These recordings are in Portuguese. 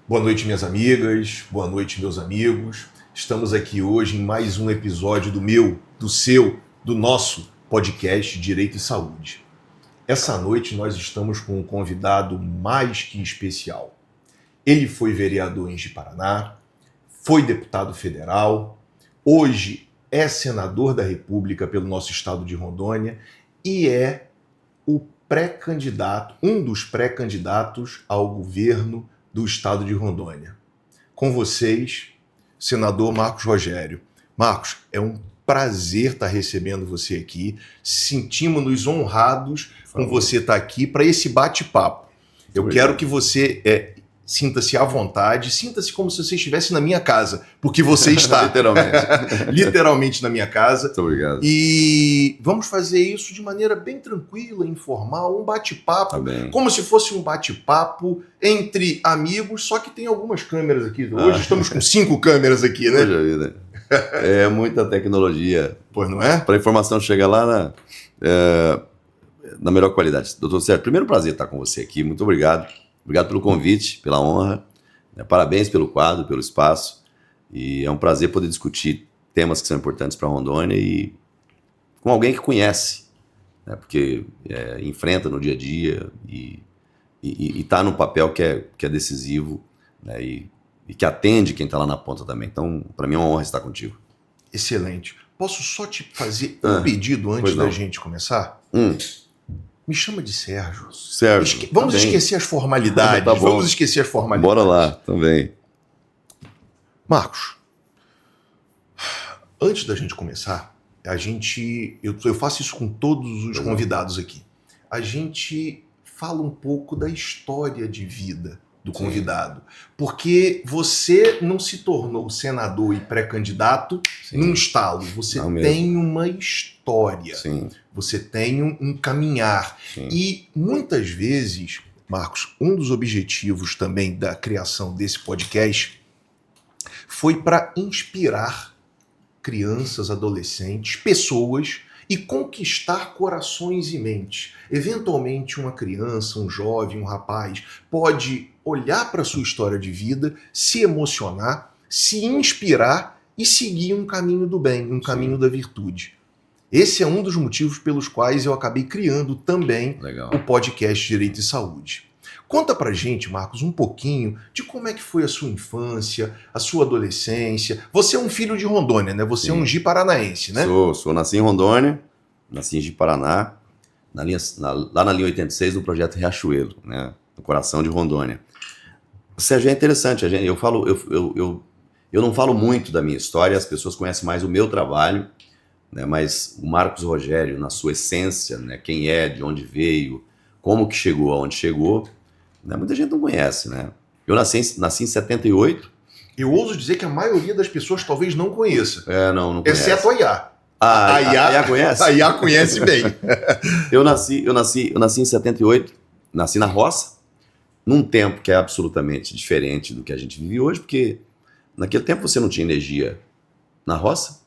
Boa noite, minhas amigas, boa noite, meus amigos. Estamos aqui hoje em mais um episódio do meu, do seu, do nosso podcast Direito e Saúde. Essa noite nós estamos com um convidado mais que especial. Ele foi vereador em Ji-Paraná, foi deputado federal, hoje é senador da República pelo nosso estado de Rondônia e é o pré-candidato, um dos pré-candidatos ao governo do estado de Rondônia. Com vocês, senador Marcos Rogério. Marcos, é um prazer estar recebendo você aqui. Sentimos-nos honrados com você estar aqui para esse bate-papo. Eu quero que você sinta-se à vontade, sinta-se como se você estivesse na minha casa, porque você está. Literalmente na minha casa. Muito obrigado. E vamos fazer isso de maneira bem tranquila, informal, um bate-papo, como se fosse um bate-papo entre amigos, só que tem algumas câmeras aqui. Hoje estamos com 5 câmeras aqui, né? Poxa vida. É muita tecnologia. Pois não é? Para a informação chegar lá na melhor qualidade. Doutor Sérgio, primeiro prazer estar com você aqui. Muito obrigado. Obrigado pelo convite, pela honra. Parabéns pelo quadro, pelo espaço. E é um prazer poder discutir temas que são importantes para Rondônia e com alguém que conhece, né? Porque enfrenta no dia a dia e está num papel que é decisivo, né? E que atende quem está lá na ponta também. Então, para mim é uma honra estar contigo. Excelente. Posso só te fazer um pedido antes da gente começar? Me chama de Sérgio. Sérgio. Vamos esquecer as formalidades. Tá bom. Vamos esquecer as formalidades. Bora lá, também. Marcos, antes da gente começar, eu faço isso com todos os convidados aqui. A gente fala um pouco da história de vida do convidado. Porque você não se tornou senador e pré-candidato num estalo. Você tem uma história. Sim. Você tem um caminhar. Sim. E muitas vezes, Marcos, um dos objetivos também da criação desse podcast foi para inspirar crianças, adolescentes, pessoas e conquistar corações e mentes. Eventualmente, uma criança, um jovem, um rapaz pode olhar para a sua história de vida, se emocionar, se inspirar e seguir um caminho do bem, um caminho da virtude. Esse é um dos motivos pelos quais eu acabei criando também o podcast Direito e Saúde. Conta pra gente, Marcos, um pouquinho de como é que foi a sua infância, a sua adolescência. Você é um filho de Rondônia, né? Você é um ji-paranaense, né? Sou. Nasci em Rondônia, nasci em Ji-Paraná, lá na linha 86 do projeto Riachuelo, né? No coração de Rondônia. Sérgio, é interessante, eu não falo muito da minha história, as pessoas conhecem mais o meu trabalho, né? Mas o Marcos Rogério, na sua essência, né? Quem é, de onde veio, como que chegou aonde chegou, né? Muita gente não conhece, né? Eu nasci em 78. Eu ouso dizer que a maioria das pessoas talvez não conheça. Não conhece. Exceto a Iá. A Iá conhece? A Iá conhece bem. Eu nasci em 78, nasci na roça, num tempo que é absolutamente diferente do que a gente vive hoje, porque naquele tempo você não tinha energia na roça,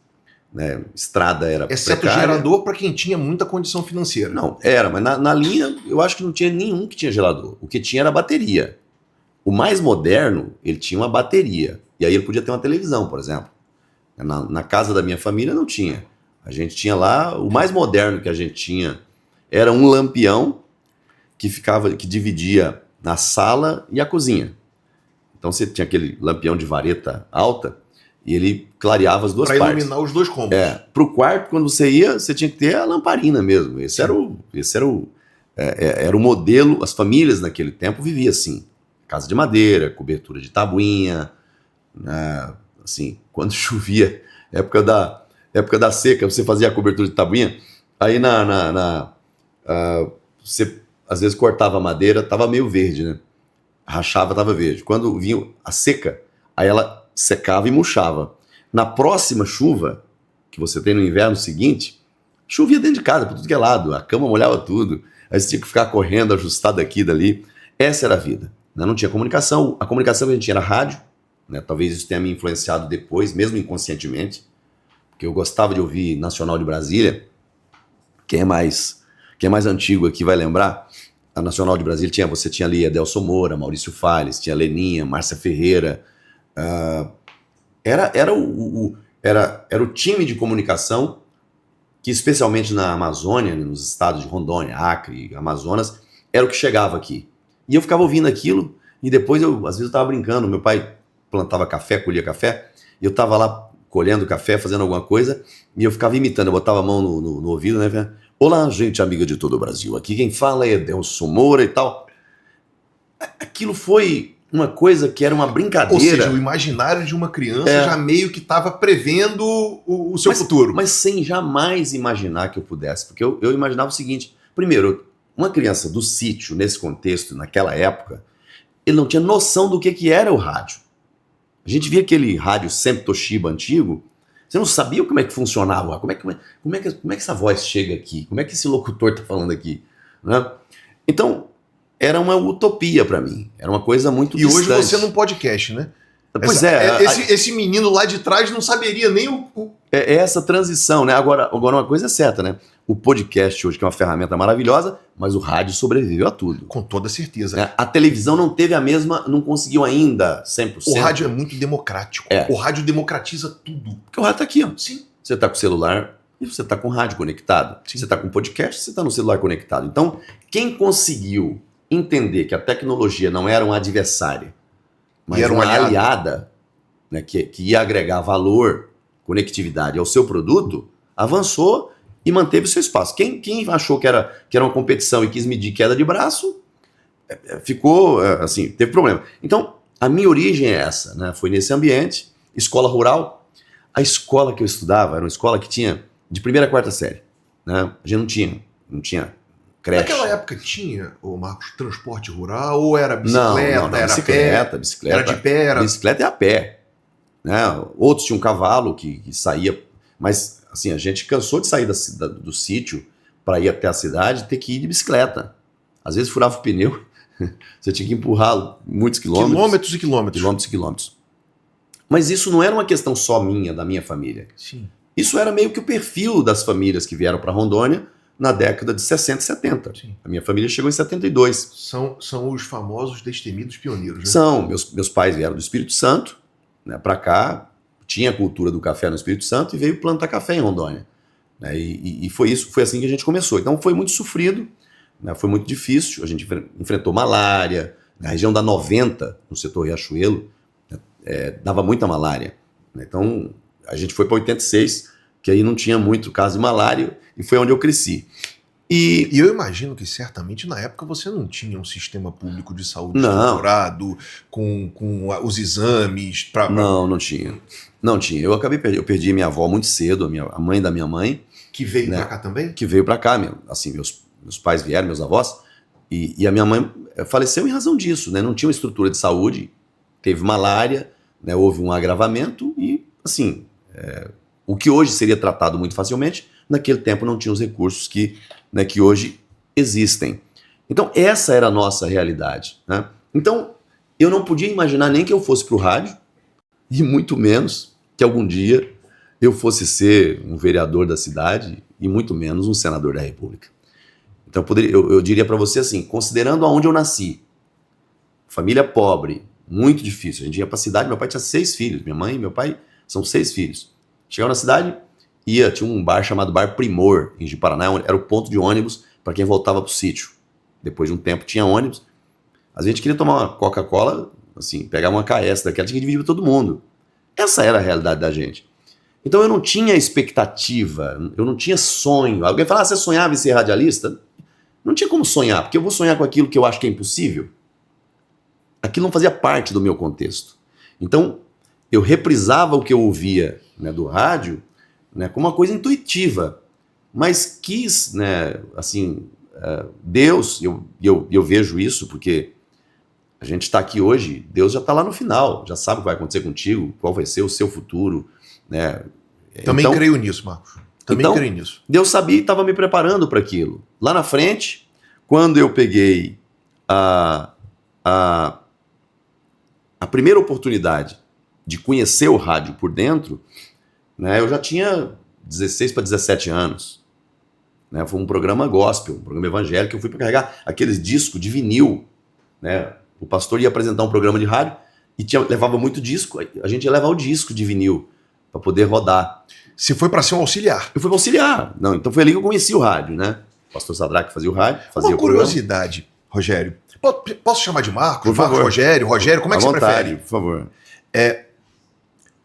né? Estrada era exceto precária. Gerador para quem tinha muita condição financeira. Não, mas na linha eu acho que não tinha nenhum que tinha gerador. O que tinha era bateria. O mais moderno, ele tinha uma bateria. E aí ele podia ter uma televisão, por exemplo. Na casa da minha família não tinha. A gente tinha lá, o mais moderno que a gente tinha era um lampião que dividia na sala e a cozinha. Então você tinha aquele lampião de vareta alta e ele clareava as duas partes. Para iluminar os dois cômodos. Pro quarto, quando você ia, você tinha que ter a lamparina mesmo. Esse era o modelo. As famílias naquele tempo viviam assim. Casa de madeira, cobertura de tabuinha, né? Assim, quando chovia, época da seca, você fazia a cobertura de tabuinha, aí você às vezes cortava a madeira, tava meio verde, né? Rachava, tava verde. Quando vinha a seca, aí ela secava e murchava. Na próxima chuva, que você tem no inverno seguinte, chovia dentro de casa, por tudo que é lado, a cama molhava tudo, aí você tinha que ficar correndo, ajustado aqui e dali. Essa era a vida, né? Não tinha comunicação, a comunicação que a gente tinha era rádio, né? Talvez isso tenha me influenciado depois, mesmo inconscientemente, porque eu gostava de ouvir Nacional de Brasília. Quem é mais antigo aqui vai lembrar, a Nacional de Brasília você tinha ali Adelson Moura, Maurício Falles, tinha Leninha, Márcia Ferreira. Era o time de comunicação que, especialmente na Amazônia, nos estados de Rondônia, Acre, Amazonas, era o que chegava aqui. E eu ficava ouvindo aquilo, e depois, às vezes, eu estava brincando. Meu pai plantava café, colhia café, e eu estava lá colhendo café, fazendo alguma coisa, e eu ficava imitando, eu botava a mão no ouvido, né? Olá, gente amiga de todo o Brasil, aqui quem fala é Adelson Moura e tal. Aquilo foi uma coisa que era uma brincadeira. Ou seja, o imaginário de uma criança já meio que estava prevendo o seu futuro. Mas sem jamais imaginar que eu pudesse, porque eu imaginava o seguinte: primeiro, uma criança do sítio, nesse contexto, naquela época, ele não tinha noção do que era o rádio. A gente via aquele rádio sempre Toshiba antigo, você não sabia como é que funcionava, como é que essa voz chega aqui, como é que esse locutor está falando aqui, né? Então, era uma utopia para mim, era uma coisa muito distante. E hoje você num podcast, né? Pois esse menino lá de trás não saberia nem É essa transição, né? Agora uma coisa é certa, né? O podcast hoje, que é uma ferramenta maravilhosa, mas o rádio sobreviveu a tudo. Com toda certeza. A televisão não teve a mesma, não conseguiu ainda 100%. O rádio é muito democrático. O rádio democratiza tudo. Porque o rádio tá aqui, ó. Sim. Você tá com o celular e você tá com o rádio conectado. Sim. Você tá com o podcast, você tá no celular conectado. Então, quem conseguiu entender que a tecnologia não era uma adversária, mas era uma aliada, né, que ia agregar valor, conectividade ao seu produto, avançou e manteve o seu espaço. Quem achou que era uma competição e quis medir queda de braço, ficou, assim, teve problema. Então, a minha origem é essa, né? Foi nesse ambiente, escola rural. A escola que eu estudava era uma escola que tinha de 1ª a 4ª série, né? A gente não tinha creche. Naquela época tinha, Marcos, transporte rural ou era bicicleta? Não, era bicicleta. Era de pé? Bicicleta é a pé. Né? Outros tinham um cavalo que saía, mas assim, a gente cansou de sair do sítio para ir até a cidade e ter que ir de bicicleta. Às vezes furava o pneu, você tinha que empurrar muitos quilômetros. Quilômetros e quilômetros. Quilômetros e quilômetros. Mas isso não era uma questão só minha, da minha família. Sim. Isso era meio que o perfil das famílias que vieram para Rondônia na década de 60 e 70. Sim. A minha família chegou em 72. São os famosos destemidos pioneiros, né? São. Meus pais vieram do Espírito Santo, né, para cá, tinha a cultura do café no Espírito Santo e veio plantar café em Rondônia. Né, e foi assim que a gente começou. Então foi muito sofrido, né, foi muito difícil. A gente enfrentou malária, na região da 90, no setor Riachuelo, dava muita malária. Né, então a gente foi para 86, que aí não tinha muito caso de malária, e foi onde eu cresci. E eu imagino que certamente na época você não tinha um sistema público de saúde estruturado, com os exames para... Não tinha. Não tinha. Eu perdi minha avó muito cedo, a mãe da minha mãe. Que veio para cá também? Que veio para cá, assim, meus pais vieram, meus avós, e a minha mãe faleceu em razão disso, né? Não tinha uma estrutura de saúde, teve malária, né? Houve um agravamento e, assim, o que hoje seria tratado muito facilmente, naquele tempo não tinha os recursos que hoje existem. Então, essa era a nossa realidade. Né? Então, eu não podia imaginar nem que eu fosse para o rádio, e muito menos que algum dia eu fosse ser um vereador da cidade, e muito menos um senador da República. Então, eu diria para você assim, considerando aonde eu nasci, família pobre, muito difícil. A gente ia para a cidade, meu pai tinha 6 filhos, minha mãe e meu pai são 6 filhos. Chegava na cidade... tinha um bar chamado Bar Primor, em Ji-Paraná, era o ponto de ônibus para quem voltava para o sítio. Depois de um tempo tinha ônibus. A gente queria tomar uma Coca-Cola, assim, pegar uma KS daquela, tinha que dividir para todo mundo. Essa era a realidade da gente. Então eu não tinha expectativa, eu não tinha sonho. Alguém fala, você sonhava em ser radialista? Não tinha como sonhar, porque eu vou sonhar com aquilo que eu acho que é impossível. Aquilo não fazia parte do meu contexto. Então eu reprisava o que eu ouvia, né, do rádio, né, como uma coisa intuitiva, mas quis, né, assim, Deus, eu vejo isso porque a gente está aqui hoje, Deus já está lá no final, já sabe o que vai acontecer contigo, qual vai ser o seu futuro, né? Também creio nisso, Marcos. Também creio nisso. Deus sabia e estava me preparando para aquilo. Lá na frente, quando eu peguei a primeira oportunidade de conhecer o rádio por dentro, né, eu já tinha 16 para 17 anos. né? Foi um programa gospel, um programa evangélico, eu fui para carregar aqueles discos de vinil, né? O pastor ia apresentar um programa de rádio e levava muito disco, a gente ia levar o disco de vinil para poder rodar. Você foi para ser um auxiliar? Eu fui para auxiliar. Não, então foi ali que eu conheci o rádio, né? O pastor Sadraque fazia o rádio, fazia Uma o programa. curiosidade, Rogério. Posso chamar de Marcos? Por favor. Rogério, como é que à você vontade, prefere? por favor.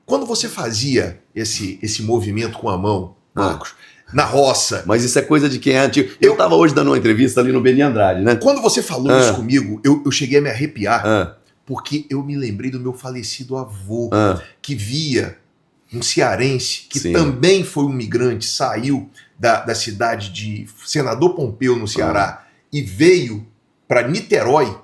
Quando você fazia esse movimento com a mão, Marcos, na roça... Mas isso é coisa de quem é antigo. Eu estava hoje dando uma entrevista ali no Beni Andrade, né? Quando você falou isso comigo, eu cheguei a me arrepiar, porque eu me lembrei do meu falecido avô, que via um cearense, que Sim. também foi um migrante, saiu da cidade de Senador Pompeu, no Ceará, e veio para Niterói,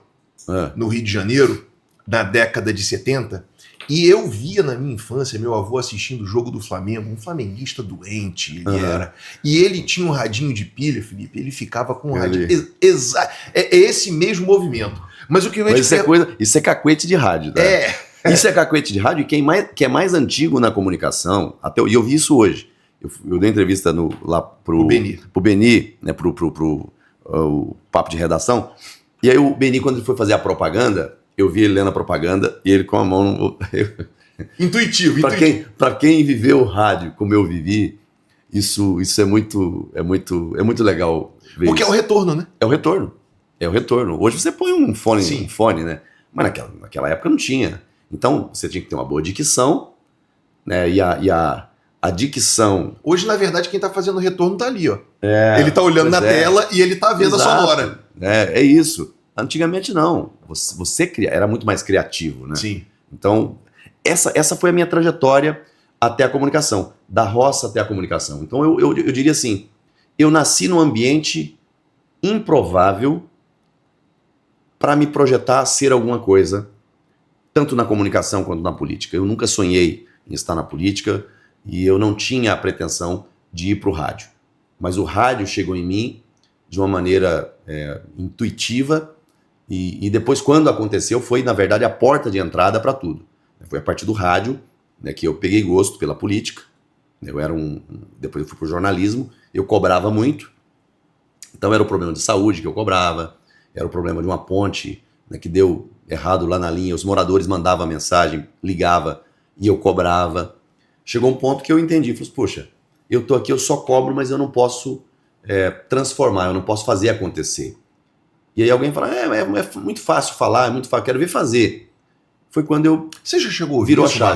no Rio de Janeiro, na década de 70, e eu via na minha infância meu avô assistindo o jogo do Flamengo, um flamenguista doente ele era, e ele tinha um radinho de pilha, Felipe, ele ficava com um radinho, é esse mesmo movimento. Mas o que eu ia te isso é cacuete de rádio, tá? Isso é cacuete de rádio, e que é mais antigo na comunicação, e eu vi isso hoje. Eu dei entrevista lá pro Beni, né, o papo de redação, e aí o Beni, quando ele foi fazer a propaganda, eu vi ele lendo a propaganda e ele com a mão no... Intuitivo. Para quem viveu o rádio como eu vivi, isso é muito legal ver. Porque isso. É o retorno, né? É o retorno. Hoje você põe um fone, né? Mas naquela época não tinha. Então você tinha que ter uma boa dicção, né? E a dicção... Hoje, na verdade, quem tá fazendo o retorno tá ali, ó. Ele tá olhando na tela e ele tá vendo a sonora. É isso. Antigamente não, você era muito mais criativo, né? Sim. Então, essa foi a minha trajetória até a comunicação, da roça até a comunicação. Então, eu diria assim, eu nasci num ambiente improvável para me projetar a ser alguma coisa, tanto na comunicação quanto na política. Eu nunca sonhei em estar na política e eu não tinha a pretensão de ir para o rádio. Mas o rádio chegou em mim de uma maneira intuitiva. E depois, quando aconteceu, foi, na verdade, a porta de entrada para tudo. Foi a partir do rádio, né, que eu peguei gosto pela política. Depois eu fui para o jornalismo, eu cobrava muito. Então era o problema de saúde que eu cobrava, era o problema de uma ponte, né, que deu errado lá na linha, os moradores mandavam mensagem, ligava e eu cobrava. Chegou um ponto que eu entendi, falei, poxa, eu tô aqui, eu só cobro, mas eu não posso transformar, eu não posso fazer acontecer. E aí alguém fala, é muito fácil falar, é muito fácil, quero ver fazer. Foi quando Você já chegou a ouvir virou isso, a chave.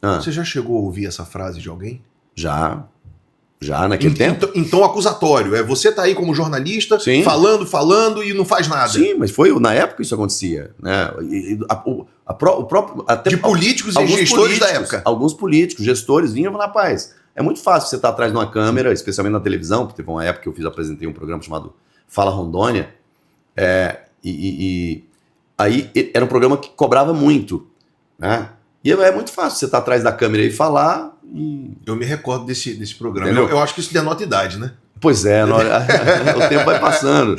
Marcos? Você já chegou a ouvir essa frase de alguém? Já naquele tempo. Então acusatório, você tá aí como jornalista, Sim. falando e não faz nada. Sim, mas na época isso acontecia, né? O próprio, até de políticos e gestores da época. Alguns políticos, gestores vinham e falavam, rapaz, é muito fácil você estar atrás de uma câmera, especialmente na televisão, porque teve uma época que eu apresentei um programa chamado Fala Rondônia, e aí era um programa que cobrava muito, né? E é muito fácil você estar atrás da câmera e falar. Eu me recordo desse programa. Eu acho que isso denota idade, né? Pois é, o tempo vai passando.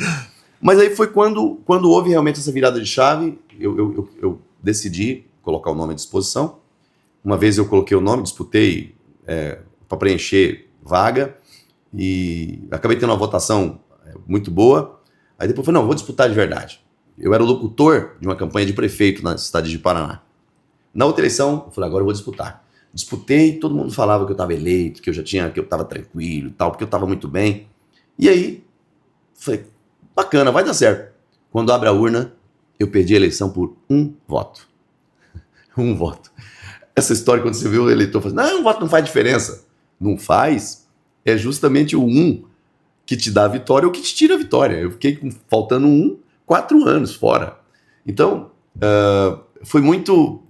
Mas aí foi quando houve realmente essa virada de chave, eu decidi colocar o nome à disposição. Uma vez eu coloquei o nome, disputei para preencher vaga e acabei tendo uma votação muito boa. Aí depois eu falei, não, vou disputar de verdade. Eu era o locutor de uma campanha de prefeito na cidade de Paraná. Na outra eleição, eu falei, agora eu vou disputar. Disputei, todo mundo falava que eu estava eleito, que eu estava tranquilo e tal, porque eu estava muito bem. E aí, falei, bacana, vai dar certo. Quando abre a urna, eu perdi a eleição por 1 voto. 1 voto. Essa história, quando você vê o eleitor falando, não, 1 voto não faz diferença. Não faz, é justamente o 1 que te dá a vitória ou que te tira a vitória. Eu fiquei faltando 4 anos fora. Então, foi muito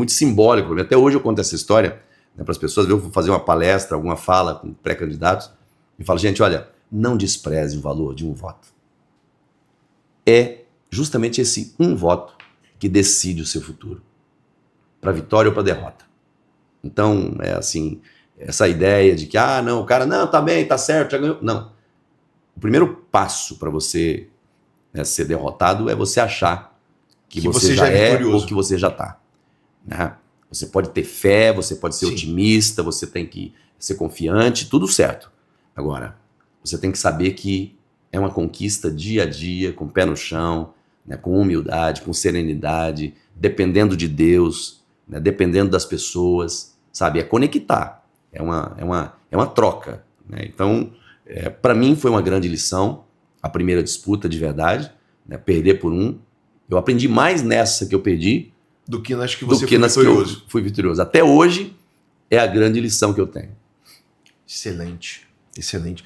simbólico. Até hoje eu conto essa história, né, para as pessoas. Eu vou fazer uma palestra, alguma fala com pré-candidatos e falo, gente, olha, não despreze o valor de 1 voto. É justamente esse 1 voto que decide o seu futuro, para vitória ou para derrota. Então, essa ideia de que, não, o cara, não, tá bem, tá certo, já ganhou. Não. O primeiro passo para você ser derrotado é você achar que você já é ou que você já está. Né? Você pode ter fé, você pode ser otimista, você tem que ser confiante, tudo certo. Agora, você tem que saber que é uma conquista dia a dia, com o pé no chão, né, com humildade, com serenidade, dependendo de Deus, né, dependendo das pessoas, sabe? É conectar, é uma troca, né? Então, para mim foi uma grande lição, a primeira disputa de verdade, né, perder por um. Eu aprendi mais nessa que eu perdi do que nas que você foi vitorioso. Que eu fui vitorioso. Até hoje é a grande lição que eu tenho. Excelente, excelente.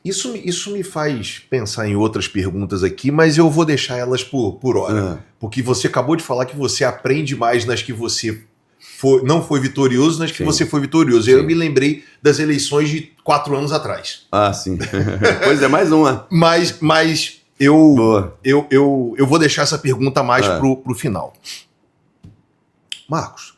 Isso me faz pensar em outras perguntas aqui, mas eu vou deixar elas por hora. Porque você acabou de falar que você aprende mais nas que você não foi vitorioso, nas que você foi vitorioso. Eu me lembrei das eleições de 4 anos atrás. Ah, sim. Pois é, mais uma. Mas eu vou deixar essa pergunta mais pro final. Marcos,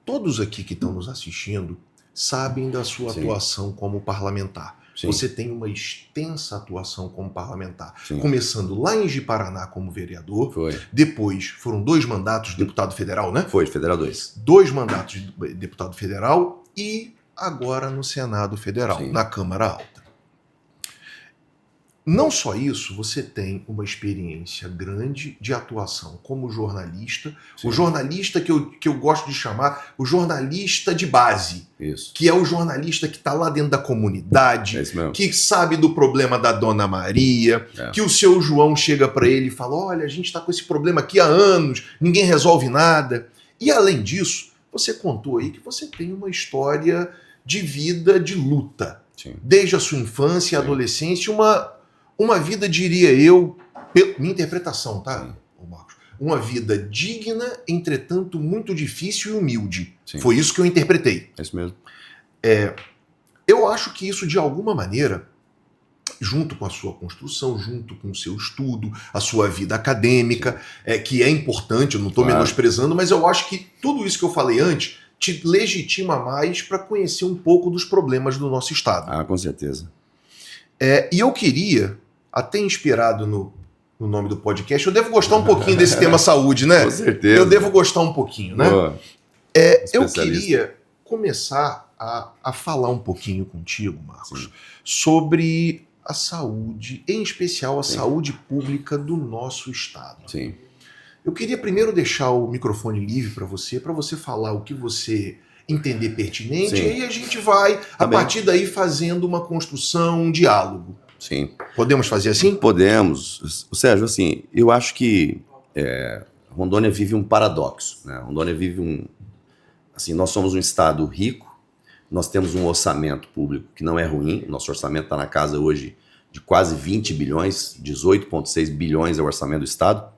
todos aqui que estão nos assistindo sabem da sua atuação como parlamentar. Sim. Você tem uma extensa atuação como parlamentar. Sim. Começando lá em Ji-Paraná como vereador. Foi. Depois foram 2 mandatos de deputado federal, né? Foi, federal 2. 2 mandatos de deputado federal e agora no Senado Federal, na Câmara Alta. Não só isso, você tem uma experiência grande de atuação como jornalista, o jornalista que eu gosto de chamar o jornalista de base, que é o jornalista que está lá dentro da comunidade, que sabe do problema da Dona Maria, que o seu João chega para ele e fala, olha, a gente está com esse problema aqui há anos, ninguém resolve nada. E além disso, você contou aí que você tem uma história de vida de luta, desde a sua infância e adolescência, uma vida, diria eu, minha interpretação, tá, Marcos? Uma vida digna, entretanto muito difícil e humilde. Foi isso que eu interpretei. É isso mesmo. Eu acho que isso, de alguma maneira, junto com a sua construção, junto com o seu estudo, a sua vida acadêmica, que é importante, eu não estou menosprezando, mas eu acho que tudo isso que eu falei antes te legitima mais para conhecer um pouco dos problemas do nosso Estado. Ah, com certeza. E eu queria, até inspirado no nome do podcast, eu devo gostar um pouquinho desse tema saúde, né? Com certeza. Eu devo gostar um pouquinho, né? Eu queria começar a falar um pouquinho contigo, Marcos, sobre a saúde, em especial a saúde pública do nosso Estado. Sim. Eu queria primeiro deixar o microfone livre para você falar o que você entender pertinente, e aí a gente vai, a partir daí, fazendo uma construção, um diálogo. Sim. Podemos fazer assim? Podemos. Sérgio, assim, eu acho que Rondônia vive um paradoxo, né? Rondônia vive assim, nós somos um estado rico, nós temos um orçamento público que não é ruim, nosso orçamento está na casa hoje de quase 20 bilhões, 18,6 bilhões é o orçamento do estado.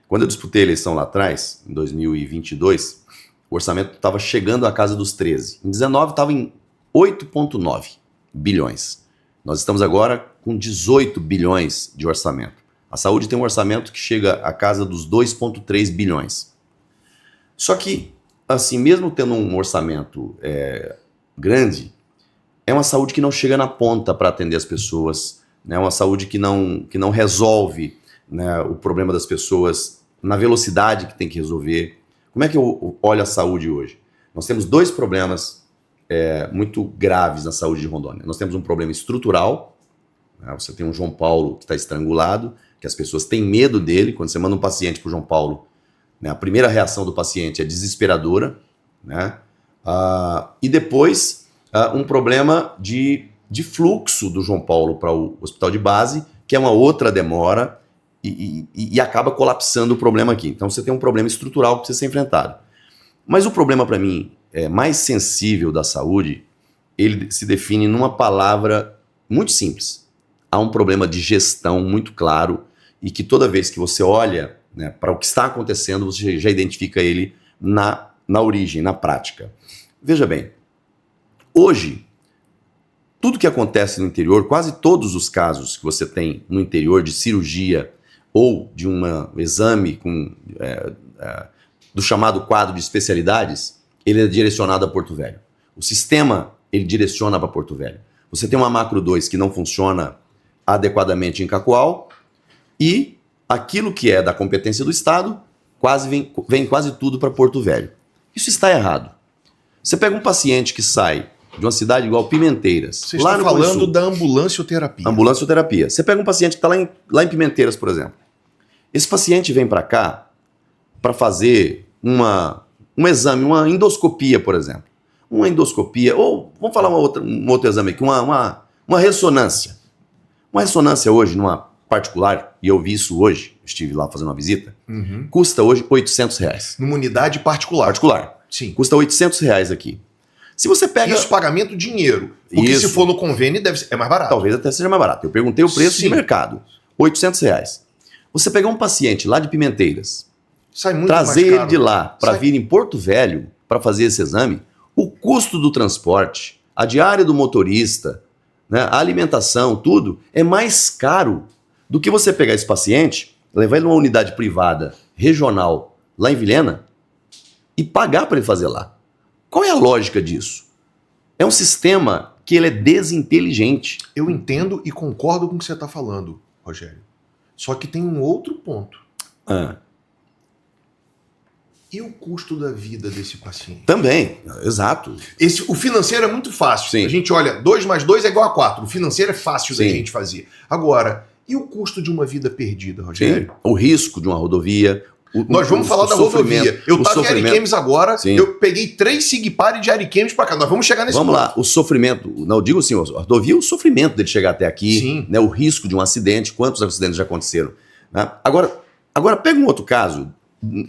Quando eu disputei a eleição lá atrás, em 2022, o orçamento estava chegando à casa dos 13. Em 19 estava em 8,9 bilhões. Nós estamos agora com 18 bilhões de orçamento. A saúde tem um orçamento que chega à casa dos 2,3 bilhões. Só que, assim, mesmo tendo um orçamento grande, é uma saúde que não chega na ponta para atender as pessoas, né? É uma saúde que não resolve, né, o problema das pessoas na velocidade que tem que resolver. Como é que eu olho a saúde hoje? Nós temos 2 problemas muito graves na saúde de Rondônia. Nós temos um problema estrutural, né? Você tem um João Paulo que está estrangulado, que as pessoas têm medo dele. Quando você manda um paciente para o João Paulo, né, a primeira reação do paciente é desesperadora, né? E depois um problema de fluxo do João Paulo para o hospital de base, que é uma outra demora e acaba colapsando o problema aqui. Então você tem um problema estrutural que precisa ser enfrentado. Mas o problema, para mim, mais sensível da saúde, ele se define numa palavra muito simples. Há um problema de gestão muito claro e que toda vez que você olha, né, para o que está acontecendo, você já identifica ele na origem, na prática. Veja bem, hoje, tudo que acontece no interior, quase todos os casos que você tem no interior de cirurgia ou de um exame do chamado quadro de especialidades, ele é direcionado a Porto Velho. O sistema, ele direciona para Porto Velho. Você tem uma Macro 2 que não funciona adequadamente em Cacoal e aquilo que é da competência do Estado vem quase tudo para Porto Velho. Isso está errado. Você pega um paciente que sai de uma cidade igual Pimenteiras. Você está falando da ambulancioterapia. Ambulancioterapia. Você pega um paciente que está lá em Pimenteiras, por exemplo. Esse paciente vem para cá para fazer um exame, uma endoscopia, por exemplo. Uma endoscopia, ou vamos falar um outro exame aqui, uma ressonância. Uma ressonância hoje, numa particular, e eu vi isso hoje, estive lá fazendo uma visita, custa hoje R$800. Numa unidade particular. Particular. Sim. Custa R$800 aqui. Se você pega... Isso, pagamento dinheiro. Porque Isso. se for no convênio, é mais barato. Talvez até seja mais barato. Eu perguntei o preço Sim. de mercado. R$800. Você pegar um paciente lá de Pimenteiras, Sai muito trazer mais ele caro. de lá para Sai- vir em Porto Velho para fazer esse exame, o custo do transporte, a diária do motorista, né, a alimentação, tudo, é mais caro do que você pegar esse paciente, levar ele numa unidade privada regional lá em Vilhena e pagar para ele fazer lá. Qual é a lógica disso? É um sistema que ele é desinteligente. Eu entendo e concordo com o que você está falando, Rogério. Só que tem um outro ponto. E o custo da vida desse paciente? Também, exato. O financeiro é muito fácil. Sim. A gente olha, 2 mais 2 é igual a 4. O financeiro é fácil da Sim. gente fazer. Agora, e o custo de uma vida perdida, Sim. Rogério? O risco de uma rodovia. Nós vamos falar da rodovia. Eu estava em sofrimento. Ariquemes agora, Sim. eu peguei 3 Sigpari de Ariquemes para cá. Nós vamos chegar nesse Vamos ponto. lá, o sofrimento, não, eu digo assim, a rodovia, o sofrimento dele chegar até aqui, Sim. né, o risco de um acidente, quantos acidentes já aconteceram. Né? Agora pega um outro caso,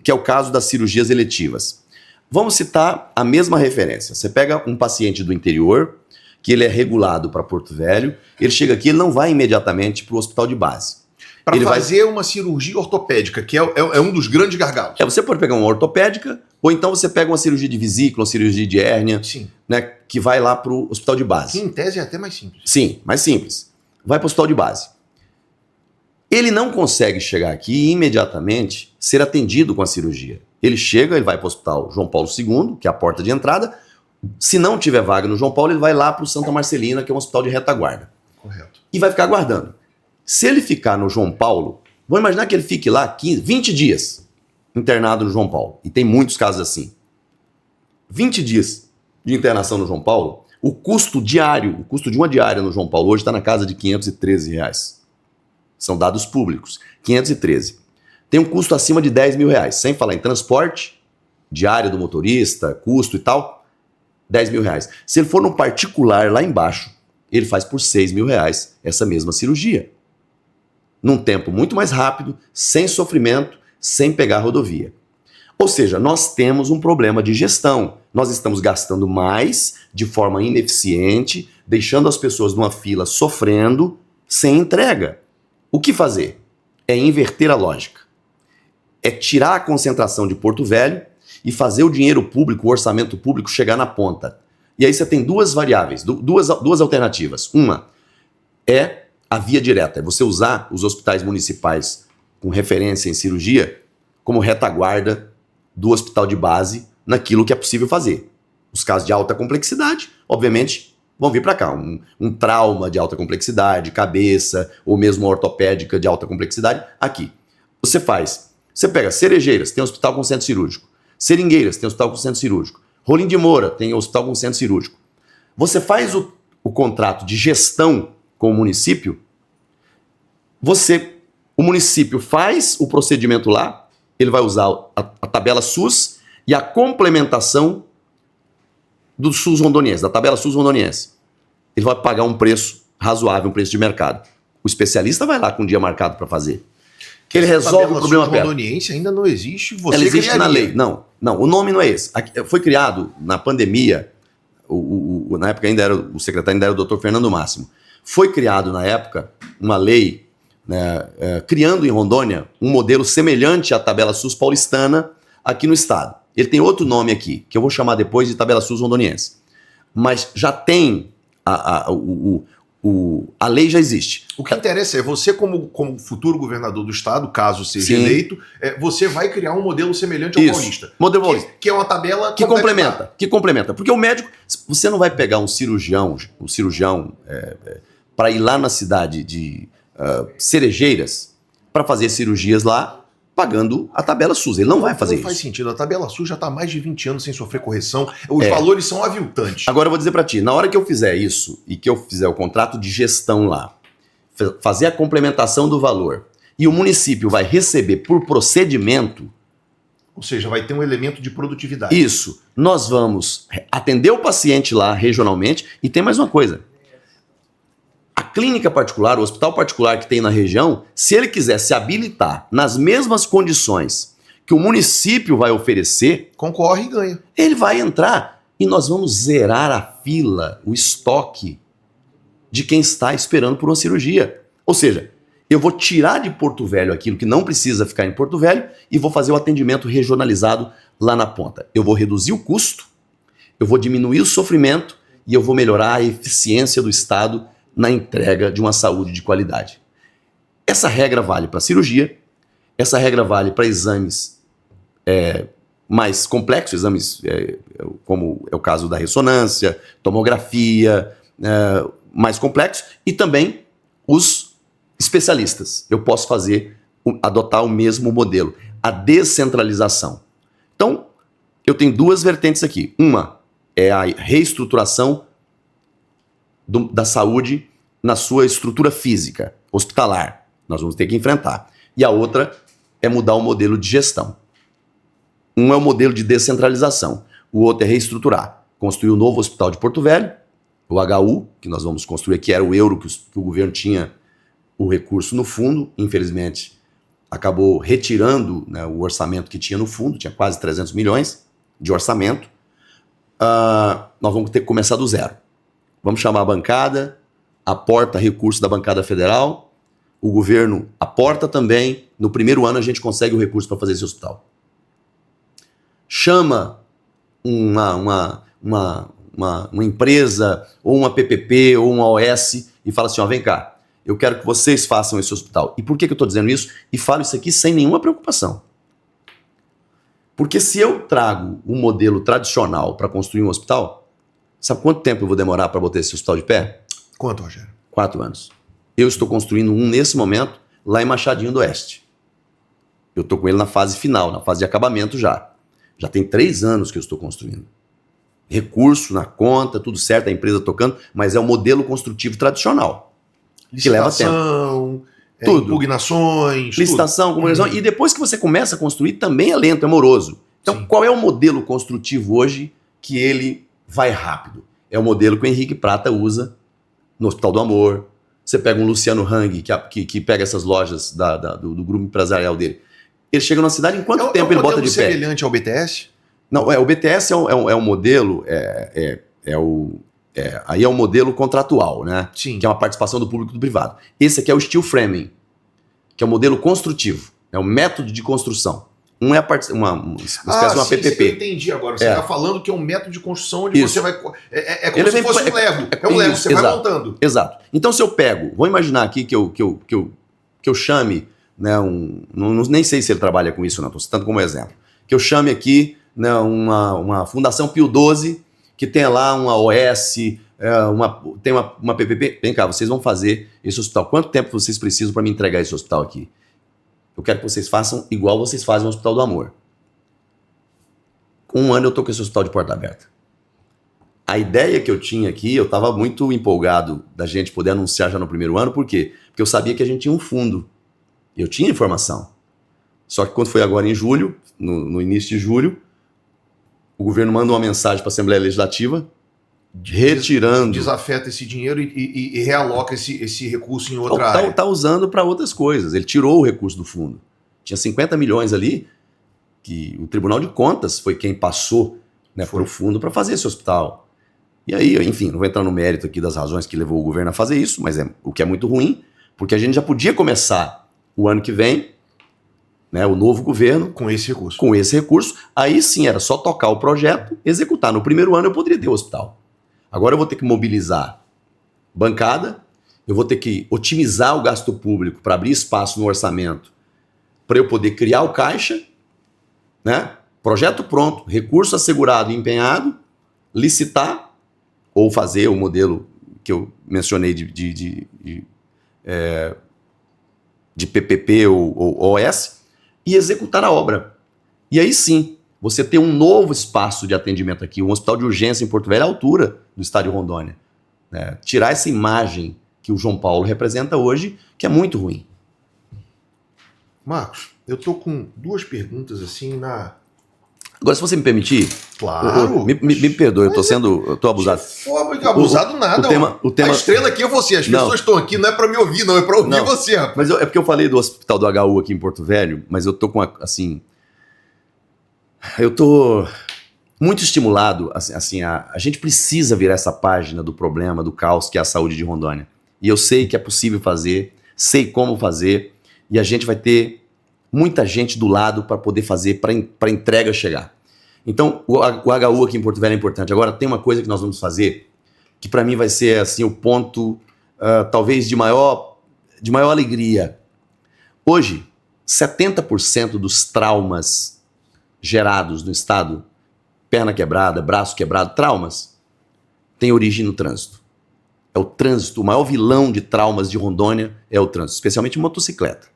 que é o caso das cirurgias eletivas. Vamos citar a mesma referência. Você pega um paciente do interior, que ele é regulado para Porto Velho, ele chega aqui, ele não vai imediatamente para o hospital de base. Para Ele fazer uma cirurgia ortopédica, que é um dos grandes gargalos. Você pode pegar uma ortopédica, ou então você pega uma cirurgia de vesícula, uma cirurgia de hérnia, Sim. né, que vai lá para o hospital de base. Que em tese é até mais simples. Sim, mais simples. Vai para o hospital de base. Ele não consegue chegar aqui e imediatamente ser atendido com a cirurgia. Ele chega, ele vai para o hospital João Paulo II, que é a porta de entrada. Se não tiver vaga no João Paulo, ele vai lá para o Santa Marcelina, que é um hospital de retaguarda. Correto. E vai ficar aguardando. Se ele ficar no João Paulo, vamos imaginar que ele fique lá 15, 20 dias internado no João Paulo. E tem muitos casos assim. 20 dias de internação no João Paulo, o custo diário, o custo de uma diária no João Paulo hoje está na casa de R$513. São dados públicos. 513. Tem um custo acima de R$10.000, sem falar em transporte, diária do motorista, custo e tal, R$10.000. Se ele for no particular lá embaixo, ele faz por R$6.000 essa mesma cirurgia. Num tempo muito mais rápido, sem sofrimento, sem pegar a rodovia. Ou seja, nós temos um problema de gestão. Nós estamos gastando mais de forma ineficiente, deixando as pessoas numa fila sofrendo, sem entrega. O que fazer? É inverter a lógica. É tirar a concentração de Porto Velho e fazer o dinheiro público, o orçamento público chegar na ponta. E aí você tem duas variáveis, duas alternativas. Uma é a via direta, é você usar os hospitais municipais com referência em cirurgia como retaguarda do hospital de base naquilo que é possível fazer. Os casos de alta complexidade, obviamente, vão vir para cá. Um trauma de alta complexidade, cabeça, ou mesmo uma ortopédica de alta complexidade, aqui. Você pega Cerejeiras, tem hospital com centro cirúrgico. Seringueiras, tem hospital com centro cirúrgico. Rolim de Moura, tem hospital com centro cirúrgico. Você faz o contrato de gestão com o município, o município faz o procedimento lá, ele vai usar a tabela SUS e a complementação do SUS rondoniense, da tabela SUS rondoniense. Ele vai pagar um preço razoável, um preço de mercado. O especialista vai lá com um dia marcado para fazer. Ele resolve o problema perto. A rondoniense ainda não existe, você Ela existe criaria. na lei. Não, o nome não é esse. Foi criado na pandemia, na época o secretário ainda era o Dr. Fernando Máximo. Foi criado na época uma lei, né, criando em Rondônia um modelo semelhante à tabela SUS paulistana aqui no estado. Ele tem outro nome aqui, que eu vou chamar depois de tabela SUS rondoniense. Mas já tem, a lei já existe. O que interessa é você, como futuro governador do estado, caso seja Sim. eleito, você vai criar um modelo semelhante ao Isso. paulista. Modelo paulista. Que é uma tabela Que complementa. Porque o médico, você não vai pegar um cirurgião para ir lá na cidade de Cerejeiras para fazer cirurgias lá pagando a tabela SUS. Ele não vai fazer isso. Não faz sentido. A tabela SUS já está há mais de 20 anos sem sofrer correção. Os valores são aviltantes. Agora eu vou dizer para ti, na hora que eu fizer isso e que eu fizer o contrato de gestão lá, fazer a complementação do valor, e o município vai receber por procedimento... Ou seja, vai ter um elemento de produtividade. Isso. Nós vamos atender o paciente lá regionalmente. E tem mais uma coisa. A clínica particular, o hospital particular que tem na região, se ele quiser se habilitar nas mesmas condições que o município vai oferecer... Concorre e ganha. Ele vai entrar e nós vamos zerar a fila, o estoque de quem está esperando por uma cirurgia. Ou seja... Eu vou tirar de Porto Velho aquilo que não precisa ficar em Porto Velho e vou fazer o atendimento regionalizado lá na ponta. Eu vou reduzir o custo, eu vou diminuir o sofrimento e eu vou melhorar a eficiência do Estado na entrega de uma saúde de qualidade. Essa regra vale para cirurgia, essa regra vale para exames mais complexos, exames como é o caso da ressonância, tomografia, mais complexos, e também os especialistas. Eu posso adotar o mesmo modelo, a descentralização. Então, eu tenho duas vertentes aqui. Uma é a reestruturação da saúde na sua estrutura física, hospitalar. Nós vamos ter que enfrentar. E a outra é mudar o modelo de gestão. Um é o modelo de descentralização, o outro é reestruturar. Construir o novo hospital de Porto Velho, o HU, que nós vamos construir, que era o euro que o governo tinha o recurso no fundo, infelizmente, acabou retirando, né, o orçamento que tinha no fundo, tinha quase 300 milhões de orçamento. Nós vamos ter que começar do zero. Vamos chamar a bancada, aporta recurso da bancada federal, o governo aporta também, no primeiro ano a gente consegue o recurso para fazer esse hospital. Chama uma empresa, ou uma PPP, ou uma OS, e fala assim, ó, vem cá, eu quero que vocês façam esse hospital. E por que eu estou dizendo isso? E falo isso aqui sem nenhuma preocupação. Porque se eu trago um modelo tradicional para construir um hospital, sabe quanto tempo eu vou demorar para botar esse hospital de pé? Quanto, Rogério? 4 anos. Eu estou construindo um nesse momento, lá em Machadinho do Oeste. Eu estou com ele na fase final, na fase de acabamento já. Já tem 3 anos que eu estou construindo. Recurso na conta, tudo certo, a empresa tocando, mas é o modelo construtivo tradicional. Que leva tempo. Tudo. Impugnações. Licitação, comunicação. E depois que você começa a construir, também é lento, é moroso. Então, Sim. Qual é o modelo construtivo hoje que ele vai rápido? É o modelo que o Henrique Prata usa no Hospital do Amor. Você pega um Luciano Hang, que pega essas lojas do grupo empresarial dele. Ele chega numa cidade, em quanto tempo ele bota de pé? É semelhante ao BTS? Não, o BTS é um modelo, aí é um modelo contratual, né? Sim. Que é uma participação do público e do privado. Esse aqui é o steel framing, que é o modelo construtivo, é o método de construção. Um é uma espécie de uma PPP. Eu entendi agora. Você está falando que é um método de construção onde você vai... É como se fosse um Lego. É um Lego, você vai montando. Exato. Então, se eu pego... Vou imaginar aqui que eu chame... Né, nem sei se ele trabalha com isso, não. Estou citando como exemplo. Que eu chame aqui, né, uma Fundação Pio XII, que tenha lá uma OS, tem uma PPP. Vem cá, vocês vão fazer esse hospital. Quanto tempo vocês precisam para me entregar esse hospital aqui? Eu quero que vocês façam igual vocês fazem no Hospital do Amor. Com 1 ano eu estou com esse hospital de porta aberta. A ideia que eu tinha aqui, eu estava muito empolgado da gente poder anunciar já no primeiro ano. Por quê? Porque eu sabia que a gente tinha um fundo. Eu tinha informação. Só que quando foi agora em julho, no início de julho, o governo manda uma mensagem para a Assembleia Legislativa retirando... Desafeta esse dinheiro e realoca esse recurso em outra área. Está usando para outras coisas. Ele tirou o recurso do fundo. Tinha 50 milhões ali, que o Tribunal de Contas foi quem passou, né, para o fundo para fazer esse hospital. E aí, enfim, não vou entrar no mérito aqui das razões que levou o governo a fazer isso, mas o que é muito ruim, porque a gente já podia começar o ano que vem, né, o novo governo... Com esse recurso. Com esse recurso. Aí sim, era só tocar o projeto, executar. No primeiro ano eu poderia ter o hospital. Agora eu vou ter que mobilizar bancada, eu vou ter que otimizar o gasto público para abrir espaço no orçamento, para eu poder criar o caixa, né? Projeto pronto, recurso assegurado e empenhado, licitar, ou fazer o modelo que eu mencionei de PPP ou OS, e executar a obra. E aí sim, você ter um novo espaço de atendimento aqui, um hospital de urgência em Porto Velho à altura do estádio Rondônia. Né? Tirar essa imagem que o João Paulo representa hoje, que é muito ruim. Marcos, eu tô com duas perguntas assim na... Agora, se você me permitir, Claro. me perdoe, eu tô abusado. Abusado nada. O tema... A estrela aqui é você, as pessoas estão aqui, não é pra me ouvir, não, é pra ouvir você, rapaz. Mas é porque eu falei do hospital do HU aqui em Porto Velho, mas eu tô com, assim... Eu tô muito estimulado, assim, a gente precisa virar essa página do problema, do caos que é a saúde de Rondônia. E eu sei que é possível fazer, sei como fazer, e a gente vai ter muita gente do lado para poder fazer, para a entrega chegar. Então, o HU aqui em Porto Velho é importante. Agora, tem uma coisa que nós vamos fazer, que para mim vai ser assim, o ponto, talvez, de maior alegria. Hoje, 70% dos traumas gerados no estado, perna quebrada, braço quebrado, traumas, tem origem no trânsito. É o trânsito, o maior vilão de traumas de Rondônia é o trânsito, especialmente motocicleta.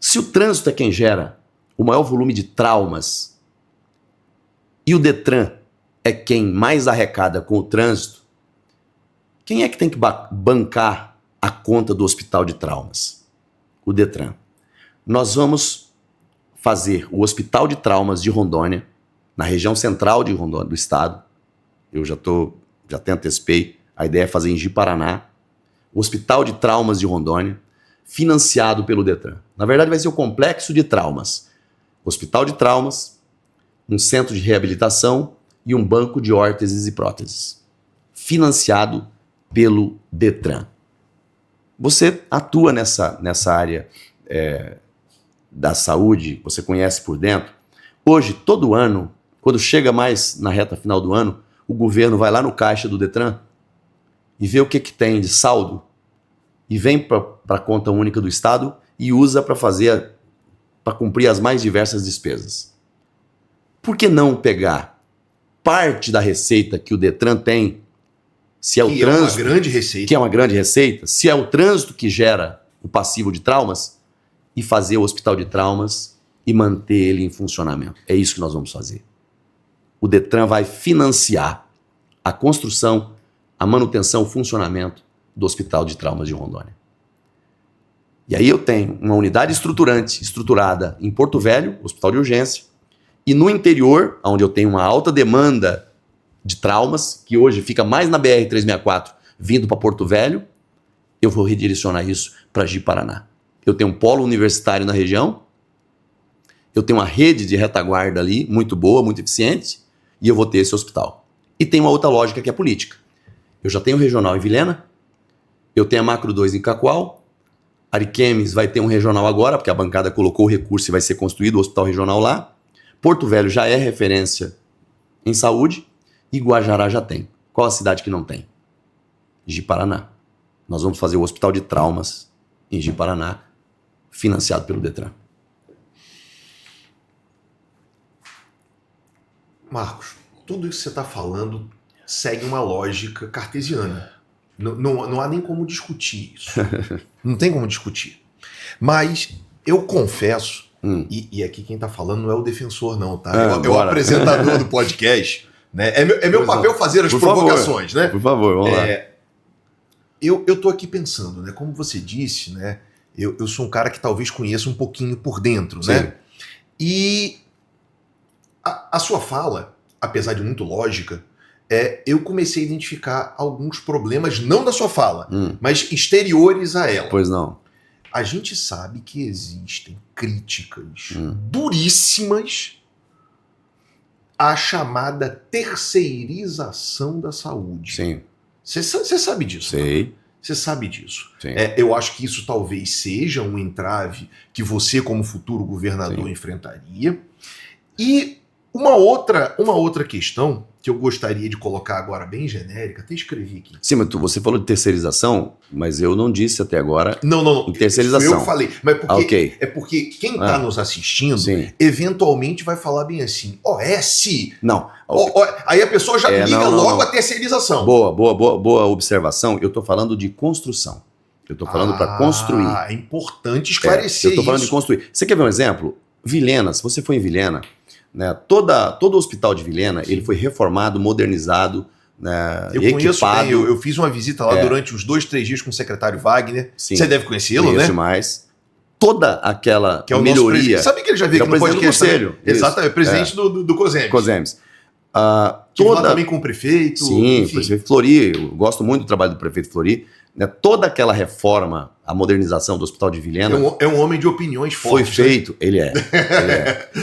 Se o trânsito é quem gera o maior volume de traumas e o Detran é quem mais arrecada com o trânsito, quem é que tem que bancar a conta do hospital de traumas? O Detran. Nós vamos fazer o hospital de traumas de Rondônia, na região central de Rondônia, do estado. Eu já até antecipei, a ideia é fazer em Ji-Paraná, o hospital de traumas de Rondônia, financiado pelo Detran. Na verdade, vai ser o complexo de traumas. Hospital de traumas, um centro de reabilitação e um banco de órteses e próteses. Financiado pelo Detran. Você atua nessa área da saúde, você conhece por dentro. Hoje, todo ano, quando chega mais na reta final do ano, o governo vai lá no caixa do Detran e vê o que tem de saldo e vem para a conta única do Estado e usa para cumprir as mais diversas despesas. Por que não pegar parte da receita que o Detran tem, se é o trânsito, é uma grande receita. Que é uma grande receita, se é o trânsito que gera o passivo de traumas, e fazer o hospital de traumas e manter ele em funcionamento. É isso que nós vamos fazer. O Detran vai financiar a construção, a manutenção, o funcionamento do Hospital de Traumas de Rondônia. E aí eu tenho uma unidade estruturada em Porto Velho, hospital de urgência, e no interior, onde eu tenho uma alta demanda de traumas, que hoje fica mais na BR-364, vindo para Porto Velho, eu vou redirecionar isso para Ji-Paraná. Eu tenho um polo universitário na região, eu tenho uma rede de retaguarda ali, muito boa, muito eficiente, e eu vou ter esse hospital. E tem uma outra lógica que é política. Eu já tenho um regional em Vilhena, eu tenho a Macro 2 em Cacoal, Ariquemes vai ter um regional agora, porque a bancada colocou o recurso e vai ser construído o hospital regional lá. Porto Velho já é referência em saúde, e Guajará já tem. Qual a cidade que não tem? Ji-Paraná. Nós vamos fazer o hospital de traumas em Ji-Paraná, financiado pelo Detran. Marcos, tudo isso que você está falando segue uma lógica cartesiana. Não há nem como discutir isso. Não tem como discutir. Mas eu confesso, e aqui quem está falando não é o defensor não, tá? É o apresentador do podcast. Né? É meu papel fazer as provocações, favor, né? Por favor, vamos lá. Eu tô aqui pensando, né? Como você disse, né? Eu sou um cara que talvez conheça um pouquinho por dentro, Sim. né? E a sua fala, apesar de muito lógica, eu comecei a identificar alguns problemas, não da sua fala, mas exteriores a ela. Pois não. A gente sabe que existem críticas duríssimas à chamada terceirização da saúde. Sim. Você sabe disso? Sei. Né? Você sabe disso. Sim. Eu acho que isso talvez seja um entrave que você, como futuro governador, enfrentaria. E uma outra questão que eu gostaria de colocar agora bem genérica, até escrevi aqui. Sim, mas você falou de terceirização, mas eu não disse até agora. Não. Em terceirização. Eu falei. Mas Okay. É porque quem está nos assistindo, sim, eventualmente vai falar bem assim, OS. Não. Aí a pessoa já liga logo a terceirização. Boa observação. Eu estou falando de construção. Eu estou falando para construir. É importante esclarecer eu estou falando de construir. Você quer ver um exemplo? Vilhena, se você for em Vilhena, né, todo o hospital de Vilhena, ele foi reformado, modernizado, né, eu equipado. Conheço bem, eu fiz uma visita lá durante uns 2-3 dias com o secretário Wagner. Sim, você deve conhecê-lo, né? Demais. Toda aquela que é o melhoria... Sabe que ele já veio aqui no podcast? Do conselho. Exatamente, é presidente do COSEMES. COSEMES. Tive lá também com o prefeito. Sim, o prefeito Flori, eu gosto muito do trabalho do prefeito Flori. Né, toda aquela reforma, a modernização do Hospital de Vilhena... É um homem de opiniões fortes. Foi feito, ele é.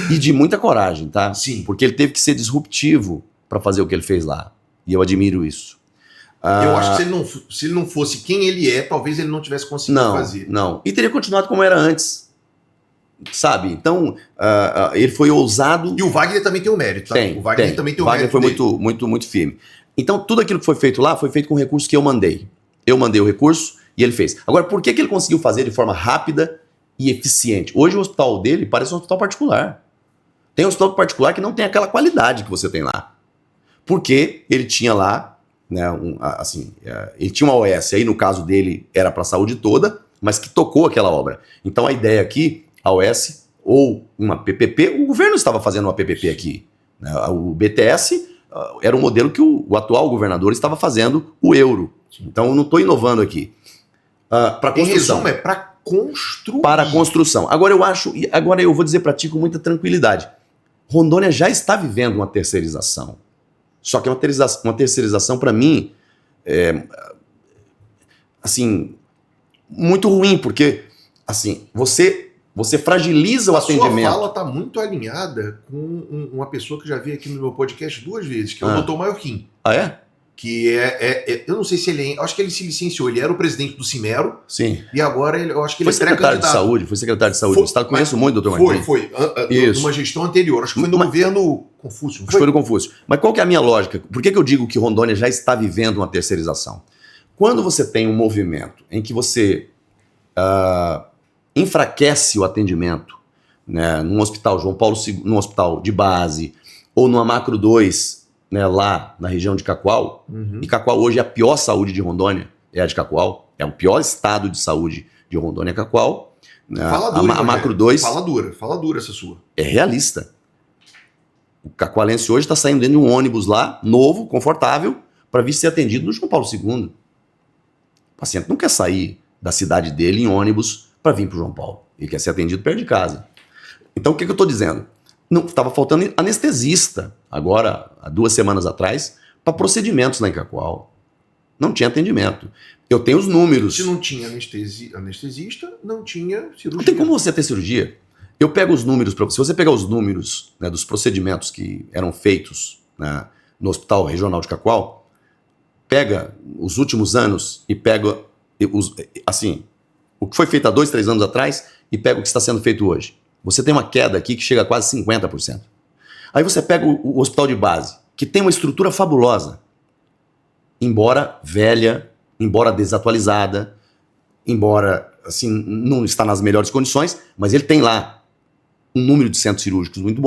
E de muita coragem, tá? Sim. Porque ele teve que ser disruptivo para fazer o que ele fez lá. E eu admiro isso. Eu acho que se ele não fosse quem ele é, talvez ele não tivesse conseguido fazer. Não, e teria continuado como era antes. Sabe? Então, ele foi ousado... E o Wagner também tem um mérito, tá? O Wagner também tem um mérito. O Wagner foi muito firme. Então, tudo aquilo que foi feito lá foi feito com recursos que eu mandei. Eu mandei o recurso e ele fez. Agora, por que ele conseguiu fazer de forma rápida e eficiente? Hoje o hospital dele parece um hospital particular. Tem um hospital particular que não tem aquela qualidade que você tem lá. Porque ele tinha lá, né, ele tinha uma OS, aí no caso dele era para a saúde toda, mas que tocou aquela obra. Então a ideia aqui, a OS ou uma PPP, o governo estava fazendo uma PPP aqui. Né, o BTS era um modelo que o atual governador estava fazendo, o euro. Então eu não estou inovando aqui. Para construção. Em resumo, é para construir. Para construção. Agora eu vou dizer para ti com muita tranquilidade. Rondônia já está vivendo uma terceirização. Só que uma terceirização para mim muito ruim, porque assim, você fragiliza o atendimento. A sua fala está muito alinhada com uma pessoa que já veio aqui no meu podcast 2 vezes, que é o Dr. Maiorquim. Ah, é? Que eu não sei se ele acho que ele se licenciou, ele era o presidente do Cimero. Sim. E agora eu acho que ele foi secretário de saúde, Foi conheço muito o Dr. Maiorquim. Foi, numa gestão anterior, acho que foi no governo Confúcio. Foi no Confúcio. Mas qual que é a minha lógica? Por que eu digo que Rondônia já está vivendo uma terceirização? Quando você tem um movimento em que você enfraquece o atendimento, né, num hospital João Paulo II, num hospital de base, ou numa Macro 2, né, lá na região de Cacoal, e Cacoal hoje é a pior saúde de Rondônia, é a de Cacoal, é o pior estado de saúde de Rondônia, Cacoal. Né, a Macro 2... Fala dura essa sua. É realista. O cacoalense hoje está saindo dentro de um ônibus lá, novo, confortável, para vir ser atendido no João Paulo II. O paciente não quer sair da cidade dele em ônibus para vir para o João Paulo. Ele quer ser atendido perto de casa. Então, o que eu estou dizendo? Não, estava faltando anestesista, agora, há 2 semanas atrás, para procedimentos lá em Cacoal. Não tinha atendimento. Eu tenho os números. Se não tinha anestesista, não tinha cirurgia. Não tem como você ter cirurgia. Eu pego os números, se você pegar os números, né, dos procedimentos que eram feitos, né, no Hospital Regional de Cacoal, pega os últimos anos e pega o que foi feito há 2, 3 anos atrás e pega o que está sendo feito hoje. Você tem uma queda aqui que chega a quase 50%. Aí você pega o hospital de base, que tem uma estrutura fabulosa, embora velha, embora desatualizada, embora não está nas melhores condições, mas ele tem lá um número de centros cirúrgicos muito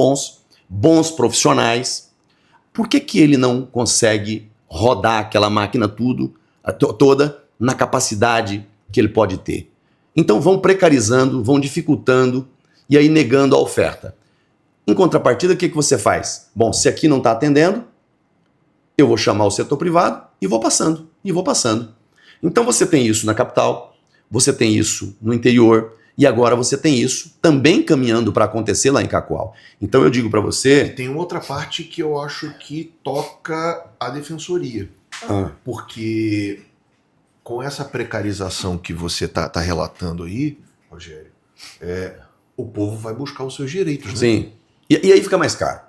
bons profissionais. Por que ele não consegue rodar aquela máquina toda na capacidade que ele pode ter? Então vão precarizando, vão dificultando e aí negando a oferta. Em contrapartida, o que você faz? Bom, se aqui não está atendendo, eu vou chamar o setor privado e vou passando. Então você tem isso na capital, você tem isso no interior, e agora você tem isso também caminhando para acontecer lá em Cacoal. Então eu digo para você... Tem uma outra parte que eu acho que toca a defensoria. Porque com essa precarização que você tá relatando aí, Rogério, o povo vai buscar os seus direitos, né? Sim. E aí fica mais caro.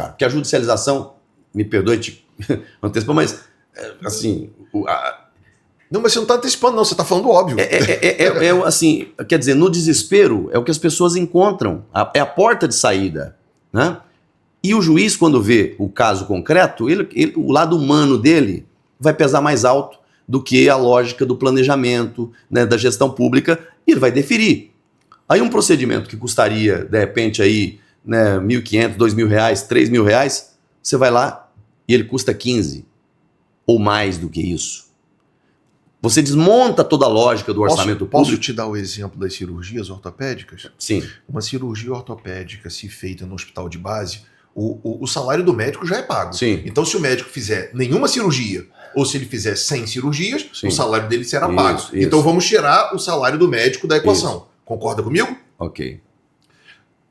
Porque a judicialização, me perdoe te antecipar, mas assim... Não, mas você não está antecipando, não, você está falando óbvio. Quer dizer, no desespero é o que as pessoas encontram, é a porta de saída, né? E o juiz, quando vê o caso concreto, o lado humano dele vai pesar mais alto do que a lógica do planejamento, né, da gestão pública, e ele vai deferir. Aí um procedimento que custaria, de repente, aí, né, R$1.500, R$2.000, R$3.000, você vai lá e ele custa 15 ou mais do que isso. Você desmonta toda a lógica do orçamento Posso público. te dar o exemplo das cirurgias ortopédicas? Sim. Uma cirurgia ortopédica, se feita no hospital de base, o salário do médico já é pago. Sim. Então, se o médico fizer nenhuma cirurgia, ou se ele fizer 100 cirurgias, Sim. o salário dele será Isso, pago. isso. Então, vamos tirar o salário do médico da equação. Concorda comigo? Ok.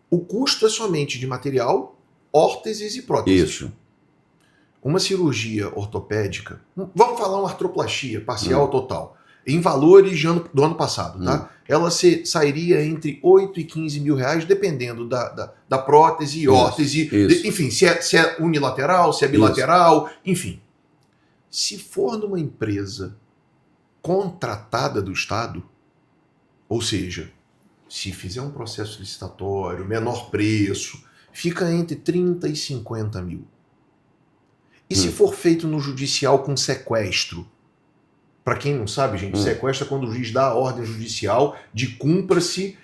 O custo é somente de material, órteses e próteses. Isso. Uma cirurgia ortopédica, vamos falar uma artroplastia parcial ou total, em valores do ano passado, tá? Ela sairia entre 8 e 15 mil reais, dependendo da prótese e órtese, enfim, se é unilateral, se é bilateral, enfim. Se for numa empresa contratada do Estado, ou seja, se fizer um processo licitatório, menor preço, fica entre 30 e 50 mil. E se for feito no judicial com sequestro? Para quem não sabe, gente, sequestro é quando o juiz dá a ordem judicial de cumpra-se,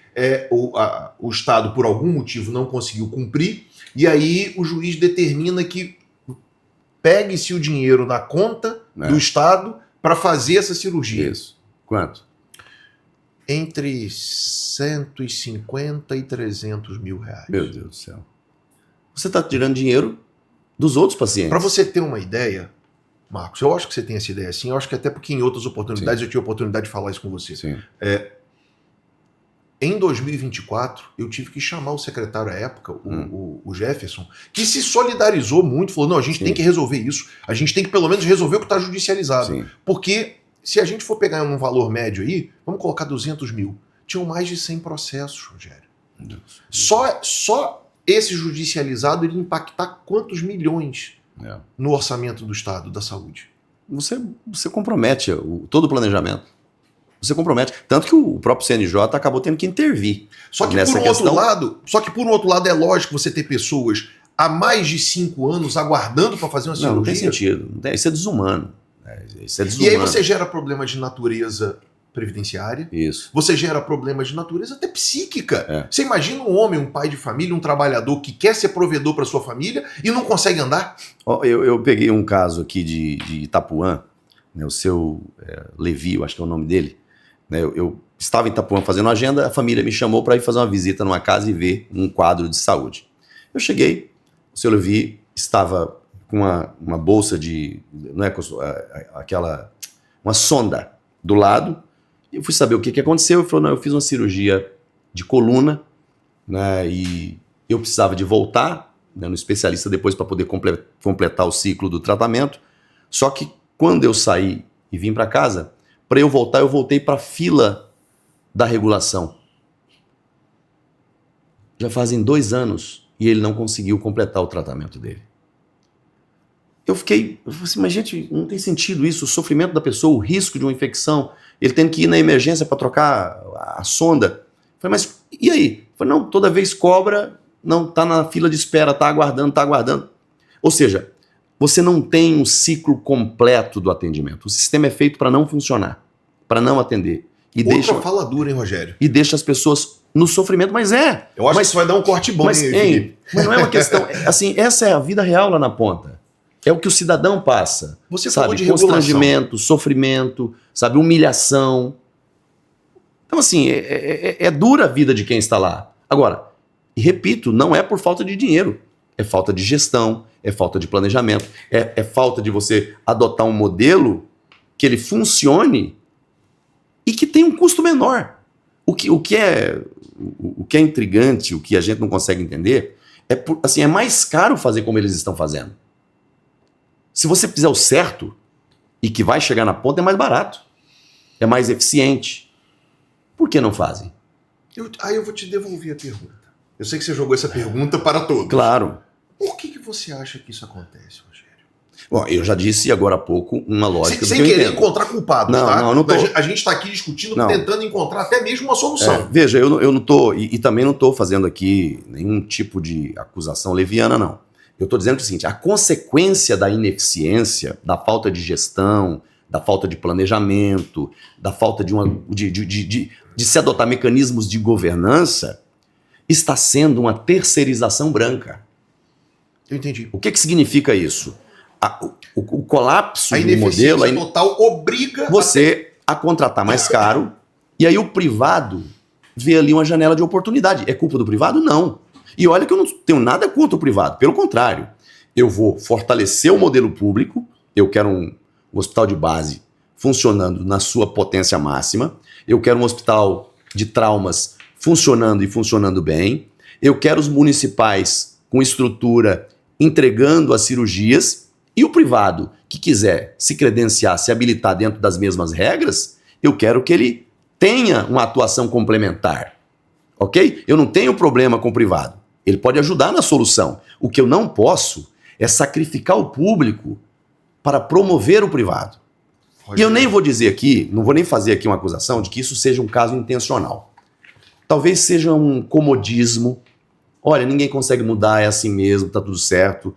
o Estado por algum motivo não conseguiu cumprir, e aí o juiz determina que pegue-se o dinheiro na conta do Estado para fazer essa cirurgia. Isso. Quanto? Entre 150 e 300 mil reais. Meu Deus do céu. Você está tirando dinheiro dos outros pacientes. Para você ter uma ideia, Marcos, eu acho que você tem essa ideia assim, eu acho que até porque em outras oportunidades eu tive a oportunidade de falar isso com você. Sim. Em 2024, eu tive que chamar o secretário à época, o Jefferson, que se solidarizou muito, falou, não, a gente tem que resolver isso, a gente tem que pelo menos resolver o que está judicializado. Sim. Porque se a gente for pegar um valor médio aí, vamos colocar 200 mil, tinham mais de 100 processos, Rogério. Só esse judicializado iria impactar quantos milhões no orçamento do Estado, da saúde? Você compromete todo o planejamento. Você compromete. Tanto que o próprio CNJ acabou tendo que intervir. Só que nessa por um outro lado é lógico você ter pessoas há mais de 5 anos aguardando para fazer uma cirurgia. Não tem sentido. Isso é desumano. Isso é desumano. E aí você gera problemas de natureza previdenciária. Isso. Você gera problemas de natureza até psíquica. Você imagina um homem, um pai de família, um trabalhador que quer ser provedor para sua família e não consegue andar? Eu peguei um caso aqui de Itapuã, né, o seu Levi, eu acho que é o nome dele. Né, eu estava em Itapuã fazendo agenda, a família me chamou para ir fazer uma visita numa casa e ver um quadro de saúde. Eu cheguei, o seu Levi estava com uma bolsa de, não é aquela, uma sonda do lado. Eu fui saber o que aconteceu. Ele falou, não, eu fiz uma cirurgia de coluna, né, e eu precisava de voltar, né, no especialista depois para poder completar o ciclo do tratamento. Só que quando eu saí e vim para casa, para eu voltar, eu voltei para a fila da regulação. Já fazem 2 anos e ele não conseguiu completar o tratamento dele. Eu falei assim, mas gente, não tem sentido isso, o sofrimento da pessoa, o risco de uma infecção, ele tendo que ir na emergência para trocar a sonda. Eu falei, mas e aí? Eu falei, não, toda vez cobra, não, tá na fila de espera, tá aguardando. Ou seja, você não tem um ciclo completo do atendimento. O sistema é feito para não funcionar, para não atender. Fala dura, hein, Rogério? E deixa as pessoas no sofrimento, mas eu acho que isso vai dar um corte bom, mas, hein, mas não é uma questão, assim, essa é a vida real lá na ponta. É o que o cidadão passa. Você sabe, falou de constrangimento, sofrimento, sabe, humilhação. Então, assim, é dura a vida de quem está lá. Agora, e repito, não é por falta de dinheiro. É falta de gestão, é falta de planejamento, é falta de você adotar um modelo que ele funcione e que tenha um custo menor. O que é intrigante, o que a gente não consegue entender, é mais caro fazer como eles estão fazendo. Se você fizer o certo e que vai chegar na ponta, é mais barato, é mais eficiente. Por que não fazem? Eu vou te devolver a pergunta. Eu sei que você jogou essa pergunta para todos. Claro. Por que você acha que isso acontece, Rogério? Bom, eu já disse agora há pouco uma lógica sem querer encontrar culpados, tá? Não tô... A gente está aqui discutindo, tentando encontrar até mesmo uma solução. Veja, eu não estou, e também não estou fazendo aqui nenhum tipo de acusação leviana, não. Eu estou dizendo o seguinte, a consequência da ineficiência, da falta de gestão, da falta de planejamento, da falta de se adotar mecanismos de governança, está sendo uma terceirização branca. Eu entendi. O que significa isso? O colapso do modelo... A ineficiência total obriga você a contratar mais caro, e aí o privado vê ali uma janela de oportunidade. É culpa do privado? Não. E olha que eu não tenho nada contra o privado, pelo contrário. Eu vou fortalecer o modelo público, eu quero um hospital de base funcionando na sua potência máxima, eu quero um hospital de traumas funcionando e funcionando bem, eu quero os municipais com estrutura entregando as cirurgias, e o privado que quiser se credenciar, se habilitar dentro das mesmas regras, eu quero que ele tenha uma atuação complementar, ok? Eu não tenho problema com o privado, ele pode ajudar na solução. O que eu não posso é sacrificar o público para promover o privado. E eu nem vou dizer aqui, não vou nem fazer aqui uma acusação de que isso seja um caso intencional. Talvez seja um comodismo. Olha, ninguém consegue mudar, é assim mesmo, tá tudo certo,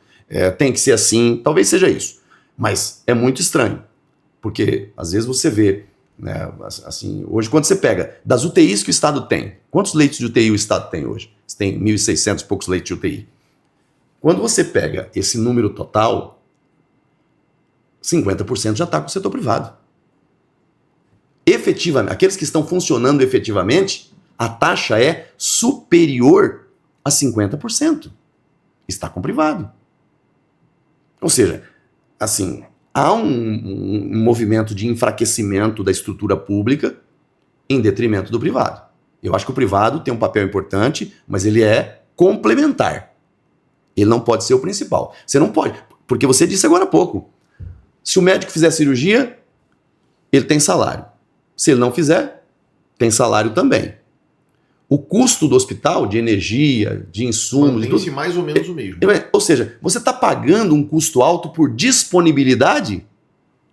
tem que ser assim. Talvez seja isso. Mas é muito estranho, porque às vezes você vê, né, assim, hoje quando você pega das UTIs que o Estado tem, quantos leitos de UTI o Estado tem hoje? Você tem 1.600 e poucos leitos de UTI. Quando você pega esse número total, 50% já está com o setor privado. Efetivamente, aqueles que estão funcionando efetivamente, a taxa é superior a 50%. Está com o privado. Ou seja, assim, há um movimento de enfraquecimento da estrutura pública em detrimento do privado. Eu acho que o privado tem um papel importante, mas ele é complementar. Ele não pode ser o principal. Você não pode, porque você disse agora há pouco, se o médico fizer cirurgia, ele tem salário. Se ele não fizer, tem salário também. O custo do hospital, de energia, de insumos... Mantém-se mais ou menos o mesmo. Ou seja, você está pagando um custo alto por disponibilidade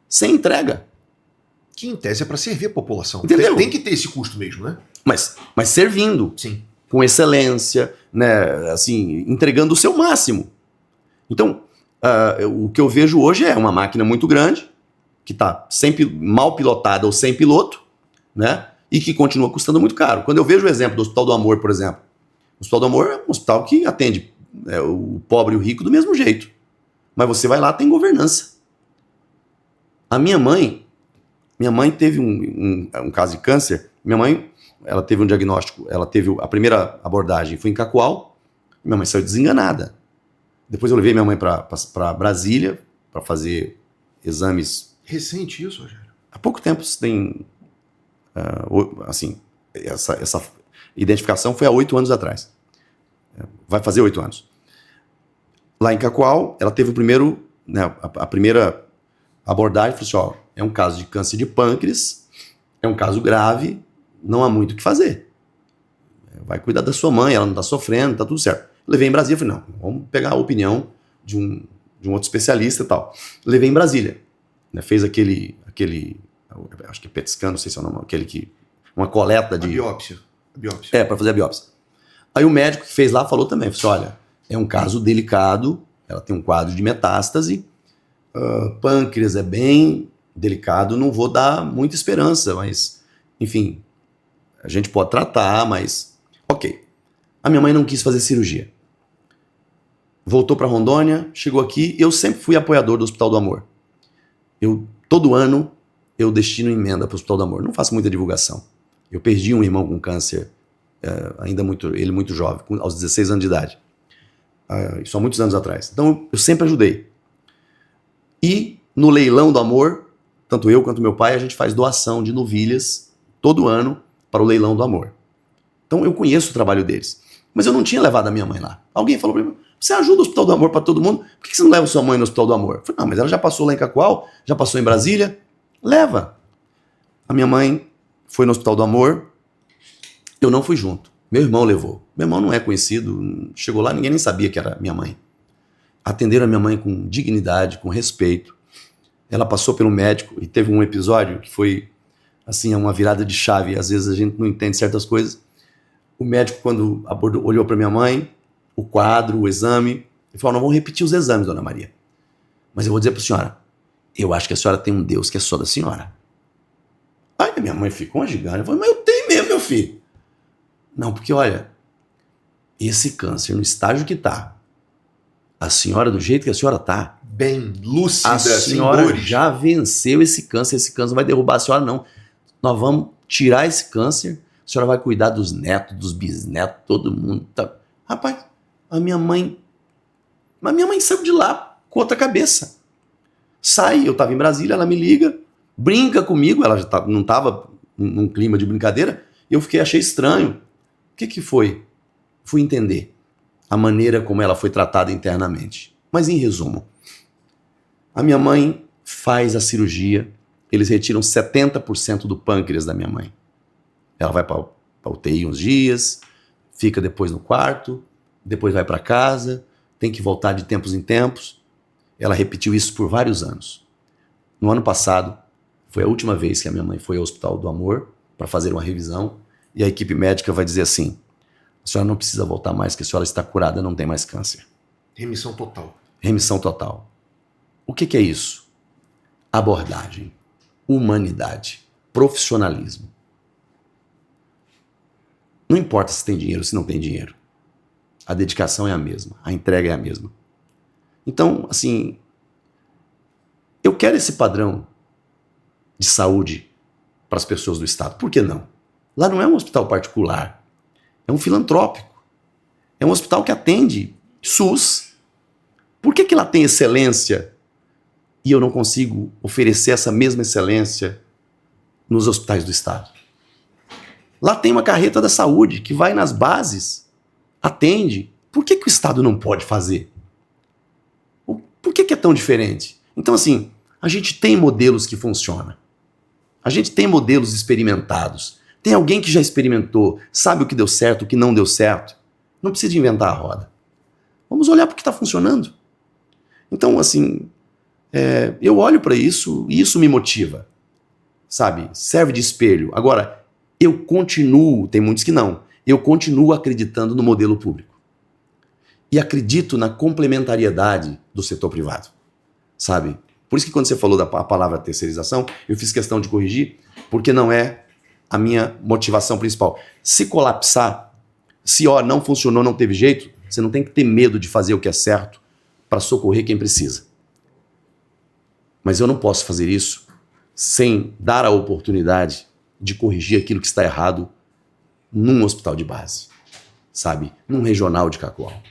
sem entrega. Que em tese é para servir a população. Entendeu? Tem que ter esse custo mesmo, né? Mas servindo. Sim. Com excelência, né, assim, entregando o seu máximo. Então, o que eu vejo hoje é uma máquina muito grande, que está sempre mal pilotada ou sem piloto, né, e que continua custando muito caro. Quando eu vejo o exemplo do Hospital do Amor, por exemplo, o Hospital do Amor é um hospital que atende o pobre e o rico do mesmo jeito. Mas você vai lá, tem governança. A minha mãe teve um caso de câncer. Minha mãe, ela teve um diagnóstico, ela teve a primeira abordagem, foi em Cacoal, minha mãe saiu desenganada. Depois eu levei minha mãe para Brasília para fazer exames. Recente isso, Rogério? Há pouco tempo tem, assim, essa identificação foi há 8 anos atrás. Vai fazer 8 anos. Lá em Cacoal, ela teve o primeiro, né, a primeira abordagem, falou assim, ó, é um caso de câncer de pâncreas, é um caso grave, não há muito o que fazer. Vai cuidar da sua mãe, ela não está sofrendo, está tudo certo. Levei em Brasília, falei, não, vamos pegar a opinião de um outro especialista e tal. Levei em Brasília, né, fez aquele, acho que é PET scan, não sei se é o nome, uma coleta de... A biópsia. Para fazer a biópsia. Aí o médico que fez lá falou também, falou assim, olha, é um caso delicado, ela tem um quadro de metástase, pâncreas é bem delicado, não vou dar muita esperança, mas, enfim, a gente pode tratar, mas... Ok. A minha mãe não quis fazer cirurgia. Voltou para Rondônia, chegou aqui, eu sempre fui apoiador do Hospital do Amor. Todo ano, eu destino emenda para o Hospital do Amor. Não faço muita divulgação. Eu perdi um irmão com câncer, ele muito jovem, aos 16 anos de idade. Isso há muitos anos atrás. Então, eu sempre ajudei. E no leilão do amor, tanto eu quanto meu pai, a gente faz doação de novilhas todo ano para o leilão do amor. Então, eu conheço o trabalho deles. Mas eu não tinha levado a minha mãe lá. Alguém falou para mim, você ajuda o Hospital do Amor para todo mundo, por que você não leva sua mãe no Hospital do Amor? Eu falei, não, mas ela já passou lá em Cacoal, já passou em Brasília, leva. A minha mãe foi no Hospital do Amor, eu não fui junto. Meu irmão levou. Meu irmão não é conhecido, chegou lá, ninguém nem sabia que era minha mãe. Atenderam a minha mãe com dignidade, com respeito. Ela passou pelo médico e teve um episódio que foi, assim, uma virada de chave. Às vezes a gente não entende certas coisas. O médico, quando olhou para minha mãe, o quadro, o exame, ele falou, não vamos repetir os exames, dona Maria. Mas eu vou dizer para a senhora, eu acho que a senhora tem um Deus que é só da senhora. Aí a minha mãe ficou uma gigante. Eu falei, mas eu tenho mesmo, meu filho. Não, porque olha, esse câncer no estágio que tá, a senhora, do jeito que a senhora tá, bem lúcida, a senhora já venceu esse câncer vai derrubar a senhora, não. nós vamos tirar esse câncer, a senhora vai cuidar dos netos, dos bisnetos, todo mundo. Tá. Rapaz, a minha mãe saiu de lá com outra cabeça. Sai, eu estava em Brasília, ela me liga, brinca comigo, ela já não estava num clima de brincadeira, eu achei estranho. O que foi? Fui entender a maneira como ela foi tratada internamente. Mas em resumo, a minha mãe faz a cirurgia, eles retiram 70% do pâncreas da minha mãe. Ela vai para UTI uns dias, fica depois no quarto, depois vai para casa, tem que voltar de tempos em tempos. Ela repetiu isso por vários anos. No ano passado, foi a última vez que a minha mãe foi ao Hospital do Amor para fazer uma revisão e a equipe médica vai dizer assim: a senhora não precisa voltar mais, que a senhora está curada, não tem mais câncer. Remissão total. Remissão total. O que é isso? Abordagem, humanidade, profissionalismo. Não importa se tem dinheiro ou se não tem dinheiro. A dedicação é a mesma, a entrega é a mesma. Então, assim, eu quero esse padrão de saúde para as pessoas do Estado. Por que não? Lá não é um hospital particular, é um filantrópico. É um hospital que atende SUS. Por que lá tem excelência e eu não consigo oferecer essa mesma excelência nos hospitais do Estado? Lá tem uma carreta da saúde que vai nas bases, atende. Por que o Estado não pode fazer? Por que é tão diferente? Então, assim, a gente tem modelos que funcionam. A gente tem modelos experimentados. Tem alguém que já experimentou, sabe o que deu certo, o que não deu certo. Não precisa de inventar a roda. Vamos olhar para o que está funcionando. Então, assim, eu olho para isso e isso me motiva. Sabe? Serve de espelho. Agora, eu continuo, tem muitos que não, eu continuo acreditando no modelo público. E acredito na complementariedade do setor privado. Sabe? Por isso que quando você falou da palavra terceirização, eu fiz questão de corrigir, porque não é a minha motivação principal. Se colapsar, se não funcionou, não teve jeito, você não tem que ter medo de fazer o que é certo para socorrer quem precisa. Mas eu não posso fazer isso sem dar a oportunidade de corrigir aquilo que está errado num hospital de base, sabe? Num regional de Cacoal.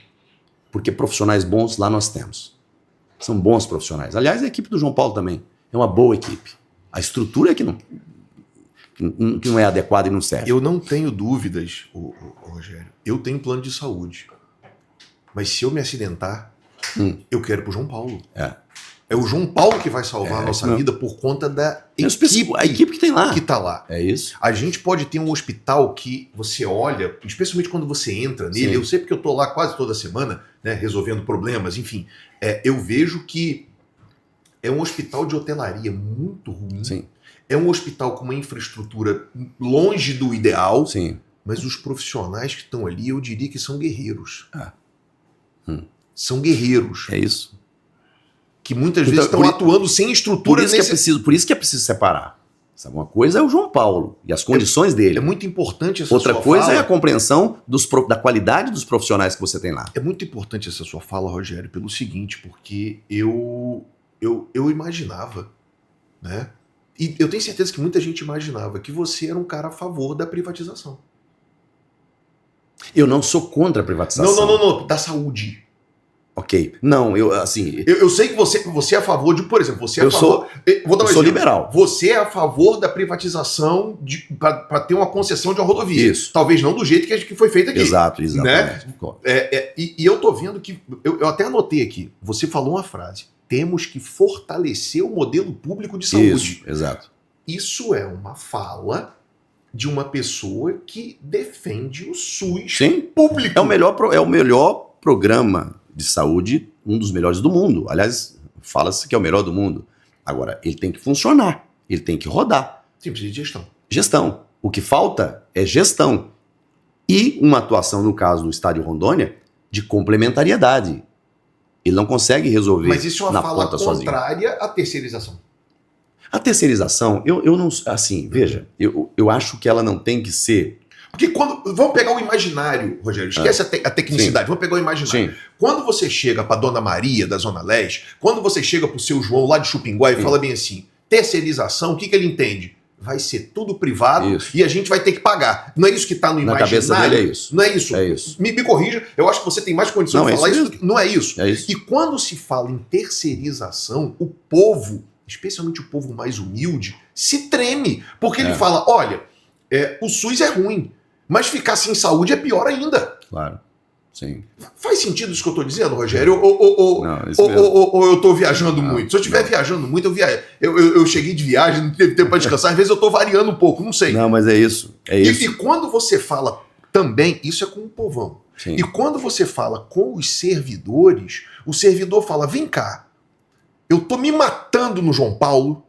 Porque profissionais bons lá nós temos. São bons profissionais. Aliás, a equipe do João Paulo também é uma boa equipe. A estrutura é que não é adequada e não serve. Eu não tenho dúvidas, Rogério. Eu tenho plano de saúde. Mas se eu me acidentar, eu quero ir pro João Paulo. É o João Paulo que vai salvar a nossa vida por conta da equipe. A equipe que tem lá. Que tá lá. É isso. A gente pode ter um hospital que você olha, especialmente quando você entra nele, sim. Eu sei porque eu tô lá quase toda semana, né, resolvendo problemas, enfim. Eu vejo que é um hospital de hotelaria muito ruim. Sim. É um hospital com uma infraestrutura longe do ideal. Sim. Mas os profissionais que estão ali, eu diria que são guerreiros. São guerreiros. É isso. Que muitas vezes estão atuando sem estrutura. Por isso que é preciso separar. Sabe, uma coisa é o João Paulo e as condições dele. É muito importante essa Outra sua coisa fala. É a compreensão da qualidade dos profissionais que você tem lá. É muito importante essa sua fala, Rogério, pelo seguinte, porque eu imaginava, né? E eu tenho certeza que muita gente imaginava que você era um cara a favor da privatização. Eu não sou contra a privatização. Não. Da saúde. Ok. Não, assim... Eu sei que você é a favor de, por exemplo, você é a favor... Eu sou liberal. Você é a favor da privatização para ter uma concessão de uma rodovia. Isso. Talvez não do jeito que foi feito aqui. Exato. Né? E eu tô vendo que... Eu até anotei aqui. Você falou uma frase. Temos que fortalecer o modelo público de saúde. Isso, exato. Isso é uma fala de uma pessoa que defende o SUS público. É o melhor programa de saúde, um dos melhores do mundo. Aliás, fala-se que é o melhor do mundo. Agora, ele tem que funcionar, ele tem que rodar. Sim, precisa de gestão. Gestão. O que falta é gestão. E uma atuação, no caso do Estádio Rondônia, de complementariedade. Ele não consegue resolver na ponta sozinho. Mas isso é uma fala contrária à terceirização. A terceirização, eu não... Assim, veja, eu acho que ela não tem que ser... Porque vamos pegar o imaginário, Rogério, esquece a tecnicidade, vamos pegar o imaginário. Quando você chega para Dona Maria da Zona Leste, quando você chega para o seu João lá de Chupinguá e fala bem assim, terceirização, o que ele entende? vai ser tudo privado Isso. e a gente vai ter que pagar. Não é isso que está no imaginário? Na cabeça dele é isso. Não é isso? É isso. Me corrija, eu acho que você tem mais condição de falar isso. Não é isso. É isso. E quando se fala em terceirização, o povo, especialmente o povo mais humilde, se treme. Porque ele fala, olha, o SUS é ruim, mas ficar sem saúde é pior ainda. Claro. Sim. Faz sentido isso que eu estou dizendo, Rogério? Ou eu estou viajando muito? Se eu estiver viajando muito, eu cheguei de viagem, não teve tempo para descansar. Às vezes eu estou variando um pouco, não sei. Não, mas é isso. É isso. E quando você fala também, isso é com o povão. Sim. E quando você fala com os servidores, o servidor fala, vem cá, eu estou me matando no João Paulo,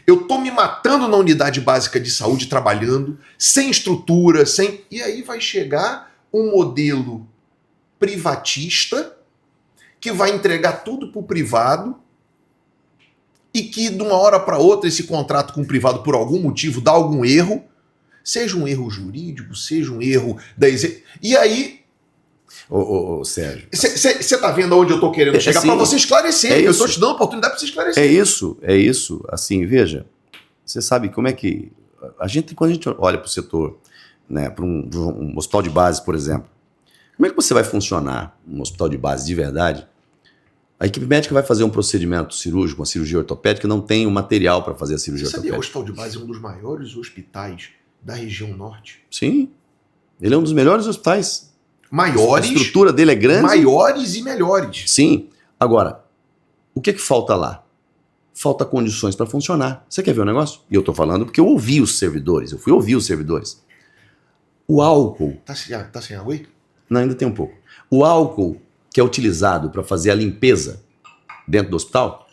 eu estou me matando na unidade básica de saúde trabalhando, sem estrutura, sem... E aí vai chegar um modelo privatista que vai entregar tudo para o privado e que de uma hora para outra esse contrato com o privado por algum motivo dá algum erro, seja um erro jurídico, seja um erro da E aí... Sérgio... Você está vendo aonde eu estou querendo chegar? Para você esclarecer. Eu estou te dando a oportunidade para você esclarecer. É isso. Assim, veja, você sabe como é que... quando a gente olha para o setor, né, para um hospital de base, por exemplo, como é que você vai funcionar um hospital de base de verdade? A equipe médica vai fazer um procedimento cirúrgico, uma cirurgia ortopédica, não tem o material para fazer a cirurgia ortopédica. Sabia, o hospital de base é um dos maiores hospitais da região norte? Sim, ele é um dos melhores hospitais. Maiores. A estrutura dele é grande. Maiores e melhores. Sim. Agora, o que falta lá? Falta condições para funcionar. Você quer ver o negócio? E eu estou falando porque eu ouvi os servidores, eu fui ouvir os servidores. O álcool... Tá sem água aí? Não, ainda tem um pouco. O álcool que é utilizado para fazer a limpeza dentro do hospital,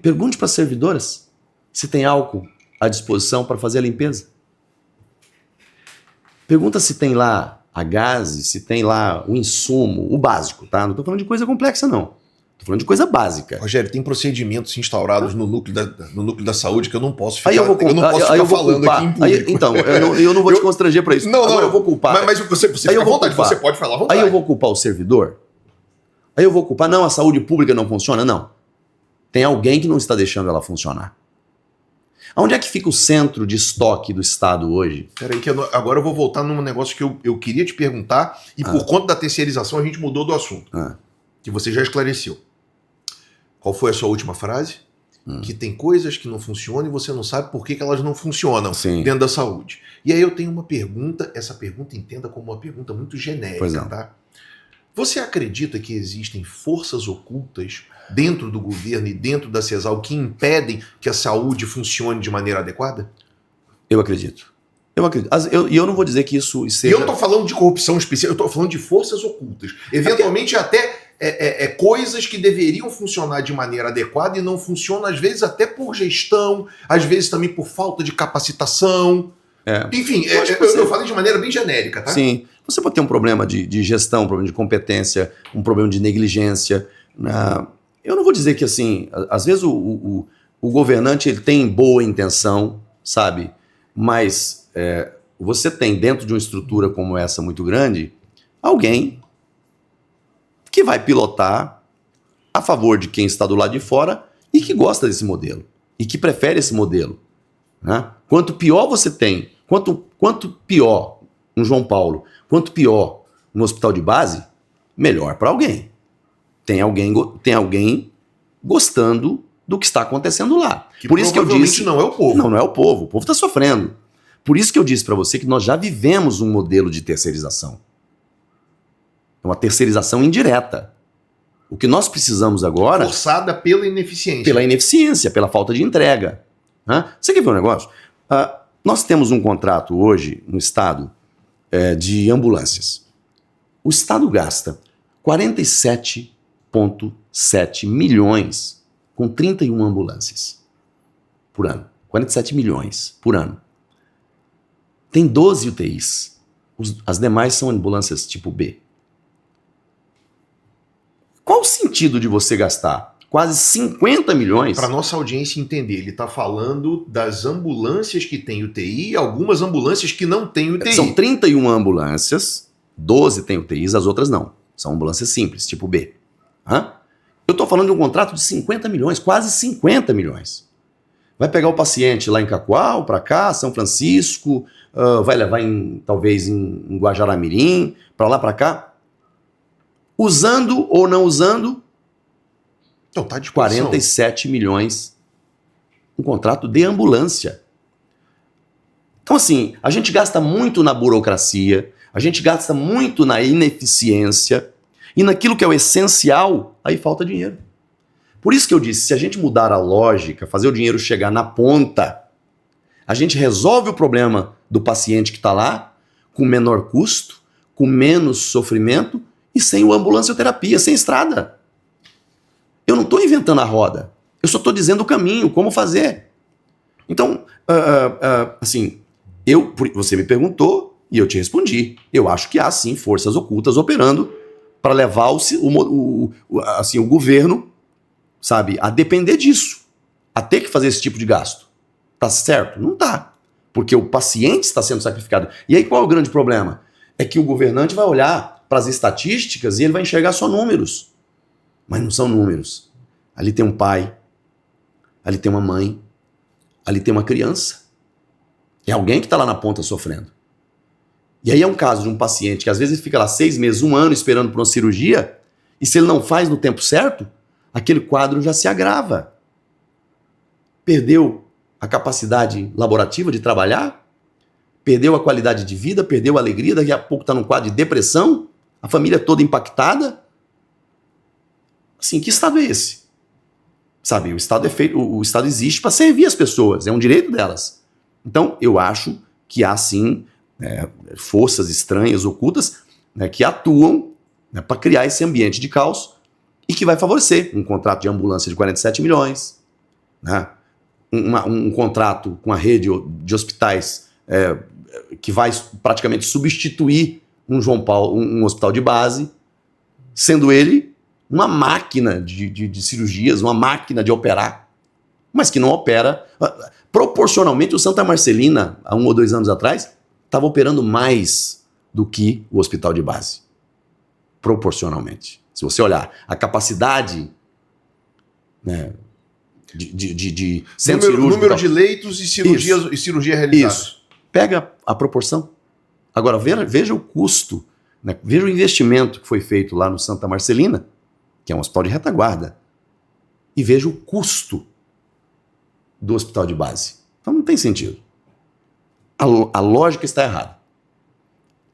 pergunte para as servidoras se tem álcool à disposição para fazer a limpeza. Pergunta se tem lá a gase, se tem lá o insumo, o básico, tá? Não estou falando de coisa complexa, não. Estou falando de coisa básica. Rogério, tem procedimentos instaurados no núcleo da saúde que eu não posso ficar, aí eu vou falando culpar, aqui em público. Então, eu não vou te constranger para isso. Não, eu vou culpar. Mas você fica à vontade, você pode falar à vontade. Aí eu vou culpar o servidor? Aí eu vou culpar, não, a saúde pública não funciona? Não. Tem alguém que não está deixando ela funcionar. Onde é que fica o centro de estoque do Estado hoje? Peraí, agora eu vou voltar num negócio que eu queria te perguntar e por conta da terceirização a gente mudou do assunto. Que você já esclareceu. Qual foi a sua última frase? Que tem coisas que não funcionam e você não sabe por que elas não funcionam dentro da saúde. E aí eu tenho uma pergunta, essa pergunta entenda como uma pergunta muito genérica, tá? Você acredita que existem forças ocultas dentro do governo e dentro da CESAL que impedem que a saúde funcione de maneira adequada? Eu acredito. E eu não vou dizer que isso seja... E eu não estou falando de corrupção específica, eu estou falando de forças ocultas. Eventualmente até coisas que deveriam funcionar de maneira adequada e não funcionam, às vezes até por gestão, às vezes também por falta de capacitação. Enfim, eu falei de maneira bem genérica, tá? Sim. Você pode ter um problema de gestão, um problema de competência, um problema de negligência. Eu não vou dizer que, assim, às vezes o governante ele tem boa intenção, sabe? Mas você tem dentro de uma estrutura como essa muito grande, alguém que vai pilotar a favor de quem está do lado de fora e que gosta desse modelo, e que prefere esse modelo. Né? Quanto pior você tem, quanto pior um João Paulo, quanto pior um hospital de base, melhor para alguém. Tem alguém gostando do que está acontecendo lá. Por isso que eu disse, não é o povo. Não é o povo. O povo está sofrendo. Por isso que eu disse para você que nós já vivemos um modelo de terceirização. Uma terceirização indireta. O que nós precisamos agora... Forçada pela ineficiência. Pela ineficiência, pela falta de entrega. Você quer ver um negócio? Nós temos um contrato hoje no Estado de ambulâncias. O Estado gasta 47,7 milhões com 31 ambulâncias por ano. 47 milhões por ano. Tem 12 UTIs. As demais são ambulâncias tipo B. Qual o sentido de você gastar quase 50 milhões? Para nossa audiência entender, ele está falando das ambulâncias que têm UTI e algumas ambulâncias que não têm UTI. São 31 ambulâncias, 12 têm UTIs, as outras não. São ambulâncias simples, tipo B. Eu estou falando de um contrato de 50 milhões, quase 50 milhões. Vai pegar o paciente lá em Cacoal, para cá, São Francisco, vai levar talvez em Guajará-Mirim, para lá, para cá. Usando ou não usando, Então, tá de 47 milhões. Um contrato de ambulância. Então, assim, a gente gasta muito na burocracia, a gente gasta muito na ineficiência, e naquilo que é o essencial, aí falta dinheiro. Por isso que eu disse, se a gente mudar a lógica, fazer o dinheiro chegar na ponta, a gente resolve o problema do paciente que está lá, com menor custo, com menos sofrimento e sem o ambulancioterapia, sem estrada. Eu não estou inventando a roda, eu só estou dizendo o caminho, como fazer. Então, assim, você me perguntou e eu te respondi. Eu acho que há sim forças ocultas operando para levar o governo, sabe, a depender disso, a ter que fazer esse tipo de gasto. Tá certo? Não tá. Porque o paciente está sendo sacrificado. E aí qual é o grande problema? É que o governante vai olhar para as estatísticas e ele vai enxergar só números. Mas não são números. Ali tem um pai, ali tem uma mãe, ali tem uma criança. É alguém que está lá na ponta sofrendo. E aí é um caso de um paciente que às vezes ele fica lá 6 meses, 1 ano esperando por uma cirurgia, e se ele não faz no tempo certo, aquele quadro já se agrava. Perdeu a capacidade laborativa de trabalhar, perdeu a qualidade de vida, perdeu a alegria, daqui a pouco está num quadro de depressão, a família toda impactada. Assim, que estado é esse? Sabe, o Estado existe para servir as pessoas, é um direito delas. Então, eu acho que há sim forças estranhas, ocultas, que atuam para criar esse ambiente de caos e que vai favorecer um contrato de ambulância de 47 milhões, né? Um contrato com a rede de hospitais que vai praticamente substituir um hospital de base, sendo ele uma máquina de cirurgias, uma máquina de operar, mas que não opera. Proporcionalmente, o Santa Marcelina, há 1 ou 2 anos atrás, estava operando mais do que o hospital de base. Proporcionalmente. Se você olhar a capacidade, né, de centro cirúrgico... Número de leitos e cirurgia realizada. Isso. Pega a proporção. Agora, veja o custo, né? Veja o investimento que foi feito lá no Santa Marcelina, que é um hospital de retaguarda, e veja o custo do hospital de base. Então não tem sentido. A lógica está errada.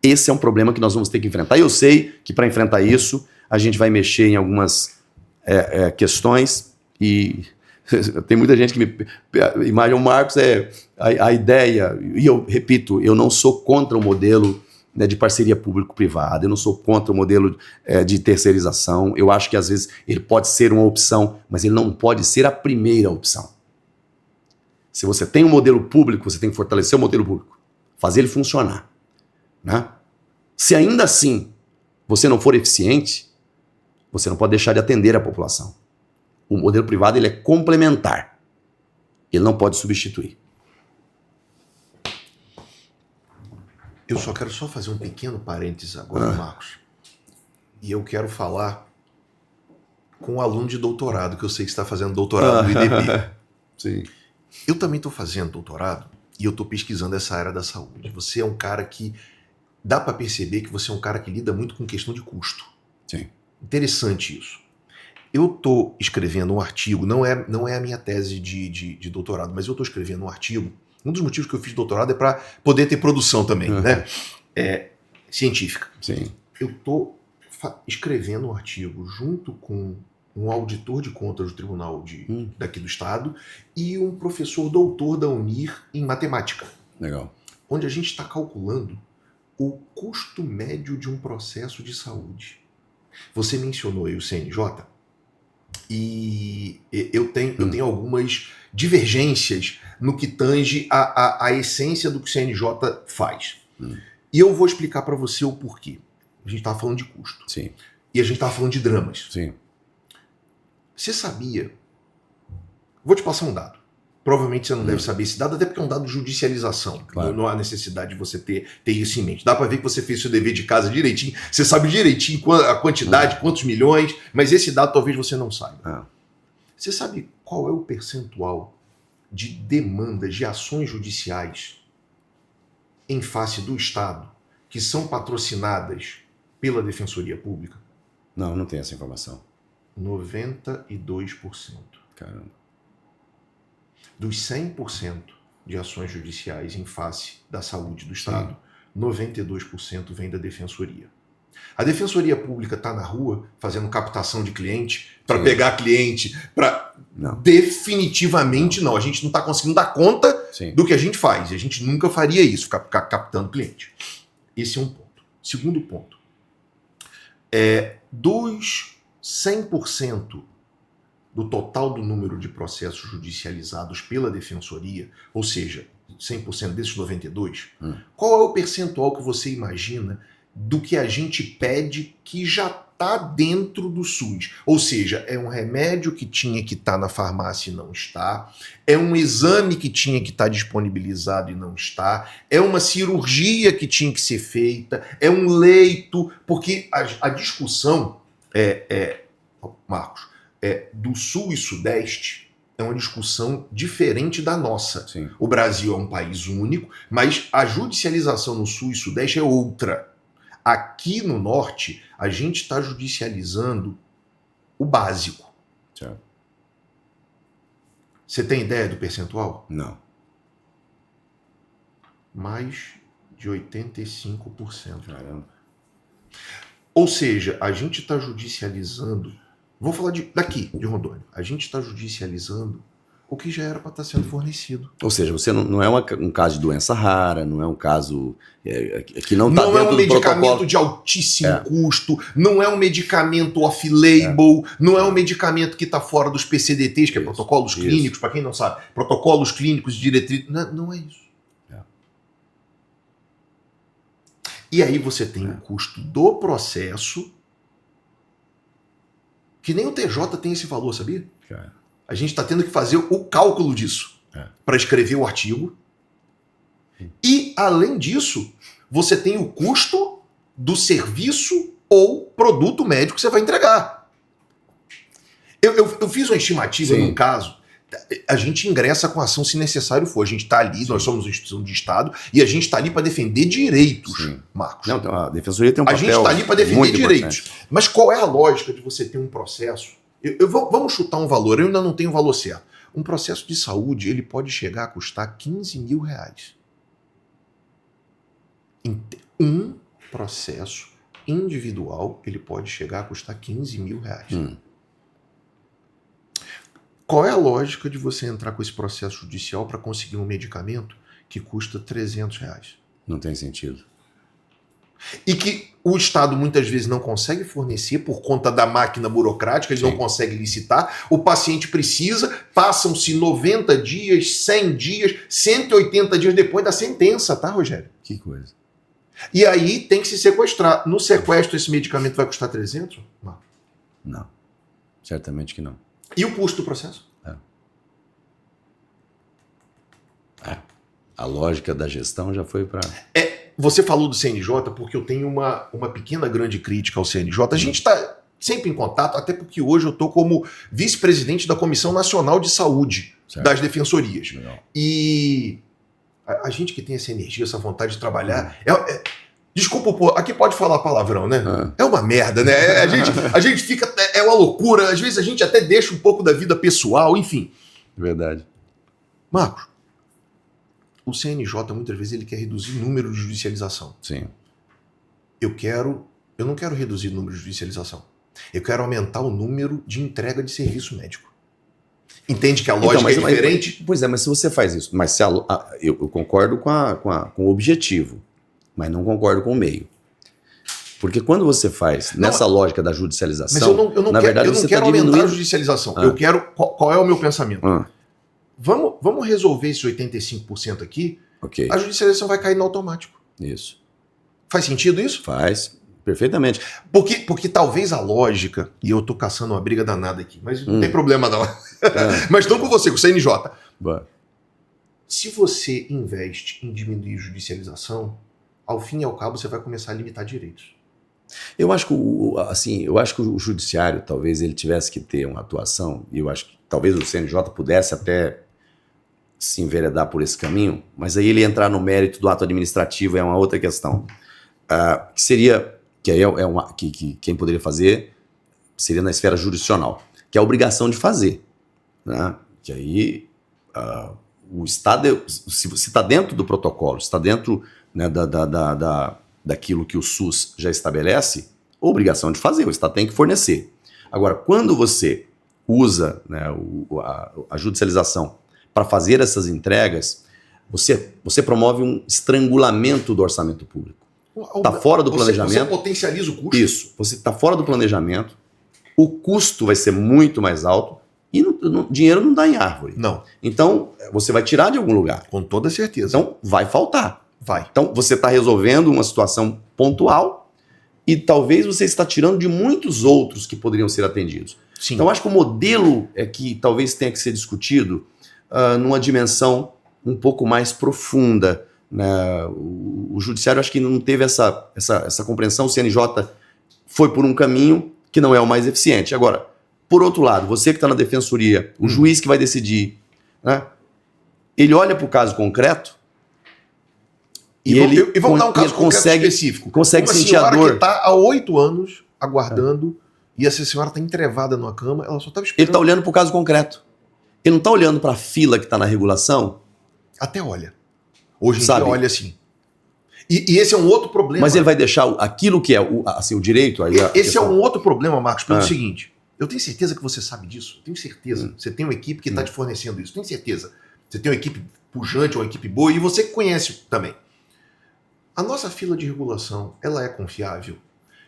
Esse é um problema que nós vamos ter que enfrentar. E eu sei que para enfrentar isso, a gente vai mexer em algumas questões e tem muita gente que me imagina, o Marcos a ideia, e eu repito, eu não sou contra o modelo de parceria público-privada, eu não sou contra o modelo de terceirização, eu acho que às vezes ele pode ser uma opção, mas ele não pode ser a primeira opção. Se você tem um modelo público, você tem que fortalecer o modelo público, fazer ele funcionar, né? Se ainda assim você não for eficiente, você não pode deixar de atender a população. O modelo privado ele é complementar, ele não pode substituir. Eu só quero fazer um pequeno parênteses agora, Marcos. E eu quero falar com um aluno de doutorado, que eu sei que está fazendo doutorado no IDP. Sim. Eu também estou fazendo doutorado e eu estou pesquisando essa área da saúde. Você é um cara que... Dá para perceber que você é um cara que lida muito com questão de custo. Sim. Interessante isso. Eu estou escrevendo um artigo, não é a minha tese de doutorado, mas eu estou escrevendo um artigo. Um dos motivos que eu fiz doutorado é para poder ter produção também, né? Científica. Sim. Eu estou escrevendo um artigo junto com um auditor de contas do tribunal daqui do estado e um professor doutor da Unir em matemática. Legal. Onde a gente está calculando o custo médio de um processo de saúde. Você mencionou aí o CNJ e eu tenho algumas divergências no que tange a essência do que o CNJ faz. E eu vou explicar para você o porquê. A gente estava falando de custo. Sim. E a gente estava falando de dramas. Sim. Você sabia? Vou te passar um dado. Provavelmente você não deve saber esse dado, até porque é um dado de judicialização. Claro. Não há necessidade de você ter isso em mente. Dá para ver que você fez seu dever de casa direitinho. Você sabe direitinho a quantidade, quantos milhões, mas esse dado talvez você não saiba. Você sabe qual é o percentual de demandas, de ações judiciais em face do Estado que são patrocinadas pela Defensoria Pública? Não, não tem essa informação. 92%. Caramba. Dos 100% de ações judiciais em face da saúde do Estado, 92% vem da Defensoria. A Defensoria Pública está na rua fazendo captação de cliente para pegar cliente, para... Definitivamente não. A gente não está conseguindo dar conta do que a gente faz. E a gente nunca faria isso, ficar captando cliente. Esse é um ponto. Segundo ponto. Dos 100% do total do número de processos judicializados pela Defensoria, ou seja, 100% desses 92%, qual é o percentual que você imagina do que a gente pede que já está dentro do SUS? Ou seja, é um remédio que tinha que estar na farmácia e não está, é um exame que tinha que estar disponibilizado e não está, é uma cirurgia que tinha que ser feita, é um leito, porque a discussão Marcos, do Sul e Sudeste é uma discussão diferente da nossa. Sim. O Brasil é um país único, mas a judicialização no Sul e Sudeste é outra. Aqui no Norte, a gente está judicializando o básico. Certo. Você tem ideia do percentual? Não. Mais de 85%. Caramba. Ou seja, a gente está judicializando... Vou falar daqui, de Rondônia. A gente está judicializando o que já era para estar sendo fornecido. Ou seja, você não é um caso de doença rara, não é um caso que não está dentro do protocolo. Não é um medicamento de altíssimo custo, não é um medicamento off-label, não é um medicamento que está fora dos PCDTs, que é protocolos clínicos, para quem não sabe, protocolos clínicos de diretriz. Não é isso. E aí você tem o custo do processo, que nem o TJ tem esse valor, sabia? A gente está tendo que fazer o cálculo disso para escrever o artigo. E, além disso, você tem o custo do serviço ou produto médico que você vai entregar. Eu fiz uma estimativa num caso. A gente ingressa com ação se necessário for. A gente está ali, nós somos uma instituição de Estado, e a gente está ali para defender direitos, Marcos. Não, a Defensoria tem um papel. A gente está ali para defender direitos. Importante. Mas qual é a lógica de você ter um processo? Vamos chutar um valor, eu ainda não tenho o valor certo. Um processo de saúde, ele pode chegar a custar R$15 mil. Um processo individual, ele pode chegar a custar R$15 mil. Qual é a lógica de você entrar com esse processo judicial para conseguir um medicamento que custa R$300? Não tem sentido. E que o Estado muitas vezes não consegue fornecer por conta da máquina burocrática, ele não consegue licitar, o paciente precisa, passam-se 90 dias, 100 dias, 180 dias depois da sentença, tá, Rogério? Que coisa. E aí tem que se sequestrar. No sequestro esse medicamento vai custar 300? Não. Certamente que não. E o custo do processo? A lógica da gestão já foi para... Você falou do CNJ porque eu tenho uma pequena grande crítica ao CNJ. A gente está sempre em contato, até porque hoje eu estou como vice-presidente da Comissão Nacional de Saúde das Defensorias. Legal. E a gente que tem essa energia, essa vontade de trabalhar... Desculpa, aqui pode falar palavrão, né? É uma merda, né? A gente fica... É uma loucura. Às vezes a gente até deixa um pouco da vida pessoal, enfim. Verdade. Marcos, o CNJ muitas vezes ele quer reduzir o número de judicialização. Sim. Eu não quero reduzir o número de judicialização. Eu quero aumentar o número de entrega de serviço médico. Entende que a lógica é diferente? Pois é, mas se você faz isso... Mas se eu concordo com o objetivo, mas não concordo com o meio. Porque quando você faz nessa lógica da judicialização... Mas eu não quero aumentar a judicialização. Eu quero... Qual é o meu pensamento? Vamos resolver esse 85% aqui, a judicialização vai cair no automático. Isso. Faz sentido isso? Faz, perfeitamente. Porque talvez a lógica, e eu tô caçando uma briga danada aqui, mas não tem problema não. Mas estou com você, com o CNJ. Se você investe em diminuir a judicialização, ao fim e ao cabo você vai começar a limitar direitos. Eu acho que o judiciário, talvez ele tivesse que ter uma atuação, e eu acho que talvez o CNJ pudesse até se enveredar por esse caminho, mas aí ele entrar no mérito do ato administrativo é uma outra questão. Que seria, que aí que quem poderia fazer seria na esfera jurisdicional, que é a obrigação de fazer, né? Que aí o Estado, se está dentro do protocolo, se está dentro, né, daquilo que o SUS já estabelece, obrigação de fazer, o Estado tem que fornecer. Agora, quando você usa, né, a judicialização para fazer essas entregas, você promove um estrangulamento do orçamento público. Está fora do planejamento. Você potencializa o custo. Isso. Você está fora do planejamento, o custo vai ser muito mais alto e dinheiro não dá em árvore. Não. Então, você vai tirar de algum lugar. Com toda certeza. Então, vai faltar. Vai. Então, você está resolvendo uma situação pontual e talvez você está tirando de muitos outros que poderiam ser atendidos. Sim. Então, acho que o modelo é que talvez tenha que ser discutido numa dimensão um pouco mais profunda, né? O judiciário acho que não teve essa compreensão. O CNJ foi por um caminho que não é o mais eficiente. Agora, por outro lado, você que está na defensoria, o juiz que vai decidir, né? Ele olha para o caso concreto e vamos dar um caso concreto específico. Consegue sentir a dor. Uma senhora que está há 8 anos aguardando e essa senhora está entrevada numa cama, ela só estava esperando. Ele está olhando para o caso concreto. Ele não está olhando para a fila que está na regulação. Até olha. Hoje em dia olha assim. E esse é um outro problema. Mas ele vai deixar aquilo que é o direito... Esse é um outro problema, Marcos, pelo seguinte. Eu tenho certeza que você sabe disso. Tenho certeza. Você tem uma equipe que está te fornecendo isso. Tenho certeza. Você tem uma equipe pujante, uma equipe boa, e você conhece também. A nossa fila de regulação, ela é confiável?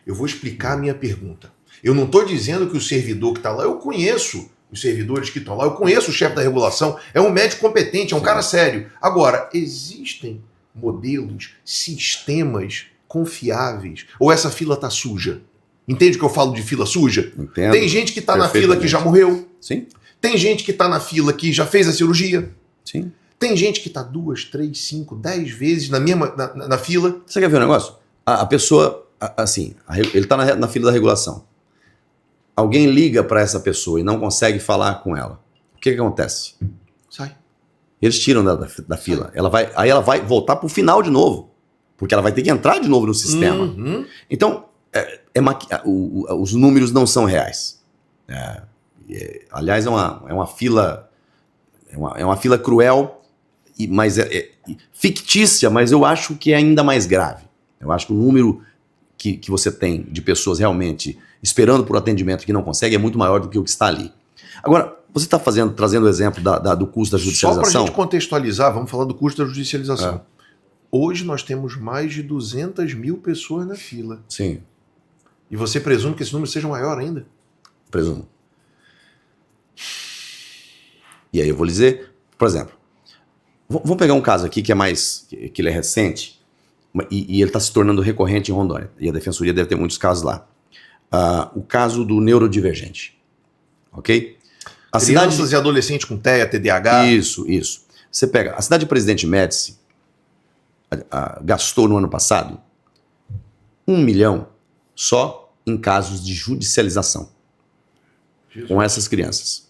Eu vou explicar a minha pergunta. Eu não estou dizendo que o servidor que está lá, eu conheço os servidores que estão lá, eu conheço o chefe da regulação, é um médico competente, é um cara sério. Agora, existem modelos, sistemas confiáveis? Ou essa fila está suja? Entende que eu falo de fila suja? Entendo. Tem gente que está na fila que já morreu. Sim. Tem gente que está na fila que já fez a cirurgia. Sim. Tem gente que está 2, 3, 5, 10 vezes na fila. Você quer ver um negócio? A pessoa, assim, ele está na fila da regulação. Alguém liga para essa pessoa e não consegue falar com ela. O que acontece? Sai. Eles tiram da fila. Aí ela vai voltar para o final de novo. Porque ela vai ter que entrar de novo no sistema. Uhum. Então, os números não são reais. Aliás, é uma fila... É uma fila cruel, mas fictícia, mas eu acho que é ainda mais grave. Eu acho que o número que você tem de pessoas realmente esperando por atendimento que não consegue é muito maior do que o que está ali. Agora, você está trazendo o exemplo do custo da judicialização? Só para a gente contextualizar, vamos falar do custo da judicialização. Hoje nós temos mais de 200 mil pessoas na fila. Sim. E você presume que esse número seja maior ainda? Presumo. E aí eu vou lhe dizer, por exemplo, vamos pegar um caso aqui que ele é recente e ele está se tornando recorrente em Rondônia. E a Defensoria deve ter muitos casos lá. O caso do neurodivergente. Ok? Crianças e adolescentes com TEA, TDAH. Isso. Você pega, a cidade de Presidente Médici gastou no ano passado 1 milhão só em casos de judicialização com essas crianças.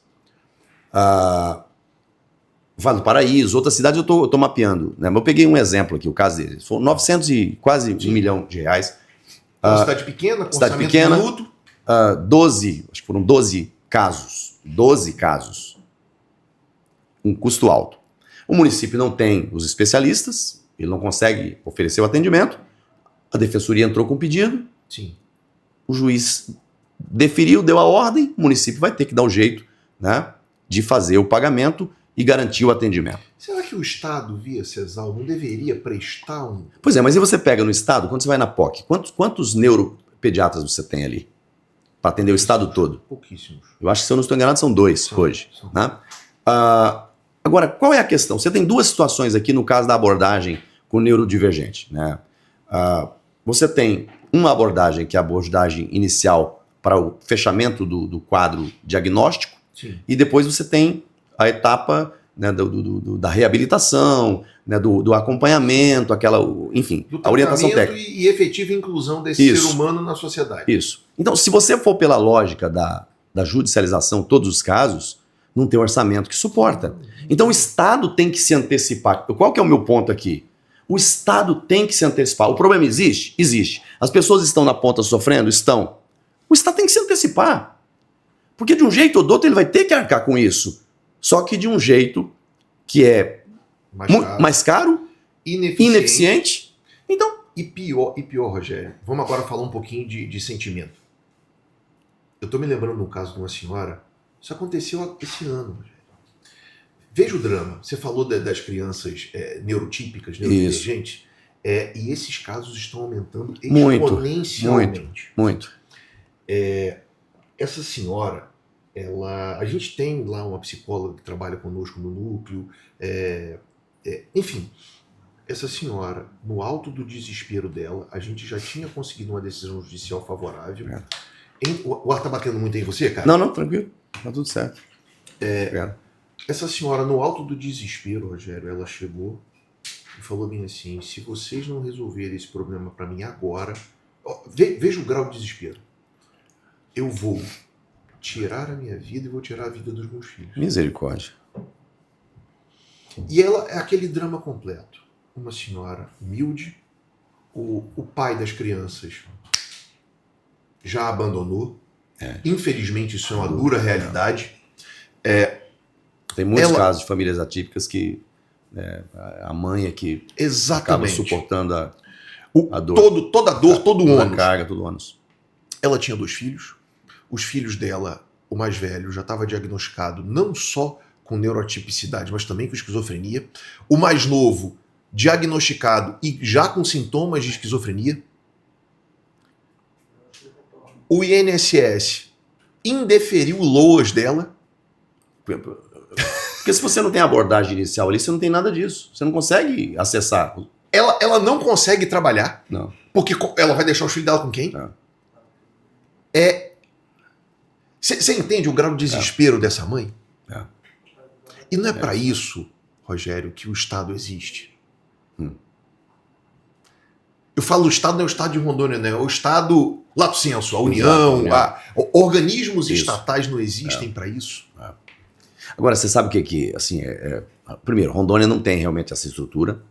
Vale do Paraíso, outras cidades eu tô mapeando, né? Mas eu peguei um exemplo aqui, o caso deles. Foram 900 e quase 1 milhão de reais. Uma cidade pequena, com orçamento minuto. 12, acho que foram 12 casos. 12 casos. Um custo alto. O município não tem os especialistas, ele não consegue oferecer o atendimento. A Defensoria entrou com o pedido. Sim. O juiz deferiu, deu a ordem, o município vai ter que dar um jeito, né, de fazer o pagamento e garantir o atendimento. Será que o Estado, via CESAL, não deveria prestar um... Pois é, mas e você pega no Estado, quando você vai na POC, quantos neuropediatras você tem ali para atender o Estado todo? Pouquíssimos. Eu acho que, se eu não estou enganado, são 2 hoje. Né? Agora, qual é a questão? Você tem 2 situações aqui no caso da abordagem com neurodivergente. Né? Você tem uma abordagem, que é a abordagem inicial para o fechamento do quadro diagnóstico. Sim. E depois você tem a etapa, né, da reabilitação, né, do acompanhamento, enfim, a orientação técnica. E efetiva inclusão desse ser humano na sociedade. Isso. Então, se você for pela lógica da judicialização, todos os casos, não tem orçamento que suporta. Então o Estado tem que se antecipar. Qual que é o meu ponto aqui? O Estado tem que se antecipar. O problema existe? Existe. As pessoas estão na ponta sofrendo? Estão. O Estado tem que se antecipar. Porque de um jeito ou do outro ele vai ter que arcar com isso. Só que de um jeito que é mais caro, ineficiente. Então, E pior, Rogério, vamos agora falar um pouquinho de sentimento. Eu tô me lembrando de um caso de uma senhora, isso aconteceu esse ano, Rogério. Veja o drama. Você falou das crianças neurotípicas, neurodivergentes, e esses casos estão aumentando exponencialmente. Muito. Essa senhora, a gente tem lá uma psicóloga que trabalha conosco no núcleo, enfim, essa senhora, no alto do desespero dela, a gente já tinha conseguido uma decisão judicial favorável. O ar tá batendo muito aí em você, cara? Não, tranquilo. Tá tudo certo. Essa senhora, no alto do desespero, Rogério, ela chegou e falou bem assim: se vocês não resolverem esse problema para mim agora, veja o grau de desespero. Eu vou tirar a minha vida e vou tirar a vida dos meus filhos. Misericórdia. E ela é aquele drama completo. Uma senhora humilde, o pai das crianças já abandonou. Infelizmente, isso é uma dura realidade. Tem muitos casos de famílias atípicas que a mãe é que acaba suportando a dor. Toda a dor, todo o ônus. A carga, todo o ônus. Ela tinha 2 filhos. Os filhos dela, o mais velho, já estava diagnosticado não só com neurotipicidade, mas também com esquizofrenia. O mais novo, diagnosticado e já com sintomas de esquizofrenia. O INSS indeferiu LOAS dela. Porque se você não tem abordagem inicial ali, você não tem nada disso. Você não consegue acessar. Ela não consegue trabalhar. Não. Porque ela vai deixar os filhos dela com quem? Você entende o grau de desespero dessa mãe? E não é para isso, Rogério, que o Estado existe. Eu falo o Estado, não é o Estado de Rondônia, né? É o Estado lato sensu, a União. Organismos estatais não existem para isso. Agora, você sabe o que assim, primeiro, Rondônia não tem realmente essa estrutura.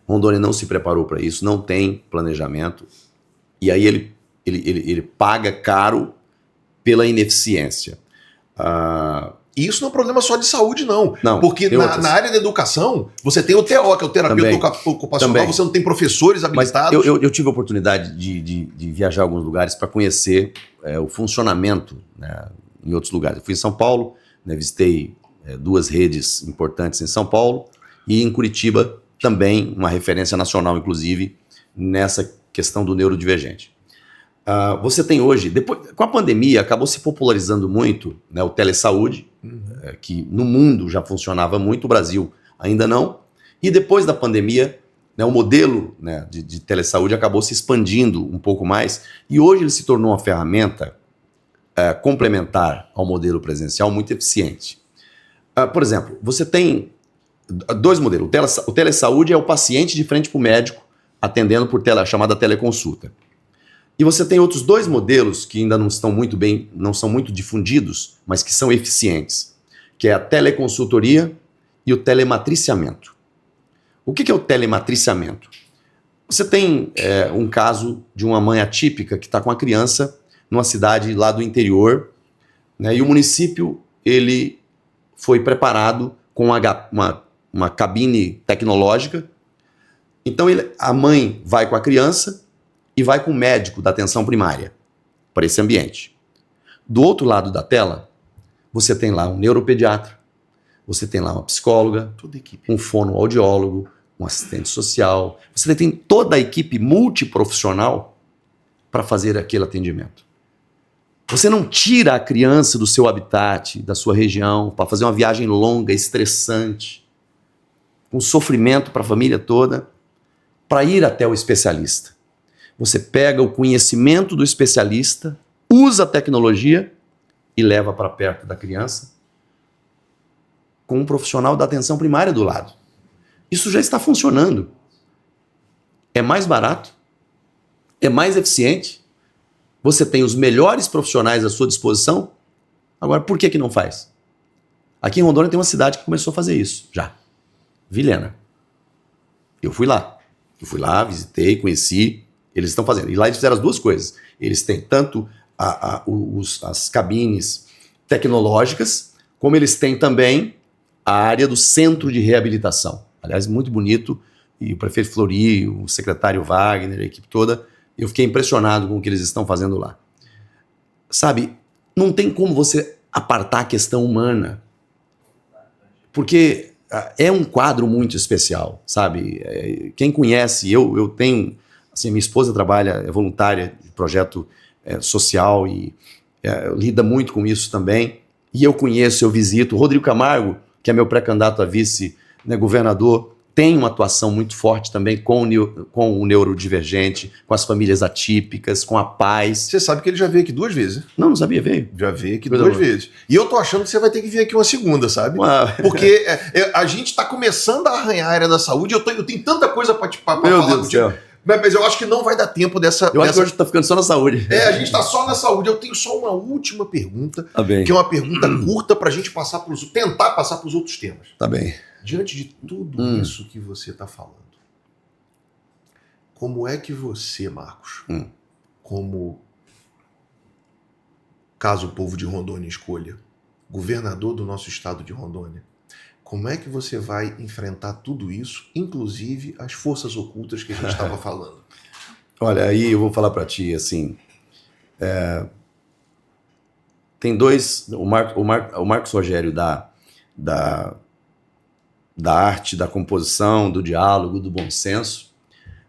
Rondônia não se preparou para isso, não tem planejamento. E aí ele paga caro pela ineficiência. E isso não é um problema só de saúde, não. Porque na área da educação, você tem o TO, que é o terapeuta ocupacional, você não tem professores habilitados. Mas eu tive a oportunidade de viajar a alguns lugares para conhecer o funcionamento, né, em outros lugares. Eu fui em São Paulo, né, visitei 2 redes importantes em São Paulo e em Curitiba também, uma referência nacional, inclusive, nessa questão do neurodivergente. Você tem hoje, depois, com a pandemia, acabou se popularizando muito, né, o telesaúde, que no mundo já funcionava muito, o Brasil ainda não. E depois da pandemia, né, o modelo, né, de telesaúde acabou se expandindo um pouco mais e hoje ele se tornou uma ferramenta complementar ao modelo presencial muito eficiente. Por exemplo, você tem 2 modelos. O telesaúde é o paciente de frente para o médico atendendo por chamada teleconsulta. E você tem outros 2 modelos que ainda não são muito difundidos, mas que são eficientes, que é a teleconsultoria e o telematriciamento. O que é o telematriciamento? Você tem um caso de uma mãe atípica que está com a criança numa cidade lá do interior, né, e o município ele foi preparado com uma cabine tecnológica. Então a mãe vai com a criança e vai com o médico da atenção primária para esse ambiente. Do outro lado da tela, você tem lá um neuropediatra, você tem lá uma psicóloga, um fonoaudiólogo, um assistente social, você tem toda a equipe multiprofissional para fazer aquele atendimento. Você não tira a criança do seu habitat, da sua região, para fazer uma viagem longa, estressante, com sofrimento para a família toda, para ir até o especialista. Você pega o conhecimento do especialista, usa a tecnologia e leva para perto da criança com um profissional da atenção primária do lado. Isso já está funcionando. É mais barato, é mais eficiente, você tem os melhores profissionais à sua disposição. Agora, por que não faz? Aqui em Rondônia tem uma cidade que começou a fazer isso, já. Vilhena. Eu fui lá, visitei, conheci, eles estão fazendo. E lá eles fizeram as duas coisas. Eles têm tanto as cabines tecnológicas, como eles têm também a área do centro de reabilitação. Aliás, muito bonito. E o prefeito Flori, o secretário Wagner, a equipe toda, eu fiquei impressionado com o que eles estão fazendo lá. Sabe, não tem como você apartar a questão humana, porque é um quadro muito especial, sabe? Quem conhece, eu tenho, assim, minha esposa trabalha, é voluntária de projeto social e lida muito com isso também, e eu conheço, eu visito. O Rodrigo Camargo, que é meu pré-candidato a vice, né, governador, tem uma atuação muito forte também com o neurodivergente, com as famílias atípicas, com a paz. Você sabe que ele já veio aqui 2 vezes. Não sabia, veio. Já veio aqui 2 vezes. E eu tô achando que você vai ter que vir aqui uma segunda, sabe? Porque a gente tá começando a arranhar a área da saúde, eu tenho tanta coisa pra falar contigo. Mas eu acho que não vai dar tempo dessa... Eu acho que hoje tá ficando só na saúde. A gente tá só na saúde. Eu tenho só uma última pergunta, tá bem, que é uma pergunta curta pra gente tentar passar pros outros temas. Tá bem. Diante de tudo isso que você está falando, como é que você, Marcos, como, caso o povo de Rondônia escolha, governador do nosso estado de Rondônia, como é que você vai enfrentar tudo isso, inclusive as forças ocultas que a gente estava falando? Olha, aí eu vou falar para ti, assim, tem dois, o Marcos Rogério da arte, da composição, do diálogo, do bom senso,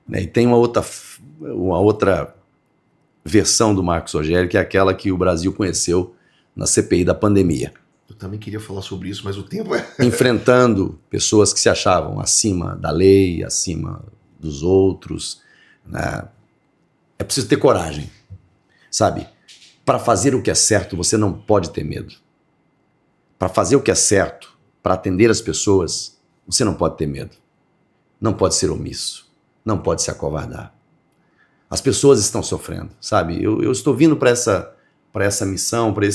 né? E tem uma outra versão do Marcos Rogério, que é aquela que o Brasil conheceu na CPI da pandemia. Eu também queria falar sobre isso, mas o tempo Enfrentando pessoas que se achavam acima da lei, acima dos outros, né? É preciso ter coragem, sabe? Para fazer o que é certo, você não pode ter medo. Para fazer o que é certo, para atender as pessoas, você não pode ter medo. Não pode ser omisso. Não pode se acovardar. As pessoas estão sofrendo, sabe? Eu estou vindo para essa missão, para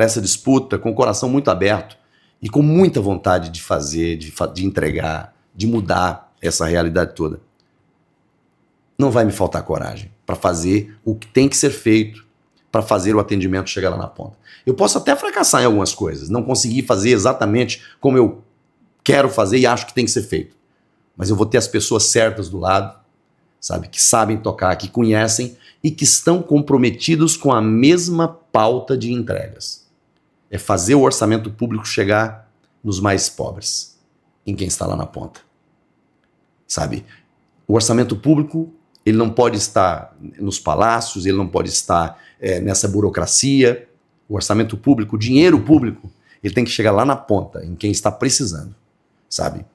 essa disputa com o coração muito aberto e com muita vontade de fazer, de entregar, de mudar essa realidade toda. Não vai me faltar coragem para fazer o que tem que ser feito, para fazer o atendimento chegar lá na ponta. Eu posso até fracassar em algumas coisas, não conseguir fazer exatamente como eu quero fazer e acho que tem que ser feito. Mas eu vou ter as pessoas certas do lado, sabe, que sabem tocar, que conhecem e que estão comprometidos com a mesma pauta de entregas. É fazer o orçamento público chegar nos mais pobres, em quem está lá na ponta. Sabe, o orçamento público, ele não pode estar nos palácios, ele não pode estar nessa burocracia. O orçamento público, o dinheiro público, ele tem que chegar lá na ponta, em quem está precisando, sabe?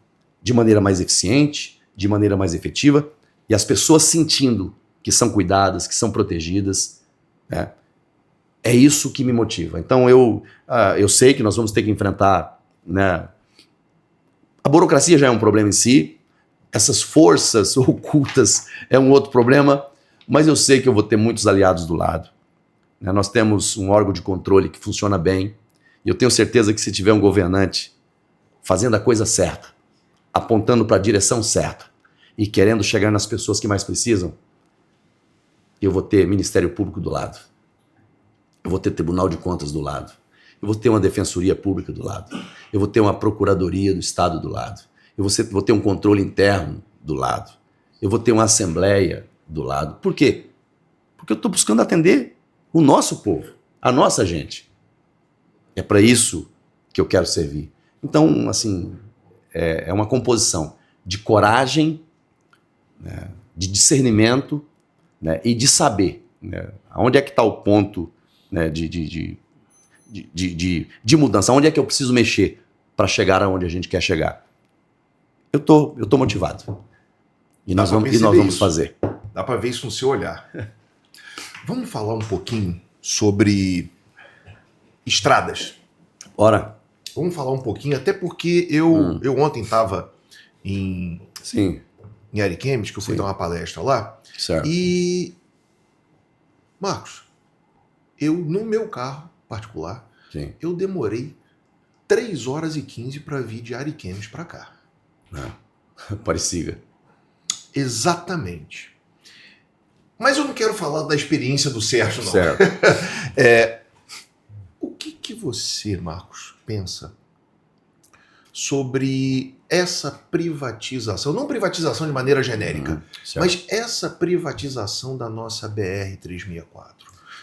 De maneira mais eficiente, de maneira mais efetiva, e as pessoas sentindo que são cuidadas, que são protegidas, né? É isso que me motiva. Então eu sei que nós vamos ter que enfrentar, né? A burocracia já é um problema em si, essas forças ocultas é um outro problema, mas eu sei que eu vou ter muitos aliados do lado. Nós temos um órgão de controle que funciona bem, e eu tenho certeza que se tiver um governante fazendo a coisa certa, apontando para a direção certa e querendo chegar nas pessoas que mais precisam, eu vou ter Ministério Público do lado, eu vou ter Tribunal de Contas do lado, eu vou ter uma Defensoria Pública do lado, eu vou ter uma Procuradoria do Estado do lado, eu vou ter um controle interno do lado, eu vou ter uma Assembleia do lado. Por quê? Porque eu estou buscando atender o nosso povo, a nossa gente. É para isso que eu quero servir. Então, assim, é uma composição de coragem, né, de discernimento, né, e de saber, né, onde é que está o ponto, né, de mudança, onde é que eu preciso mexer para chegar aonde a gente quer chegar. Eu tô motivado. E nós vamos fazer. Dá para ver isso no seu olhar. Vamos falar um pouquinho sobre estradas. Ora. Vamos falar um pouquinho, até porque eu ontem estava em Ariquemes, que eu fui dar uma palestra lá. Certo. E, Marcos, no meu carro particular, eu demorei 3h15 para vir de Ariquemes para cá. Parecida. Exatamente. Mas eu não quero falar da experiência do Sérgio, não. Certo. O que você, Marcos, pensa sobre essa privatização? Não privatização de maneira genérica, mas essa privatização da nossa BR-364.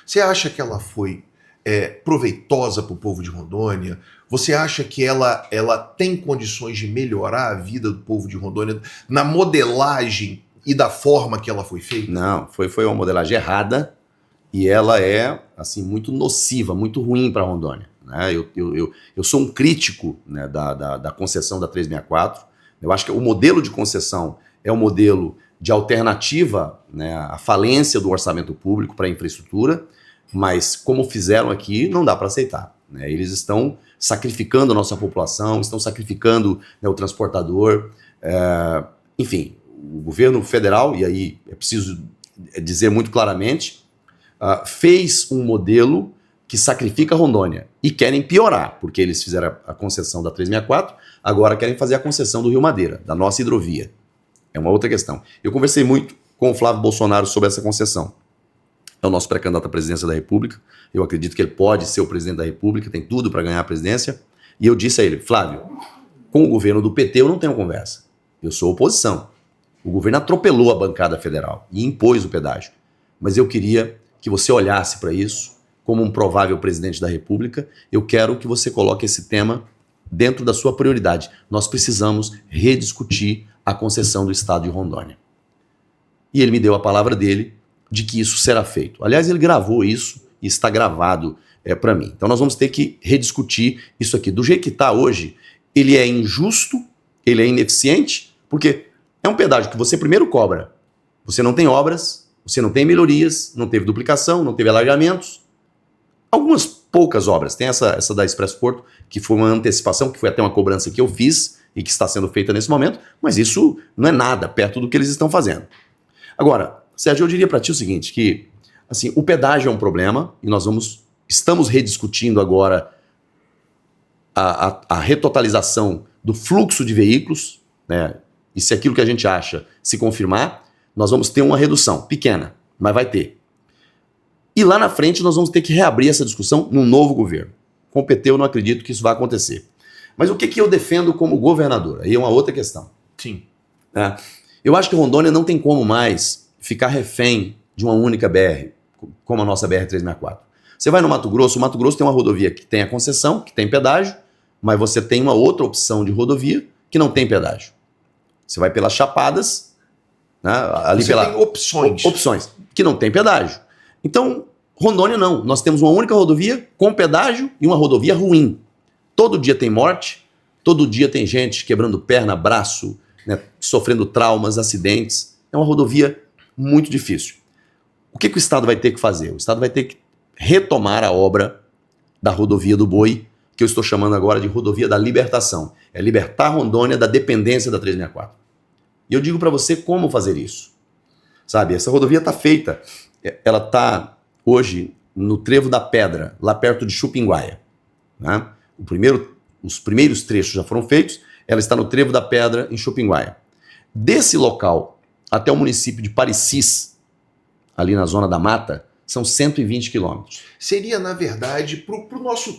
Você acha que ela foi proveitosa para o povo de Rondônia? Você acha que ela tem condições de melhorar a vida do povo de Rondônia na modelagem e da forma que ela foi feita? Não, foi uma modelagem errada e ela é assim muito nociva, muito ruim para Rondônia. Né? Eu sou um crítico, né, da concessão da 364. Eu acho que o modelo de concessão é um modelo de alternativa, né, à falência do orçamento público para a infraestrutura, mas como fizeram aqui, não dá para aceitar. Né? Eles estão sacrificando a nossa população, estão sacrificando, né, o transportador. Enfim, o governo federal, e aí é preciso dizer muito claramente, fez um modelo que sacrifica a Rondônia e querem piorar, porque eles fizeram a concessão da 364, agora querem fazer a concessão do Rio Madeira, da nossa hidrovia. É uma outra questão. Eu conversei muito com o Flávio Bolsonaro sobre essa concessão. É o nosso pré-candidato à presidência da República. Eu acredito que ele pode ser o presidente da República, tem tudo para ganhar a presidência. E eu disse a ele, Flávio, com o governo do PT eu não tenho conversa. Eu sou oposição. O governo atropelou a bancada federal e impôs o pedágio. Mas eu queria que você olhasse para isso como um provável presidente da República. Eu quero que você coloque esse tema dentro da sua prioridade. Nós precisamos rediscutir a concessão do estado de Rondônia. E ele me deu a palavra dele de que isso será feito. Aliás, ele gravou isso e está gravado para mim. Então nós vamos ter que rediscutir isso aqui. Do jeito que está hoje, ele é injusto, ele é ineficiente, porque é um pedágio que você primeiro cobra. Você não tem obras, você não tem melhorias, não teve duplicação, não teve alargamentos. Algumas poucas obras. Tem essa da Expresso Porto, que foi uma antecipação, que foi até uma cobrança que eu fiz e que está sendo feita nesse momento, mas isso não é nada perto do que eles estão fazendo. Agora, Sérgio, eu diria para ti o seguinte, que assim, o pedágio é um problema e nós estamos rediscutindo agora a retotalização do fluxo de veículos, né? E se aquilo que a gente acha se confirmar, nós vamos ter uma redução pequena, mas vai ter. E lá na frente nós vamos ter que reabrir essa discussão num novo governo. Com o PT eu não acredito que isso vai acontecer. Mas o que eu defendo como governador? Aí é uma outra questão. Sim. Eu acho que Rondônia não tem como mais ficar refém de uma única BR, como a nossa BR-364. Você vai no Mato Grosso, o Mato Grosso tem uma rodovia que tem a concessão, que tem pedágio, mas você tem uma outra opção de rodovia que não tem pedágio. Você vai pelas Chapadas, né, ali você tem opções. Opções, que não tem pedágio. Então, Rondônia não. Nós temos uma única rodovia com pedágio e uma rodovia ruim. Todo dia tem morte, todo dia tem gente quebrando perna, braço, né, sofrendo traumas, acidentes. É uma rodovia muito difícil. O que o Estado vai ter que fazer? O Estado vai ter que retomar a obra da rodovia do Boi, que eu estou chamando agora de rodovia da libertação. É libertar Rondônia da dependência da 364. E eu digo para você como fazer isso. Sabe, essa rodovia está feita, ela está hoje no Trevo da Pedra, lá perto de Chupinguaia. Né? Os primeiros trechos já foram feitos, ela está no Trevo da Pedra, em Chupinguaia. Desse local até o município de Parecis, ali na zona da mata, são 120 quilômetros. Seria, na verdade, para o nosso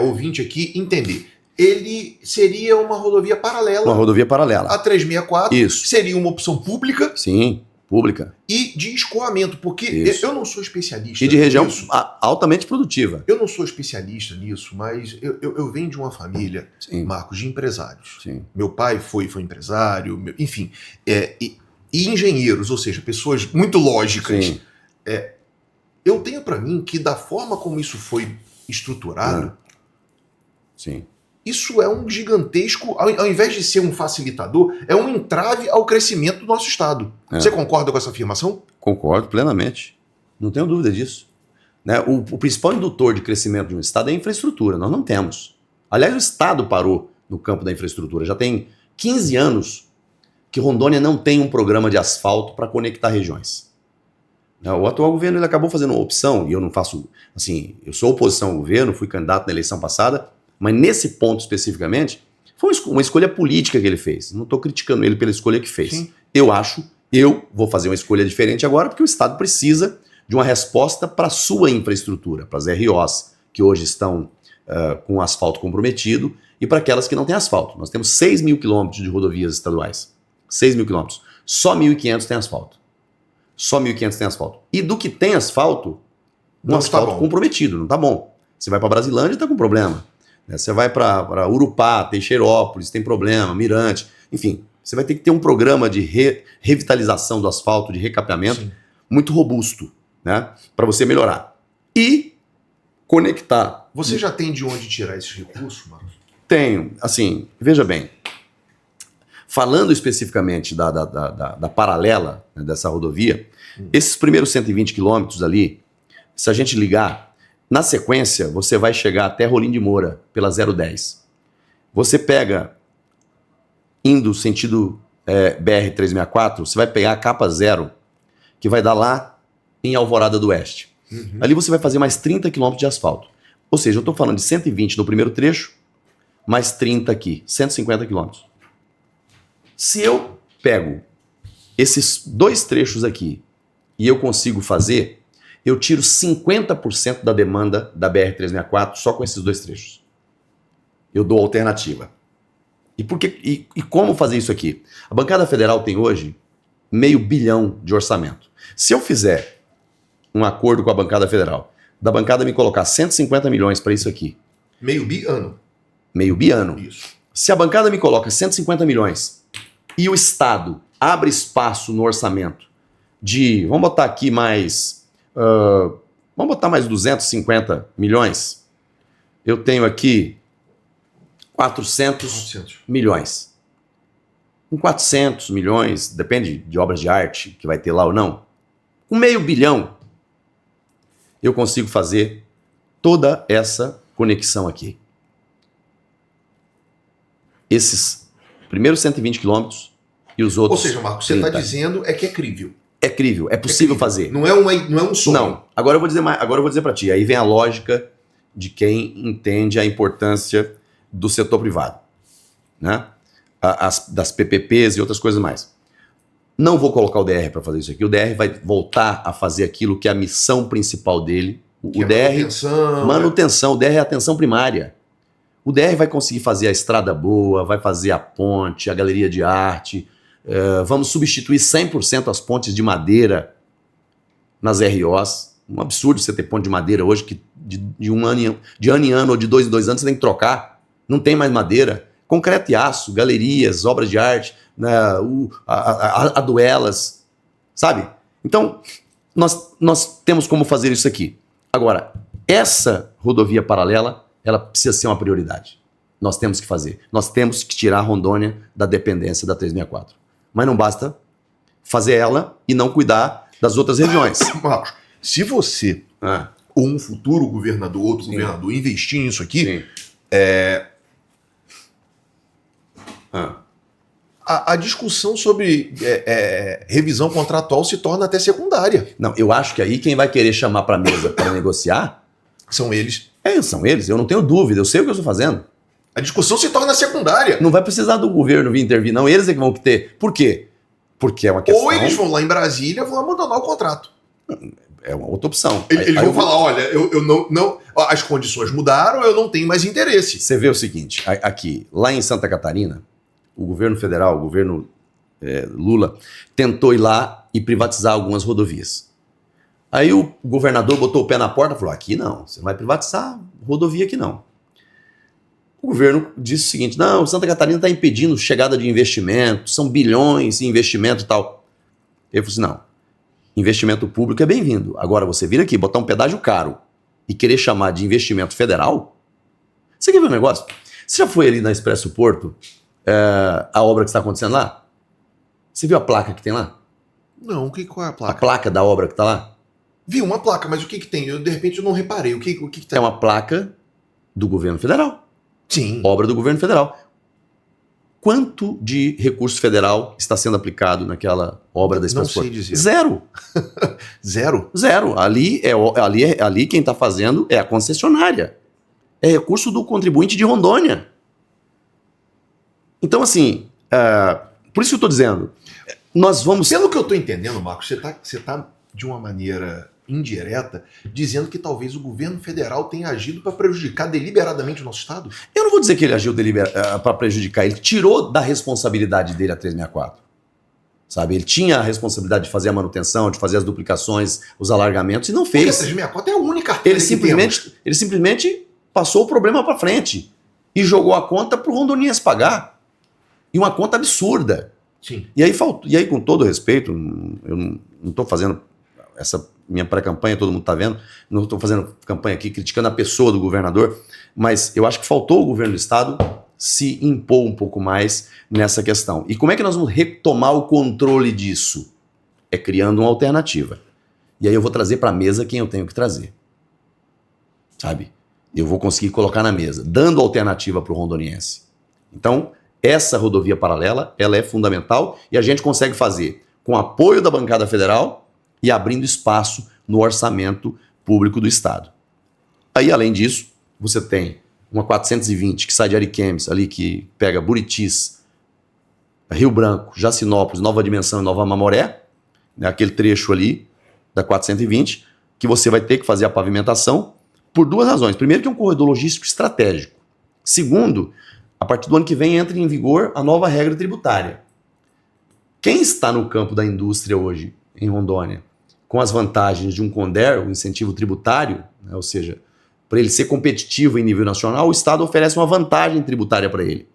ouvinte aqui entender, ele seria uma rodovia paralela. Uma rodovia paralela. A 364 Isso. Seria uma opção pública. Sim, pública. E de escoamento, porque eu não sou especialista. E de região nisso. Altamente produtiva. Eu não sou especialista nisso, mas eu venho de uma família, Sim. Marcos, de empresários. Sim. Meu pai foi empresário, enfim, e engenheiros, ou seja, pessoas muito lógicas. Sim. Eu tenho para mim que da forma como isso foi estruturado, Sim. isso é um gigantesco, ao invés de ser um facilitador, é um entrave ao crescimento do nosso Estado. Você concorda com essa afirmação? Concordo plenamente. Não tenho dúvida disso. Né? O principal indutor de crescimento de um Estado é a infraestrutura. Nós não temos. Aliás, o Estado parou no campo da infraestrutura. Já tem 15 anos que Rondônia não tem um programa de asfalto para conectar regiões. O atual governo ele acabou fazendo uma opção, e eu não faço, assim, eu sou oposição ao governo, fui candidato na eleição passada, mas nesse ponto especificamente, foi uma escolha política que ele fez. Não estou criticando ele pela escolha que fez. Sim. Eu vou fazer uma escolha diferente agora, porque o Estado precisa de uma resposta para a sua infraestrutura, para as ROs, que hoje estão com o asfalto comprometido, e para aquelas que não têm asfalto. Nós temos 6 mil quilômetros de rodovias estaduais. 6 mil quilômetros. Só 1.500 tem asfalto. Só 1.500 tem asfalto. E do que tem asfalto, um asfalto comprometido, não tá bom. Você vai para Brasilândia e tá com problema. Você vai para Urupá, Teixeirópolis, tem problema, Mirante, enfim. Você vai ter que ter um programa de revitalização do asfalto, de recapeamento, sim, muito robusto, né, para você melhorar. E conectar. Você já tem de onde tirar esses recursos, Marcos? Tenho. Assim, veja bem. Falando especificamente da paralela, né, dessa rodovia, esses primeiros 120 quilômetros ali, se a gente ligar, na sequência, você vai chegar até Rolim de Moura, pela 010. Você pega, indo sentido BR-364, você vai pegar a capa 0, que vai dar lá em Alvorada do Oeste. Uhum. Ali você vai fazer mais 30 quilômetros de asfalto. Ou seja, eu estou falando de 120 no primeiro trecho, mais 30 aqui, 150 quilômetros. Se eu pego esses 2 trechos aqui e eu consigo fazer, eu tiro 50% da demanda da BR-364 só com esses 2 trechos. Eu dou alternativa. E como fazer isso aqui? A bancada federal tem hoje R$500 bilhão de orçamento. Se eu fizer um acordo com a bancada federal, da bancada me colocar 150 milhões para isso aqui. R$500 bilhão? R$500 bilhão. Isso. Se a bancada me coloca 150 milhões e o Estado abre espaço no orçamento de, vamos botar aqui mais, vamos botar mais 250 milhões, eu tenho aqui 400 milhões. Com 400 milhões, depende de obras de arte que vai ter lá ou não, com R$500 bilhão, eu consigo fazer toda essa conexão aqui. Esses primeiros 120 quilômetros e os outros. Ou seja, Marcos, você está dizendo que é crível. É crível, é possível fazer. Não é um sonho. Não. Agora eu vou dizer para ti. Aí vem a lógica de quem entende a importância do setor privado, né? Das PPPs e outras coisas mais. Não vou colocar o DR para fazer isso aqui. O DR vai voltar a fazer aquilo que é a missão principal dele. O DR, manutenção. O DR é a atenção primária. O DR vai conseguir fazer a estrada boa, vai fazer a ponte, a galeria de arte. Vamos substituir 100% as pontes de madeira nas ROs. Um absurdo você ter ponte de madeira hoje que de ano em ano ou de 2 em 2 anos você tem que trocar. Não tem mais madeira. Concreto e aço, galerias, obras de arte, né, duelas, sabe? Então, nós temos como fazer isso aqui. Agora, essa rodovia paralela, ela precisa ser uma prioridade. Nós temos que fazer. Nós temos que tirar Rondônia da dependência da 364. Mas não basta fazer ela e não cuidar das outras regiões. Marcos, se você ou um futuro governador, outro governador, investir nisso aqui, a discussão sobre revisão contratual se torna até secundária. Não, eu acho que aí quem vai querer chamar para a mesa para negociar são eles. São eles, eu não tenho dúvida, eu sei o que eu estou fazendo. A discussão se torna secundária. Não vai precisar do governo vir intervir, não. Eles é que vão ter. Por quê? Porque é uma questão... Ou eles vão lá em Brasília e vão abandonar o contrato. É uma outra opção. Eles vão falar, olha, eu não, as condições mudaram, eu não tenho mais interesse. Você vê o seguinte, aqui, lá em Santa Catarina, o governo federal, o governo Lula, tentou ir lá e privatizar algumas rodovias. Aí o governador botou o pé na porta e falou, aqui não, você não vai privatizar rodovia aqui não. O governo disse o seguinte, não, Santa Catarina está impedindo chegada de investimento, são bilhões em investimento e tal. Ele falou assim, não, investimento público é bem-vindo. Agora você vir aqui, botar um pedágio caro e querer chamar de investimento federal? Você quer ver um negócio? Você já foi ali na Expresso Porto, a obra que está acontecendo lá? Você viu a placa que tem lá? Não, qual é a placa? A placa da obra que está lá? Vi uma placa, mas o que tem? De repente eu não reparei. O que tem? É uma placa do governo federal. Sim. Obra do governo federal. quanto de recurso federal está sendo aplicado naquela obra da Expresso Porto? Não sei dizer. Zero. Zero? Zero. Ali quem está fazendo é a concessionária. É recurso do contribuinte de Rondônia. Então, assim, por isso que eu estou dizendo, nós vamos... Pelo que eu estou entendendo, Marcos, você tá de uma maneira indireta dizendo que talvez o governo federal tenha agido para prejudicar deliberadamente o nosso Estado? Eu não vou dizer que ele agiu para prejudicar, ele tirou da responsabilidade dele a 364. Sabe? Ele tinha a responsabilidade de fazer a manutenção, de fazer as duplicações, os alargamentos, e não fez. Porque a 364 é a única carteira Ele simplesmente passou o problema para frente e jogou a conta para o rondoniense pagar. E uma conta absurda. Sim. E aí, com todo respeito, eu não estou fazendo essa minha pré-campanha, todo mundo está vendo, não estou fazendo campanha aqui criticando a pessoa do governador, mas eu acho que faltou o governo do Estado se impor um pouco mais nessa questão. E como é que nós vamos retomar o controle disso? É criando uma alternativa. E aí eu vou trazer para a mesa quem eu tenho que trazer. Sabe? Eu vou conseguir colocar na mesa, dando alternativa para o rondoniense. Então, essa rodovia paralela, ela é fundamental e a gente consegue fazer com apoio da bancada federal e abrindo espaço no orçamento público do Estado. Aí, além disso, você tem uma 420 que sai de Ariquemes, ali que pega Buritis, Rio Branco, Jacinópolis, Nova Dimensão e Nova Mamoré, né, aquele trecho ali da 420, que você vai ter que fazer a pavimentação por duas razões. Primeiro, que é um corredor logístico estratégico. Segundo, a partir do ano que vem entra em vigor a nova regra tributária. Quem está no campo da indústria hoje, em Rondônia, com as vantagens de um CONDER, um incentivo tributário, né, ou seja, para ele ser competitivo em nível nacional, o Estado oferece uma vantagem tributária para ele.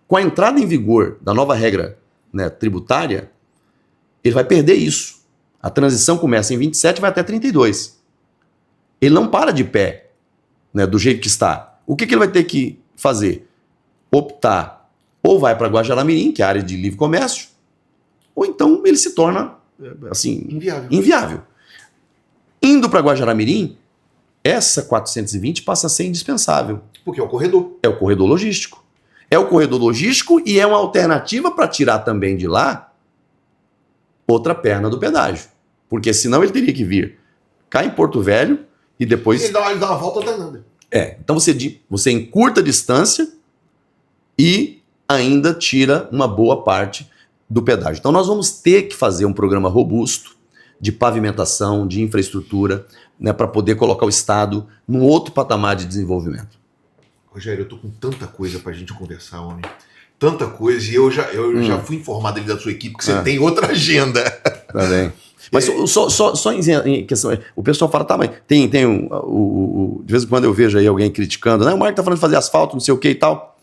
Com a entrada em vigor da nova regra, né, tributária, ele vai perder isso. A transição começa em 27 e vai até 32. Ele não para de pé, né, do jeito que está. O que ele vai ter que fazer? Optar ou vai para Guajará-Mirim, que é a área de livre comércio, ou então ele se torna assim, inviável. Indo para Guajará-Mirim, essa 420 passa a ser indispensável. Porque é o corredor. É o corredor logístico. É o corredor logístico e é uma alternativa para tirar também de lá outra perna do pedágio. Porque senão ele teria que vir cá em Porto Velho e depois... Ele dá uma volta danada. Então você encurta a distância e ainda tira uma boa parte do pedágio. Então nós vamos ter que fazer um programa robusto de pavimentação, de infraestrutura, né, para poder colocar o Estado num outro patamar de desenvolvimento. Rogério, eu tô com tanta coisa pra gente conversar, homem. Tanta coisa, e eu já fui informado ali da sua equipe que você tem outra agenda. Tá bem. Mas só em questão, o pessoal fala, tá, mas tem de vez em quando eu vejo aí alguém criticando, né, o Marco tá falando de fazer asfalto, não sei o que e tal,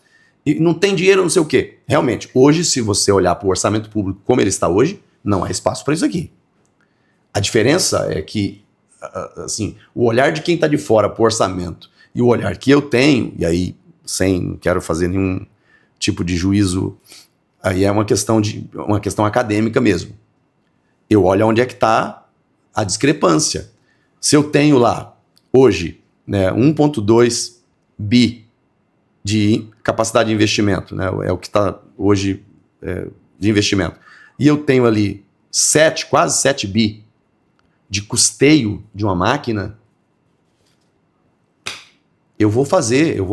e não tem dinheiro, não sei o que. Realmente, hoje, se você olhar para o orçamento público como ele está hoje, não há espaço para isso aqui. A diferença é que, assim, o olhar de quem está de fora para o orçamento e o olhar que eu tenho, e aí, não quero fazer nenhum tipo de juízo, aí é uma questão acadêmica mesmo. Eu olho onde é que está a discrepância. Se eu tenho lá, hoje, né, 1,2 bi de capacidade de investimento, né, é o que está hoje de investimento, e eu tenho ali quase 7 bi de custeio de uma máquina, eu vou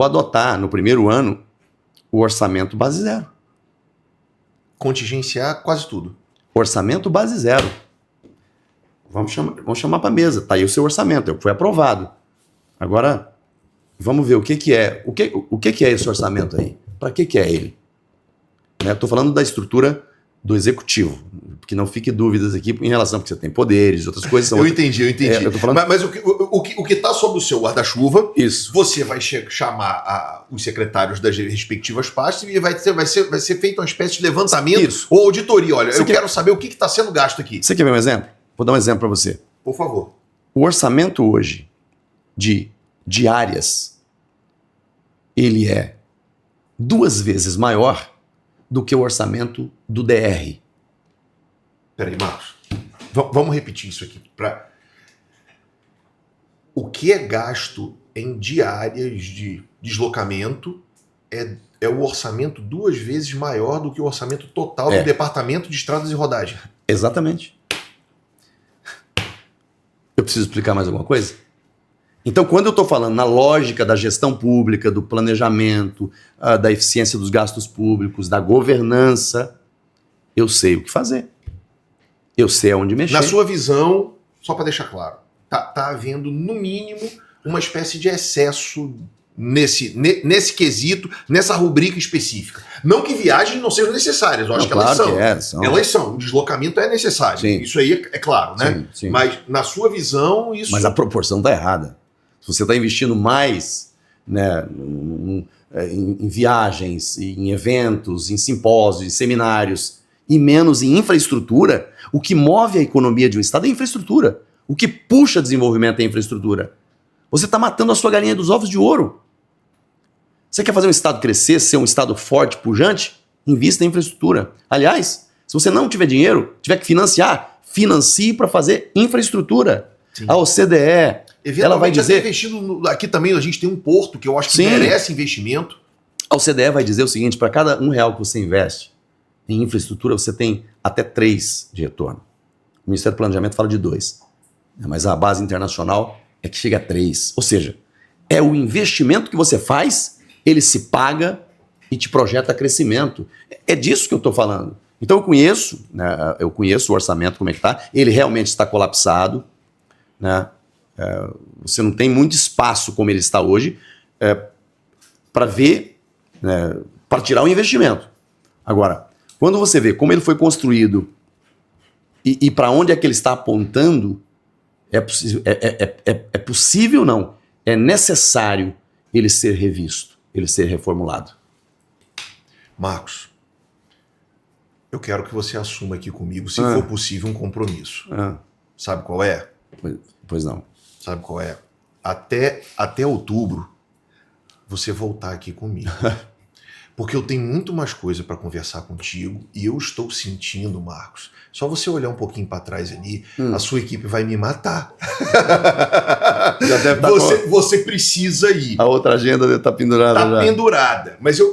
adotar no primeiro ano o orçamento base zero. Contingenciar quase tudo. Orçamento base zero. Vamos chamar para a mesa. Está aí o seu orçamento, foi aprovado. Agora, vamos ver o que é. O que é esse orçamento aí? Para que é ele? Estou falando da estrutura do executivo, que não fique dúvidas aqui em relação, porque você tem poderes, outras coisas. Eu entendi. Eu tô falando... Mas o que está sob o seu guarda-chuva, isso. Você vai chamar os secretários das respectivas pastas e vai ser feito uma espécie de levantamento ou auditoria. Olha, quero saber o que está sendo gasto aqui. Você quer ver um exemplo? Vou dar um exemplo para você. Por favor. O orçamento hoje de diárias, ele é 2 vezes maior do que o orçamento do DR. Peraí, Marcos. Vamos repetir isso aqui. O que é gasto em diárias de deslocamento é o orçamento 2 vezes maior do que o orçamento total do Departamento de Estradas e Rodagem. Exatamente. Eu preciso explicar mais alguma coisa? Então, quando eu estou falando na lógica da gestão pública, do planejamento, da eficiência dos gastos públicos, da governança, eu sei o que fazer. Eu sei aonde mexer. Na sua visão, só para deixar claro, tá havendo, no mínimo, uma espécie de excesso nesse quesito, nessa rubrica específica. Não que viagens não sejam necessárias, eu acho que elas são. Elas são. O deslocamento é necessário. Sim. Isso aí é claro, né? Sim, sim. Mas, na sua visão, isso... Mas a proporção está errada. Se você está investindo mais, né, em viagens, em eventos, em simpósios, em seminários, e menos em infraestrutura, o que move a economia de um estado é a infraestrutura. O que puxa desenvolvimento é a infraestrutura. Você está matando a sua galinha dos ovos de ouro. Você quer fazer um estado crescer, ser um estado forte, pujante? Invista em infraestrutura. Aliás, se você não tiver dinheiro, tiver que financiar, financie para fazer infraestrutura. Sim. A OCDE, ela vai dizer... Investindo aqui também, a gente tem um porto que eu acho que merece investimento. A OCDE vai dizer o seguinte, para cada R$1 que você investe em infraestrutura, você tem até 3 de retorno. O Ministério do Planejamento fala de 2. Mas a base internacional é que chega a 3. Ou seja, é o investimento que você faz, ele se paga e te projeta crescimento. É disso que eu estou falando. Então eu conheço o orçamento, como é que está. Ele realmente está colapsado, né? Você não tem muito espaço como ele está hoje para ver, né, para tirar o investimento. Agora, quando você vê como ele foi construído e para onde é que ele está apontando, é possível não, é necessário ele ser revisto, ele ser reformulado. Marcos, eu quero que você assuma aqui comigo, se for possível, um compromisso. Sabe qual é? Pois não. Sabe qual é? Até outubro, você voltar aqui comigo. Porque eu tenho muito mais coisa para conversar contigo e eu estou sentindo, Marcos, só você olhar um pouquinho para trás ali, a sua equipe vai me matar. Já deve estar você precisa ir. A outra agenda deve estar pendurada já. Está pendurada. Mas eu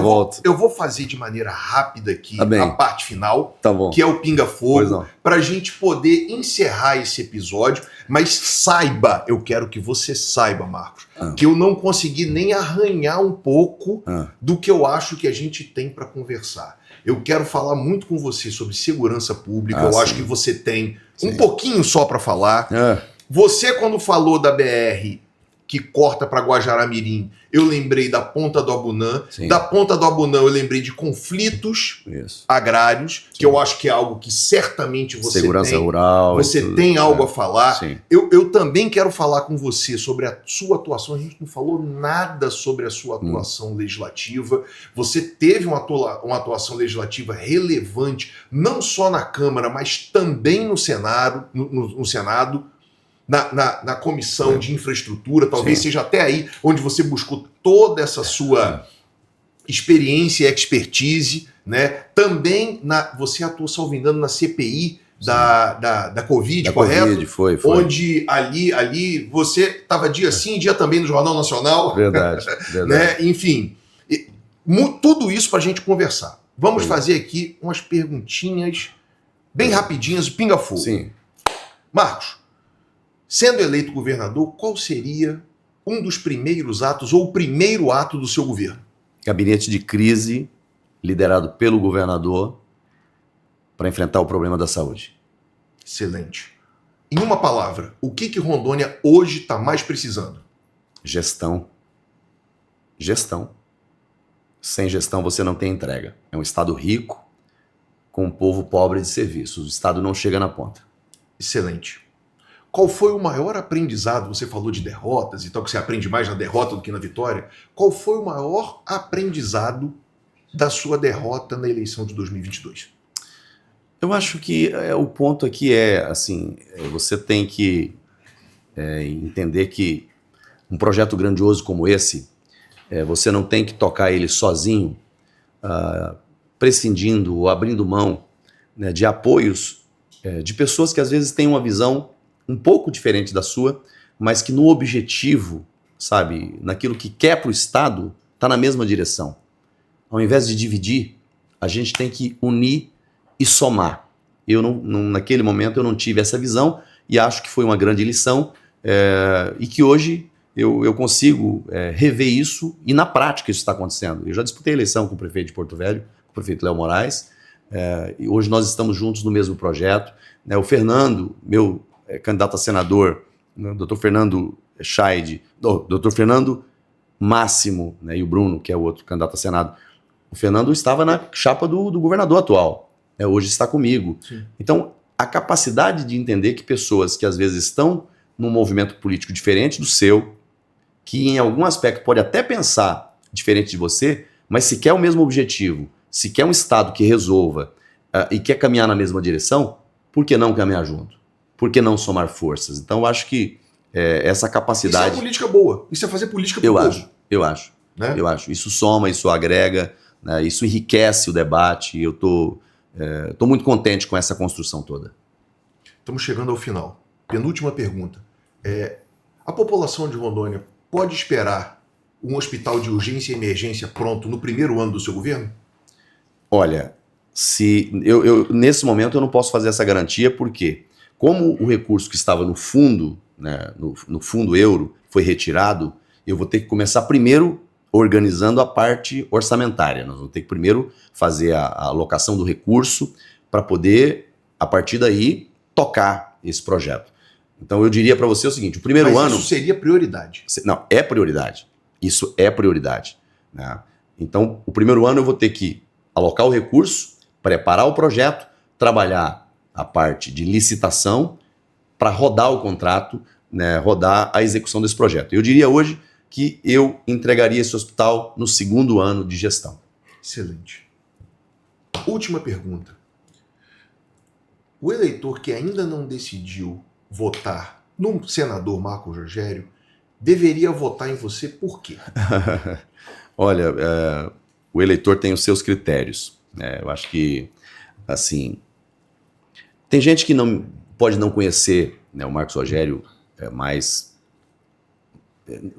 volto. Eu vou fazer de maneira rápida aqui a parte final, que é o Pinga Fogo, para a gente poder encerrar esse episódio. Mas saiba, eu quero que você saiba, Marcos, que eu não consegui nem arranhar um pouco do que eu acho que a gente tem para conversar. Eu quero falar muito com você sobre segurança pública. Eu acho que você tem um pouquinho só para falar. Você, quando falou da BR que corta para Guajará-Mirim, eu lembrei da Ponta do Abunã. Da Ponta do Abunã, eu lembrei de conflitos agrários, que eu acho que é algo que certamente você segurança rural. Você tem algo a falar. Eu também quero falar com você sobre a sua atuação. A gente não falou nada sobre a sua atuação legislativa. Você teve uma atuação legislativa relevante, não só na Câmara, mas também no Senado. Na comissão de infraestrutura, talvez seja até aí onde você buscou toda essa sua experiência e expertise, né? Também você atuou, salvo engano, na CPI da Covid, correto? Covid, foi. Onde ali você estava dia sim, dia também no Jornal Nacional. Verdade. Né? Enfim, tudo isso para a gente conversar. Vamos fazer aqui umas perguntinhas bem rapidinhas, pinga fogo. Sim. Marcos, sendo eleito governador, qual seria um dos primeiros atos ou o primeiro ato do seu governo? Gabinete de crise, liderado pelo governador, para enfrentar o problema da saúde. Excelente. Em uma palavra, o que Rondônia hoje está mais precisando? Gestão. Gestão. Sem gestão você não tem entrega. É um estado rico, com um povo pobre de serviços. O estado não chega na ponta. Excelente. Qual foi o maior aprendizado? Você falou de derrotas e tal, que você aprende mais na derrota do que na vitória. Qual foi o maior aprendizado da sua derrota na eleição de 2022? Eu acho que o ponto aqui você tem que entender que um projeto grandioso como esse, você não tem que tocar ele sozinho, prescindindo ou abrindo mão, né, de apoios de pessoas que às vezes têm uma visão um pouco diferente da sua, mas que no objetivo, sabe, naquilo que quer para o Estado, está na mesma direção. Ao invés de dividir, a gente tem que unir e somar. Eu naquele momento eu não tive essa visão e acho que foi uma grande lição e que hoje eu consigo rever isso e na prática isso está acontecendo. Eu já disputei a eleição com o prefeito de Porto Velho, com o prefeito Léo Moraes, e hoje nós estamos juntos no mesmo projeto. O Fernando, meu candidato a senador, o doutor Fernando Scheid, doutor Fernando Máximo, e o Bruno, que é o outro candidato a senado, o Fernando estava na chapa do governador atual, hoje está comigo. Sim. Então, a capacidade de entender que pessoas que às vezes estão num movimento político diferente do seu, que em algum aspecto pode até pensar diferente de você, mas se quer o mesmo objetivo, se quer um Estado que resolva e quer caminhar na mesma direção, por que não caminhar junto? Por que não somar forças? Então, eu acho que essa capacidade... Isso é política boa. Isso é fazer política pro povo. Eu acho. Né? Eu acho. Isso soma, isso agrega, né? Isso enriquece o debate. Eu tô muito contente com essa construção toda. Estamos chegando ao final. Penúltima pergunta. A população de Rondônia pode esperar um hospital de urgência e emergência pronto no primeiro ano do seu governo? Olha, nesse momento eu não posso fazer essa garantia, porque como o recurso que estava no fundo, né, no fundo euro, foi retirado, eu vou ter que começar primeiro organizando a parte orçamentária. Nós vamos ter que primeiro fazer a alocação do recurso para poder, a partir daí, tocar esse projeto. Então eu diria para você o seguinte, o primeiro ano... Mas isso seria prioridade. Não, é prioridade. Isso é prioridade. Né? Então, o primeiro ano eu vou ter que alocar o recurso, preparar o projeto, trabalhar a parte de licitação para rodar o contrato, né, rodar a execução desse projeto. Eu diria hoje que eu entregaria esse hospital no segundo ano de gestão. Excelente. Última pergunta. O eleitor que ainda não decidiu votar no senador Marcos Rogério deveria votar em você por quê? Olha, o eleitor tem os seus critérios. Eu acho que, assim, tem gente que pode não conhecer, né, o Marcos Rogério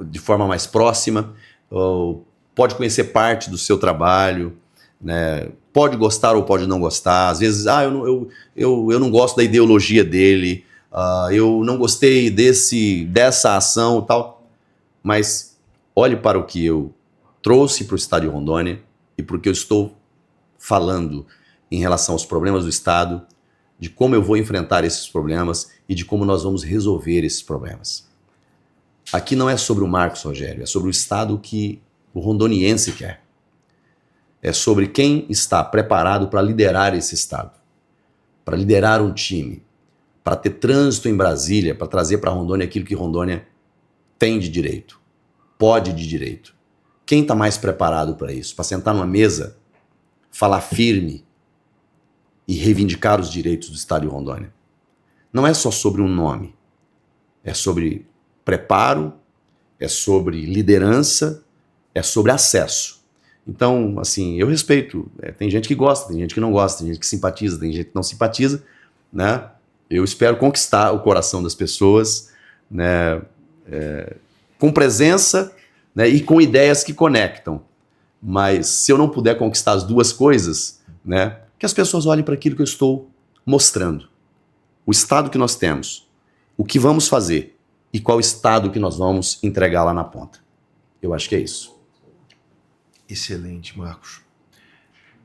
de forma mais próxima, ou pode conhecer parte do seu trabalho, né, pode gostar ou pode não gostar. Às vezes, eu não gosto da ideologia dele, eu não gostei dessa ação e tal, mas olhe para o que eu trouxe para o Estado de Rondônia e para o que eu estou falando em relação aos problemas do Estado, de como eu vou enfrentar esses problemas e de como nós vamos resolver esses problemas. Aqui não é sobre o Marcos Rogério, é sobre o Estado que o rondoniense quer. É sobre quem está preparado para liderar esse Estado, para liderar um time, para ter trânsito em Brasília, para trazer para Rondônia aquilo que Rondônia tem de direito, pode de direito. Quem está mais preparado para isso? Para sentar numa mesa, falar firme e reivindicar os direitos do Estado de Rondônia. Não é só sobre um nome, é sobre preparo, é sobre liderança, é sobre acesso. Então, assim, eu respeito. Tem gente que gosta, tem gente que não gosta, tem gente que simpatiza, tem gente que não simpatiza, né? Eu espero conquistar o coração das pessoas, né? Com presença, né? E com ideias que conectam. Mas se eu não puder conquistar as duas coisas, né? Que as pessoas olhem para aquilo que eu estou mostrando. O Estado que nós temos, o que vamos fazer e qual Estado que nós vamos entregar lá na ponta. Eu acho que é isso. Excelente, Marcos.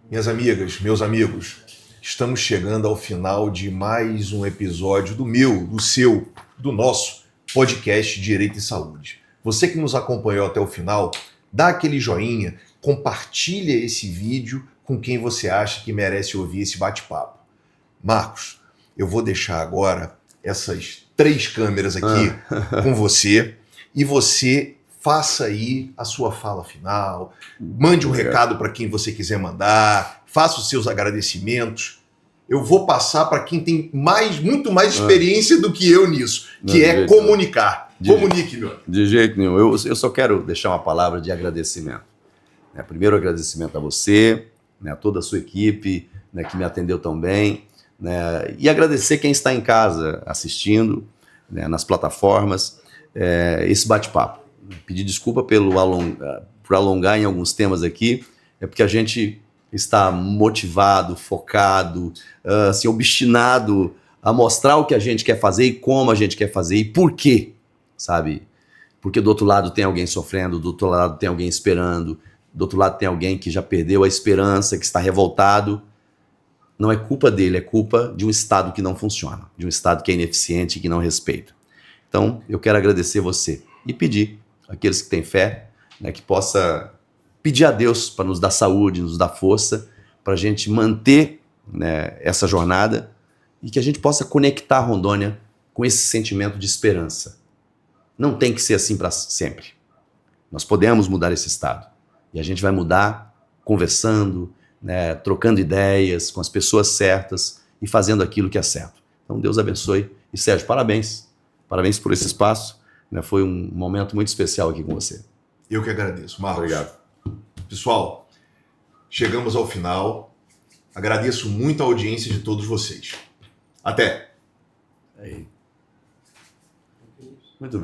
Minhas amigas, meus amigos, estamos chegando ao final de mais um episódio do seu, do nosso podcast Direito e Saúde. Você que nos acompanhou até o final, dá aquele joinha, compartilha esse vídeo com quem você acha que merece ouvir esse bate-papo. Marcos, eu vou deixar agora essas 3 câmeras aqui com você e você faça aí a sua fala final, mande um recado para quem você quiser mandar, faça os seus agradecimentos. Eu vou passar para quem tem muito mais experiência do que eu nisso, que é comunicar. Comunique, meu. De jeito nenhum. Eu só quero deixar uma palavra de agradecimento. Primeiro, agradecimento a você, né, a toda a sua equipe, né, que me atendeu tão bem, né, e agradecer quem está em casa assistindo, né, nas plataformas, esse bate-papo. Pedir desculpa por alongar em alguns temas aqui, é porque a gente está motivado, focado, assim, obstinado a mostrar o que a gente quer fazer e como a gente quer fazer e por quê, sabe? Porque do outro lado tem alguém sofrendo, do outro lado tem alguém esperando, do outro lado tem alguém que já perdeu a esperança, que está revoltado. Não é culpa dele, é culpa de um Estado que não funciona, de um Estado que é ineficiente e que não respeita. Então, eu quero agradecer você e pedir àqueles que têm fé, né, que possa pedir a Deus para nos dar saúde, nos dar força, para a gente manter, né, essa jornada e que a gente possa conectar Rondônia com esse sentimento de esperança. Não tem que ser assim para sempre. Nós podemos mudar esse Estado e a gente vai mudar conversando, né, trocando ideias com as pessoas certas e fazendo aquilo que é certo. Então, Deus abençoe. E Sérgio, parabéns. Parabéns por esse espaço. Né, foi um momento muito especial aqui com você. Eu que agradeço, Marcos. Obrigado. Pessoal, chegamos ao final. Agradeço muito a audiência de todos vocês. Até! Aí. Muito bem.